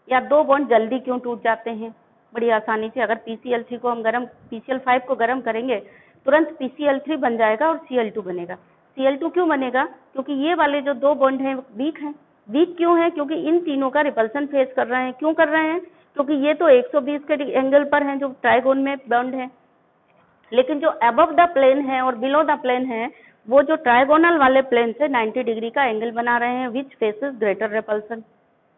या 2 बॉन्ड जल्दी क्यों टूट जाते हैं। बड़ी आसानी से, अगर PCl3 को हम PCl5 को गर्म करेंगे तुरंत PCl3 बन जाएगा और Cl2 बनेगा। Cl2 क्यों बनेगा? क्योंकि ये वाले जो 2 बॉन्ड हैं वीक हैं। वीक क्यों है? क्योंकि इन तीनों का रिपल्सन फेस कर रहे हैं। क्यों कर रहे हैं? क्योंकि ये तो 120 के एंगल पर हैं जो ट्राइगोन में बॉन्ड है, लेकिन जो अबव द प्लेन है और बिलो द प्लेन है वो जो ट्राइगोनल वाले प्लेन से 90 डिग्री का एंगल बना रहे हैं, विच फेसेस ग्रेटर रिपल्सन।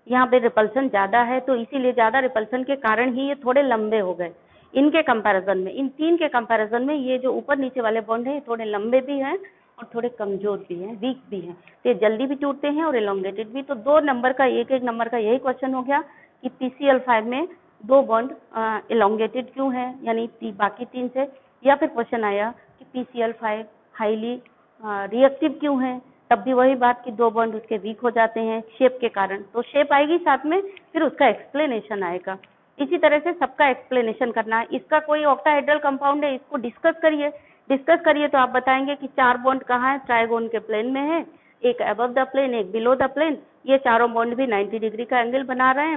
यहाँ पे रिपल्सन ज्यादा है, तो इसीलिए ज्यादा रिपल्सन के कारण ही ये थोड़े लंबे हो गए इनके कंपैरिजन में। इन 3 के कंपैरिजन में ये जो ऊपर नीचे वाले बॉन्ड है ये थोड़े लंबे भी हैं और थोड़े कमजोर भी हैं, वीक भी हैं, तो ये जल्दी भी टूटते हैं और इलोंगेटेड भी। तो 2 नंबर का, एक नंबर का यही क्वेश्चन हो गया कि PCl5 में 2 बॉन्ड इलोंगेटेड क्यों है, यानी बाकी 3 से। या फिर क्वेश्चन आया कि PCl5 हाईली रिएक्टिव क्यों है, तब भी वही बात कि 2 बॉन्ड उसके वीक हो जाते हैं शेप के कारण। तो शेप आएगी साथ में, फिर उसका एक्सप्लेनेशन आएगा। इसी तरह से सबका एक्सप्लेनेशन करना है। इसका कोई ऑक्टाहेड्रल कंपाउंड है, इसको डिस्कस करिए तो आप बताएंगे कि 4 बॉन्ड कहाँ है, ट्राइगोन के प्लेन में है, एक अबव द प्लेन, एक बिलो द प्लेन। ये चारों बॉन्ड भी 90 डिग्री का एंगल बना रहे हैं,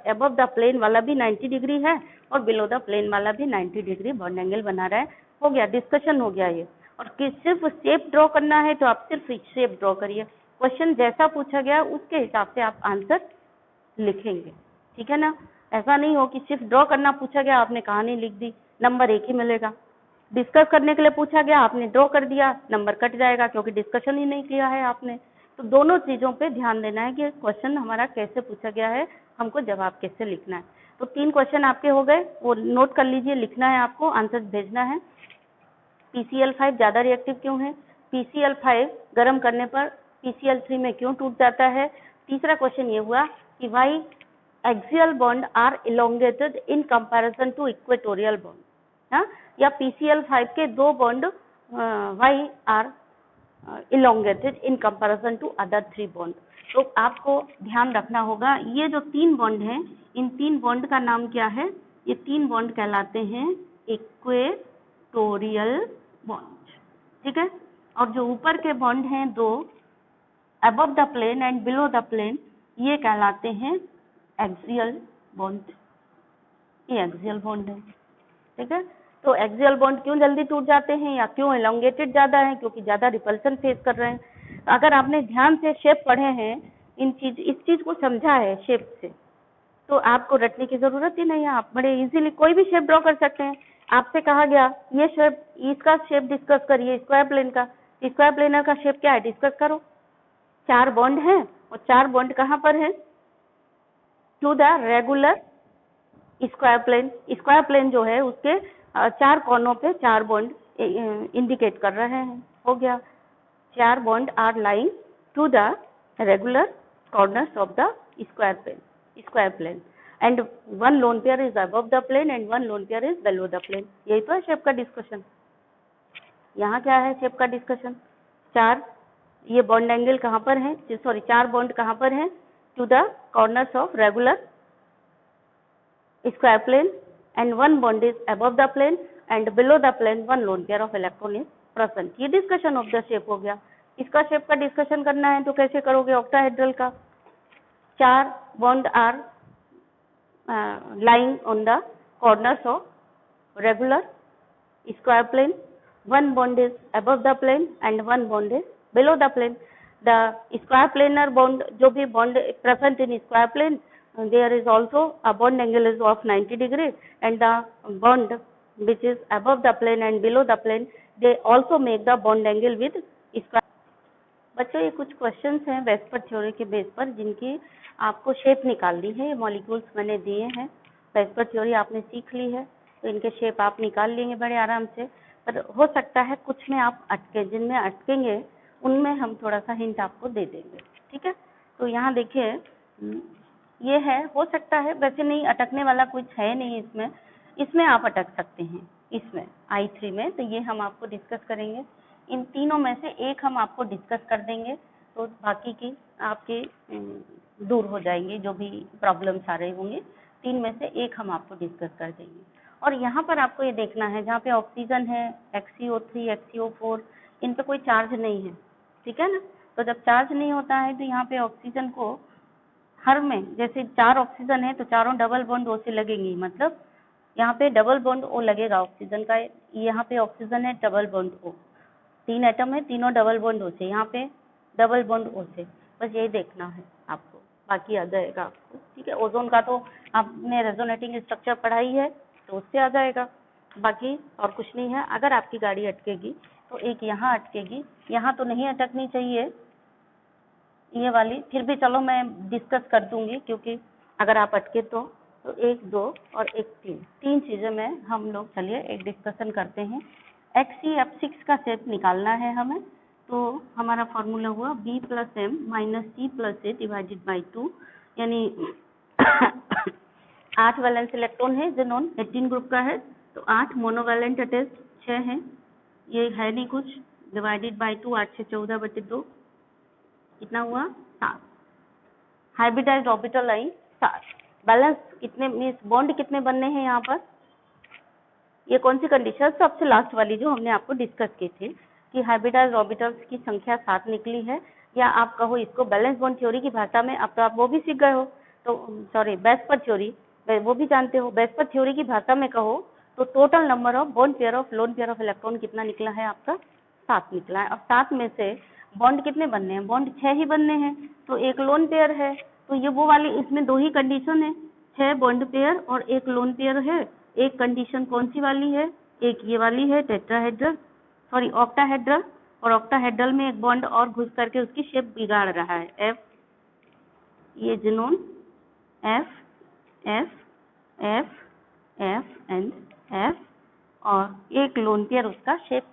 अबव द प्लेन वाला भी 90 डिग्री है और बिलो द प्लेन वाला भी 90 डिग्री बॉन्ड एंगल बना रहा है। हो गया, डिस्कशन हो गया ये। और सिर्फ शेप ड्रॉ करना है तो आप सिर्फ शेप ड्रॉ करिए, क्वेश्चन जैसा पूछा गया उसके हिसाब से आप आंसर लिखेंगे। ठीक है ना, ऐसा नहीं हो कि सिर्फ ड्रॉ करना पूछा गया आपने कहानी लिख दी, नंबर 1 ही मिलेगा। डिस्कस करने के लिए पूछा गया, आपने ड्रॉ कर दिया, नंबर कट जाएगा क्योंकि डिस्कशन ही नहीं किया है आपने। तो दोनों चीजों पे ध्यान देना है कि क्वेश्चन हमारा कैसे पूछा गया है, हमको जवाब कैसे लिखना है। तो 3 क्वेश्चन आपके हो गए, वो नोट कर लीजिए, लिखना है आपको, आंसर भेजना है। PCl5 ज्यादा रिएक्टिव क्यों है, PCl5 गर्म करने पर PCl3 में क्यों टूट जाता है। तीसरा क्वेश्चन ये हुआ कि why axial bond are elongated in comparison to equatorial bond, हाँ, या PCl5 के 2 bond why are elongated in comparison to other 3 bond. तो आपको ध्यान रखना होगा, ये जो 3 बॉन्ड हैं, इन 3 बॉन्ड का नाम क्या है, ये 3 बॉन्ड कहलाते हैं इक्वेटोरियल बॉन्ड। ठीक है, और जो ऊपर के बॉन्ड हैं 2 above the plane and below the plane, ये कहलाते हैं एक्सियल बॉन्ड, ये एक्सियल बॉन्ड है। ठीक है, तो एक्सियल बॉन्ड क्यों जल्दी टूट जाते हैं या क्यों एलोंगेटेड ज्यादा है, क्योंकि ज्यादा रिपल्सन फेस कर रहे हैं। अगर आपने ध्यान से शेप पढ़े हैं, इस चीज को समझा है शेप से, तो आपको रटने की जरूरत ही नहीं है, आप बड़े इजीली कोई भी शेप ड्रॉ कर सकते हैं। आपसे कहा गया ये शेप, इसका शेप डिस्कस करिए, स्क्वायर प्लेन का, स्क्वायर प्लेनर का शेप क्या है डिस्कस करो। 4 बॉन्ड हैं और 4 बॉन्ड कहाँ पर है, to the regular square plane. Square plane जो है उसके 4 कोनों पे 4 बॉन्ड इंडिकेट कर रहे हैं। हो गया, 4 bond are lying to the regular corners of the square plane and one lone pair is above the plane and one lone pair is below the plane. यही तो है शेप का डिस्कशन. यहाँ क्या है शेप का डिस्कशन? 4 ये bond angle कहाँ पर है, सॉरी 4 बॉन्ड कहाँ पर है, to the corners of regular square plane and one bond is above the plane and below the plane one lone pair of electron is present. ये discussion of the shape हो गया. इसका shape का discussion करना है तो कैसे करोगे ऑक्टाहेड्रल का? 4 bond are lying on the corners of regular square plane. One bond is above the plane and one bond is below the plane. The square planar bond, जो भी bond present in square plane, there is also a bond angle is of 90 degree and the bond which is above the plane and below the plane, they also make the bond angle with square. बच्चों ये कुछ questions हैं VSEPR theory के base पर जिनकी आपको shape निकालनी है. ये मॉलिक्यूल्स मैंने दिए हैं, वेस्पर थ्योरी आपने सीख ली है तो इनके शेप आप निकाल लेंगे बड़े आराम से. पर हो सकता है कुछ में आप अटके, जिनमें अटकेंगे उनमें हम थोड़ा सा हिंट आपको दे देंगे. ठीक है, तो यहाँ देखिए ये है, हो सकता है वैसे नहीं अटकने वाला कुछ है नहीं इसमें, इसमें आप अटक सकते हैं इसमें I3 में. तो ये हम आपको डिस्कस करेंगे. इन तीनों में से एक हम आपको डिस्कस कर देंगे तो बाकी की आपके दूर हो जाएंगे जो भी प्रॉब्लम्स आ रहे होंगे. 3 में से एक हम आपको डिस्कस कर देंगे. और यहाँ पर आपको ये देखना है जहाँ पे ऑक्सीजन है XCO3 XCO4 इन पे कोई चार्ज नहीं है. ठीक है ना, तो जब चार्ज नहीं होता है तो यहाँ पे ऑक्सीजन को हर में जैसे 4 ऑक्सीजन है तो चारों डबल बॉन्ड O से लगेंगी, मतलब यहाँ पे डबल बॉन्ड O लगेगा ऑक्सीजन का. यहाँ पे ऑक्सीजन है डबल बॉन्ड O, 3 एटम है तीनों डबल बॉन्ड O से, यहाँ पे डबल बॉन्ड O से. बस यही देखना है आपको, बाकी आ जाएगा आपको. ठीक है, ओजोन का तो आपने रेजोनेटिंग स्ट्रक्चर पढ़ाई है तो उससे आ जाएगा, बाकी और कुछ नहीं है. अगर आपकी गाड़ी अटकेगी तो एक यहाँ अटकेगी, यहाँ तो नहीं अटकनी चाहिए ये वाली, फिर भी चलो मैं डिस्कस कर दूंगी क्योंकि अगर आप अटके तो 1 2 और 1 3 चीज़ें में हम लोग चलिए एक डिस्कशन करते हैं. XCF6 का शेप निकालना है हमें, तो हमारा फॉर्मूला हुआ B + M - C + A divided by 2, यानी 8 वैलेंस इलेक्ट्रॉन है, जेनॉन 18 ग्रुप का है तो 8 मोनोवैलेंट अटैच 6 है, ये है नहीं कुछ, डिवाइडेड बाई 2 8 से 14/2 कितना हुआ 7. Hybridised orbital line 7. बैलेंस कितने मींस बॉन्ड कितने बनने हैं यहाँ पर, ये कौन सी कंडीशन, सबसे लास्ट वाली जो हमने आपको डिस्कस की थी कि हाइब्रिडाइज्ड ऑर्बिटल्स की संख्या 7 निकली है, या आप कहो इसको बैलेंस बॉन्ड थ्योरी की भाषा में, अब तो आप वो भी सीख गए हो तो सॉरी वेस्पर थ्योरी वो भी जानते हो. वेस्पर थ्योरी की भाषा में कहो तो total number of bond pair of lone pair of electron कितना निकला है आपका 7 निकला है. अब 7 में से बॉन्ड कितने बनने हैं, बॉन्ड 6 ही बनने हैं, तो एक लोन पेयर है, तो ये वो वाली इसमें 2 ही कंडीशन है, 6 बॉन्ड पेयर और 1 लोन पेयर है. एक कंडीशन कौन सी वाली है, एक ये वाली है टेट्राहेड्रल सॉरी ऑक्टाहेड्रल, और ऑक्टाहेड्रल में एक बॉन्ड और घुस करके उसकी शेप बिगाड़ रहा है F, ये xenon F F F F and F, और एक लोन पेयर उसका शेप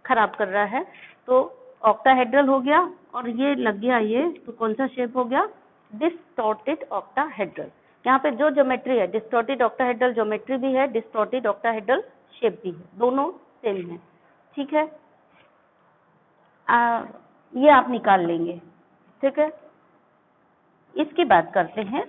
खराब कर रहा है, तो ऑक्टाहेड्रल हो गया. और ये लग गया ये, तो कौन सा शेप हो गया, डिस्टॉर्टेड ऑक्टाहेड्रल. यहाँ पे जो ज्योमेट्री है डिस्टॉर्टेड ऑक्टाहेड्रल ज्योमेट्री भी है, डिस्टॉर्टेड ऑक्टाहेड्रल शेप भी है, दोनों सेम है. ठीक है, ये आप निकाल लेंगे. ठीक है, इसकी बात करते हैं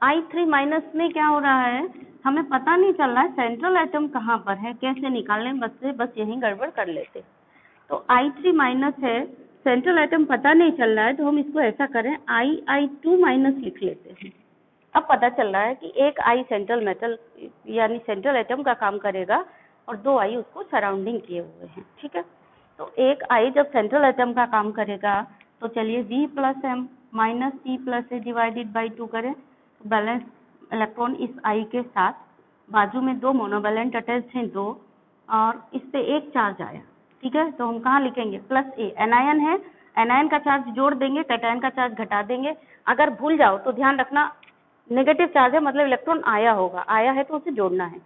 I3 माइनस में क्या हो रहा है, हमें पता नहीं चल रहा है सेंट्रल एटम कहाँ पर है, कैसे निकालें, बस यहीं गड़बड़ कर लेते. तो I3 माइनस है, सेंट्रल एटम पता नहीं चल रहा है, तो हम इसको ऐसा करें I2 माइनस लिख लेते हैं. अब पता चल रहा है कि एक I सेंट्रल मेटल यानी सेंट्रल एटम का काम करेगा और 2 I उसको सराउंडिंग किए हुए हैं. ठीक है, तो एक I जब सेंट्रल एटम का काम करेगा तो चलिए V + M - C + A divided by 2 करें, बैलेंस इलेक्ट्रॉन इस I के साथ, बाजू में 2 मोनोवैलेंट अटैच हैं 2, और इस पे एक चार्ज आया. ठीक है, तो हम कहाँ लिखेंगे +A, एनायन है, एनायन का चार्ज जोड़ देंगे, कैटायन का चार्ज घटा देंगे. अगर भूल जाओ तो ध्यान रखना नेगेटिव चार्ज है, मतलब इलेक्ट्रॉन आया होगा, आया है तो उसे जोड़ना है,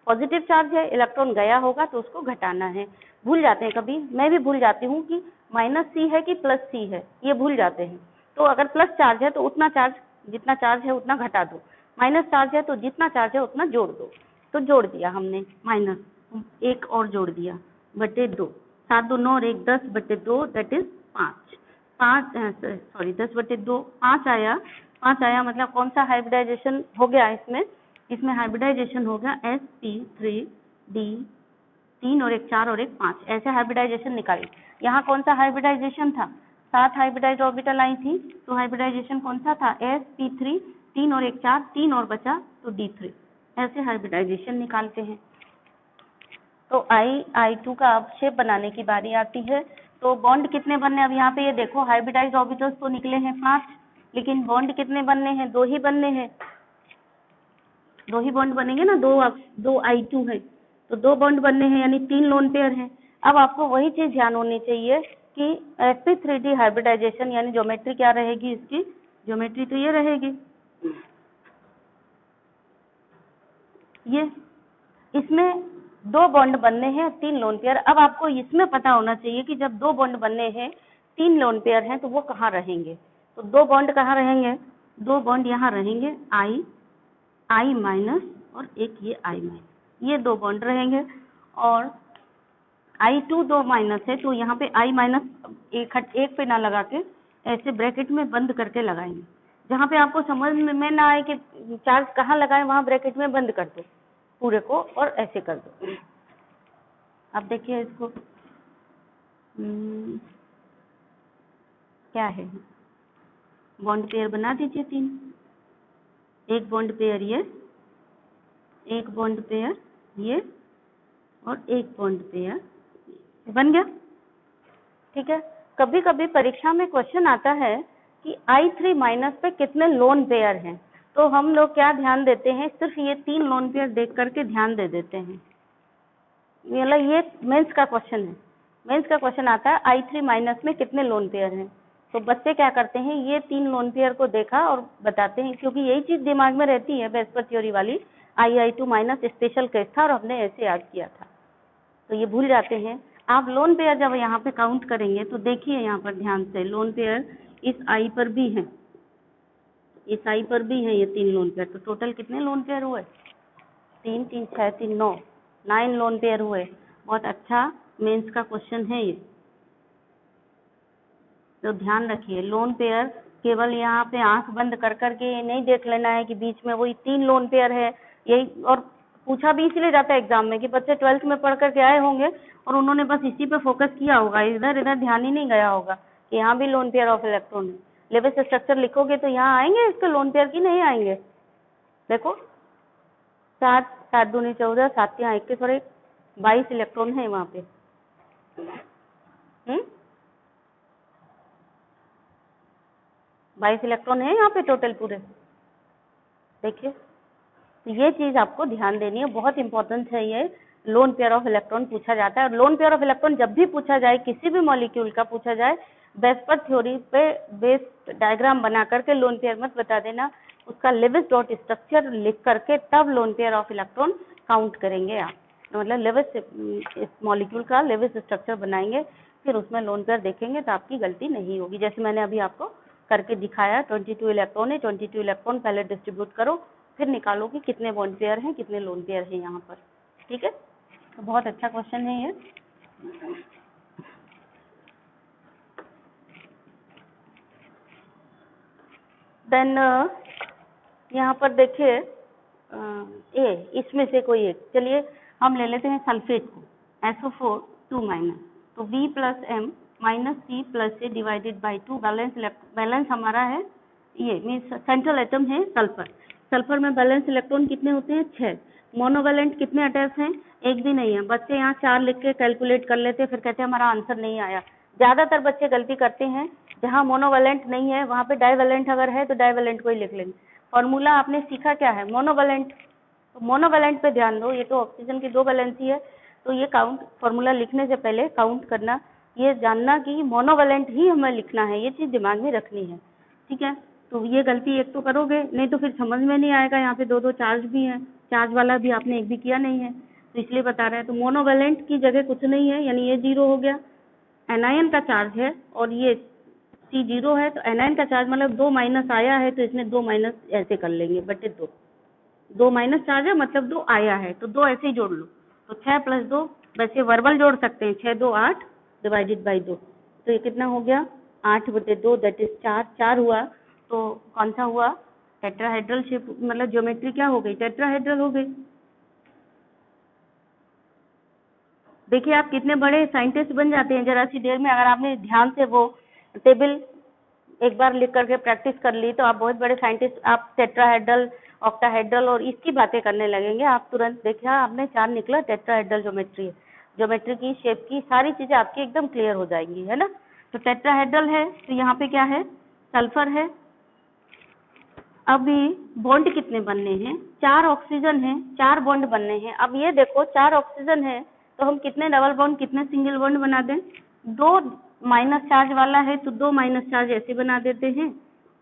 पॉजिटिव चार्ज है, इलेक्ट्रॉन गया होगा तो उसको घटाना है। भूल जाते हैं, कभी मैं भी भूल जाती हूँ कि -C है कि +C है, ये भूल जाते हैं। तो अगर प्लस चार्ज है तो उतना चार्ज, जितना चार्ज है उतना घटा दो, माइनस चार्ज है तो जितना चार्ज है उतना जोड़ दो। तो जोड़ दिया हमने, -1 और जोड़ दिया, बटे 2, 7 2 9 और 1 10 बटे 2, दैट इज 5, 10/2 5 आया। 5 आया मतलब कौन सा हाइब्रिडाइजेशन हो गया इसमें हाइब्रिडाइजेशन हो गया sp3d, 3 और 1 4 और 1 5, ऐसे हाइब्रिडाइजेशन निकाली। यहाँ कौन सा हाइब्रिडाइजेशन था, 7 हाइब्रिडाइज ऑर्बिटल आई थी, तो हाइब्रिडाइजेशन कौन सा था, sp3, 3 और 1 4, 3 और बचा तो d3, ऐसे हाइब्रिडाइजेशन निकालते हैं। तो I2 का अब शेप बनाने की बारी आती है। तो बॉन्ड कितने बनने, अब यहाँ पे ये देखो हाइब्रिडाइज ऑर्बिटल्स तो निकले हैं 5, लेकिन बॉन्ड कितने बनने हैं, 2 ही बनने हैं, 2 ही बॉन्ड बनेंगे ना, 2 I2 है तो 2 बॉन्ड बनने हैं, यानी 3 लोन पेयर हैं। अब आपको वही चीज ध्यान होनी चाहिए कि sp3d हाइब्रिडाइजेशन यानी ज्योमेट्री क्या रहेगी, इसकी ज्योमेट्री तो ये रहेगी, ये इसमें 2 बॉन्ड बनने हैं, 3 लोन पेयर। अब आपको इसमें पता होना चाहिए कि जब 2 बॉन्ड बनने हैं, 3 लोन पेयर हैं, तो वो कहाँ रहेंगे। तो 2 बॉन्ड कहाँ रहेंगे, 2 बॉन्ड यहाँ रहेंगे, I माइनस और एक ये I माइनस, ये 2 बॉन्ड रहेंगे। और I2 2 माइनस है तो यहाँ पे I माइनस एक पे ना लगा के ऐसे ब्रैकेट में बंद करके लगाएंगे। जहाँ पे आपको समझ में ना आए कि चार्ज कहाँ लगाए, वहाँ ब्रैकेट में बंद कर दो पूरे को और ऐसे कर दो। अब देखिए इसको क्या है, बॉन्ड पेयर बना दीजिए 3, एक बॉन्ड पेयर ये, एक बॉन्ड पेयर ये और एक बॉन्ड पेयर बन गया। ठीक है, कभी कभी परीक्षा में क्वेश्चन आता है कि I3 माइनस पे कितने लोन पेयर हैं, तो हम लोग क्या ध्यान देते हैं, सिर्फ ये 3 लोन पेयर देख करके ध्यान दे देते हैं। मतलब ये मेंस का क्वेश्चन है, मेंस का क्वेश्चन आता है I3 माइनस में कितने लोन पेयर हैं, तो बच्चे क्या करते हैं, ये 3 लोन पेयर को देखा और बताते हैं, क्योंकि यही चीज दिमाग में रहती है, वेस्पर थ्योरी वाली I2 माइनस स्पेशल केस था और हमने ऐसे याद किया था, तो ये भूल जाते हैं। आप लोन पेयर जब यहाँ पे काउंट करेंगे तो देखिए यहाँ पर ध्यान से, लोन पेयर इस I पर भी है, इस I पर भी है ये 3 लोन पेयर, तो टोटल कितने लोन पेयर हुए, 3 3 6 3 9 लोन पेयर हुए। बहुत अच्छा मेंस का क्वेश्चन है ये, तो ध्यान रखिए। लोन पेयर केवल यहाँ पे आंख बंद कर करके ये नहीं देख लेना है कि बीच में वही 3 लोन पेयर है, यही, और पूछा भी इसलिए जाता है एग्जाम में कि बच्चे 12th में पढ़ करके आए होंगे और उन्होंने बस इसी पे फोकस किया होगा, इधर इधर ध्यान ही नहीं गया होगा कि यहाँ भी लोन पेयर ऑफ इलेक्ट्रॉन है। लेविस स्ट्रक्चर लिखोगे तो यहाँ आएंगे इसके लोन पेयर की, नहीं आएंगे। देखो 7 7 दूनी 14, 7 यहाँ 21 और 22 इलेक्ट्रॉन है वहाँ पे। 22 इलेक्ट्रॉन है यहाँ पे टोटल पूरे, देखिए। तो ये चीज आपको ध्यान देनी है, बहुत इंपॉर्टेंट है ये। लोन पेयर ऑफ इलेक्ट्रॉन पूछा जाता है, और लोन पेयर ऑफ इलेक्ट्रॉन जब भी पूछा जाए, किसी भी मॉलिक्यूल का पूछा जाए, वेस्पर थ्योरी पे बेस्ड डायग्राम बना करके लोन पेयर मत बता देना, उसका लेविस डॉट स्ट्रक्चर लिख करके तब lone pair of electron count करेंगे आप, मतलब लेविस इस मॉलिक्यूल का लेविस स्ट्रक्चर बनाएंगे, फिर उसमें लोन पेयर देखेंगे तो आपकी गलती नहीं होगी। जैसे मैंने अभी आपको करके दिखाया, 22 इलेक्ट्रॉन है, 22 इलेक्ट्रॉन पहले डिस्ट्रीब्यूट करो, फिर निकालो कि कितने बॉन्ड पेयर हैं, कितने लोन पेयर हैं यहाँ पर। ठीक है, तो बहुत अच्छा क्वेश्चन है ये। देन यहाँ पर देखिए इसमें से कोई एक, चलिए हम ले लेते हैं सल्फेट को, SO4 2 माइनस, तो V plus M minus C plus A divided by 2, balance हमारा है ये, मीन्स सेंट्रल एटम है सल्फर। सल्फर में बैलेंस इलेक्ट्रॉन कितने होते हैं, 6। मोनोवैलेंट कितने अटैच हैं, एक भी नहीं है। बच्चे यहाँ 4 लिख के कैलकुलेट कर लेते हैं, फिर कहते हैं हमारा आंसर नहीं आया। ज्यादातर बच्चे गलती करते हैं, जहाँ मोनोवैलेंट नहीं है वहाँ पे डाइवैलेंट अगर है तो डाइवैलेंट को ही लिख लेंगे। फॉर्मूला आपने सीखा क्या है, मोनोवैलेंट, तो मोनोवैलेंट पे ध्यान दो, ये तो ऑक्सीजन की 2 वैलेंसी है, तो ये काउंट फॉर्मूला लिखने से पहले काउंट करना, ये जानना कि मोनोवैलेंट ही हमें लिखना है, ये चीज दिमाग में रखनी है। ठीक है, तो ये गलती एक तो करोगे, नहीं तो फिर समझ में नहीं आएगा, यहाँ पे 2 2 चार्ज भी हैं, चार्ज वाला भी आपने एक भी किया नहीं है, तो इसलिए बता रहा है। तो मोनोवैलेंट की जगह कुछ नहीं है, यानी ये 0 हो गया। एनायन का चार्ज है और ये C0 है, तो एनायन का चार्ज मतलब 2 माइनस आया है, तो इसमें 2 माइनस ऐसे कर लेंगे बटे 2। 2 माइनस चार्ज है मतलब 2 आया है, तो 2 ऐसे ही जोड़ लो। तो 6 प्लस 2, वैसे वर्बल जोड़ सकते हैं, 6 2 8 डिवाइडेड बाई 2, तो ये कितना हो गया 8 बटे 2 दैट इज 4। 4 हुआ तो कौन सा हुआ, टेट्राहेड्रल शेप, मतलब ज्योमेट्री क्या हो गई, टेट्राहेड्रल हो गई। देखिए आप कितने बड़े साइंटिस्ट बन जाते हैं जरा सी देर में, अगर आपने ध्यान से वो टेबल एक बार लिख करके प्रैक्टिस कर ली तो आप बहुत बड़े साइंटिस्ट, आप टेट्राहेड्रल, ऑक्टाहेड्रल और इसकी बातें करने लगेंगे। आप तुरंत देखिए आपने 4 निकला, टेट्राहेड्रल ज्योमेट्री, ज्योमेट्री की शेप की सारी चीजें आपकी एकदम क्लियर हो जाएंगी, है ना। तो टेट्राहेड्रल है, तो यहाँ पे क्या है, सल्फर है। अभी बॉन्ड कितने बनने हैं, 4 ऑक्सीजन है, 4 बॉन्ड बनने हैं। अब ये देखो 4 ऑक्सीजन है, तो हम कितने डबल बॉन्ड कितने सिंगल बॉन्ड बना दें, 2 माइनस चार्ज वाला है तो 2 माइनस चार्ज ऐसे बना देते हैं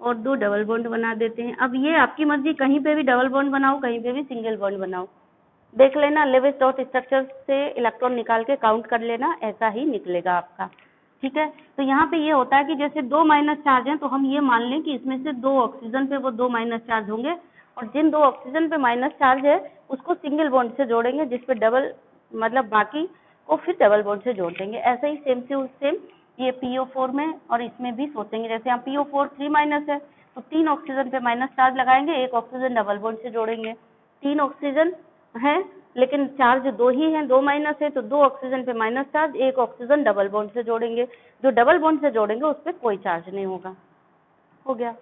और 2 डबल बॉन्ड बना देते हैं। अब ये आपकी मर्जी, कहीं पे भी डबल बॉन्ड बनाओ, कहीं पे भी सिंगल बॉन्ड बनाओ, देख लेना। लेविस डॉट स्ट्रक्चर से इलेक्ट्रॉन निकाल के काउंट कर लेना, ऐसा ही निकलेगा आपका, ठीक है। तो यहाँ पे ये होता है कि जैसे 2 माइनस चार्ज हैं, तो हम ये मान लें कि इसमें से 2 ऑक्सीजन पे वो 2 माइनस चार्ज होंगे, और जिन 2 ऑक्सीजन पे माइनस चार्ज है उसको सिंगल बॉन्ड से जोड़ेंगे, जिसपे डबल, मतलब बाकी को फिर डबल बॉन्ड से जोड़ देंगे। ऐसे ही सेम से सेम ये PO4 में और इसमें भी सोचेंगे। जैसे यहाँ PO4 3 माइनस है, तो 3 ऑक्सीजन पे माइनस चार्ज लगाएंगे, 1 ऑक्सीजन डबल बॉन्ड से जोड़ेंगे। 3 ऑक्सीजन है लेकिन चार्ज 2 ही है, 2 माइनस है, तो 2 ऑक्सीजन पे minus charge, 1 oxygen double bond से जोड़ेंगे। जो डबल बॉन्ड से जोड़ेंगे उस पर कोई चार्ज नहीं होगा। हो गया।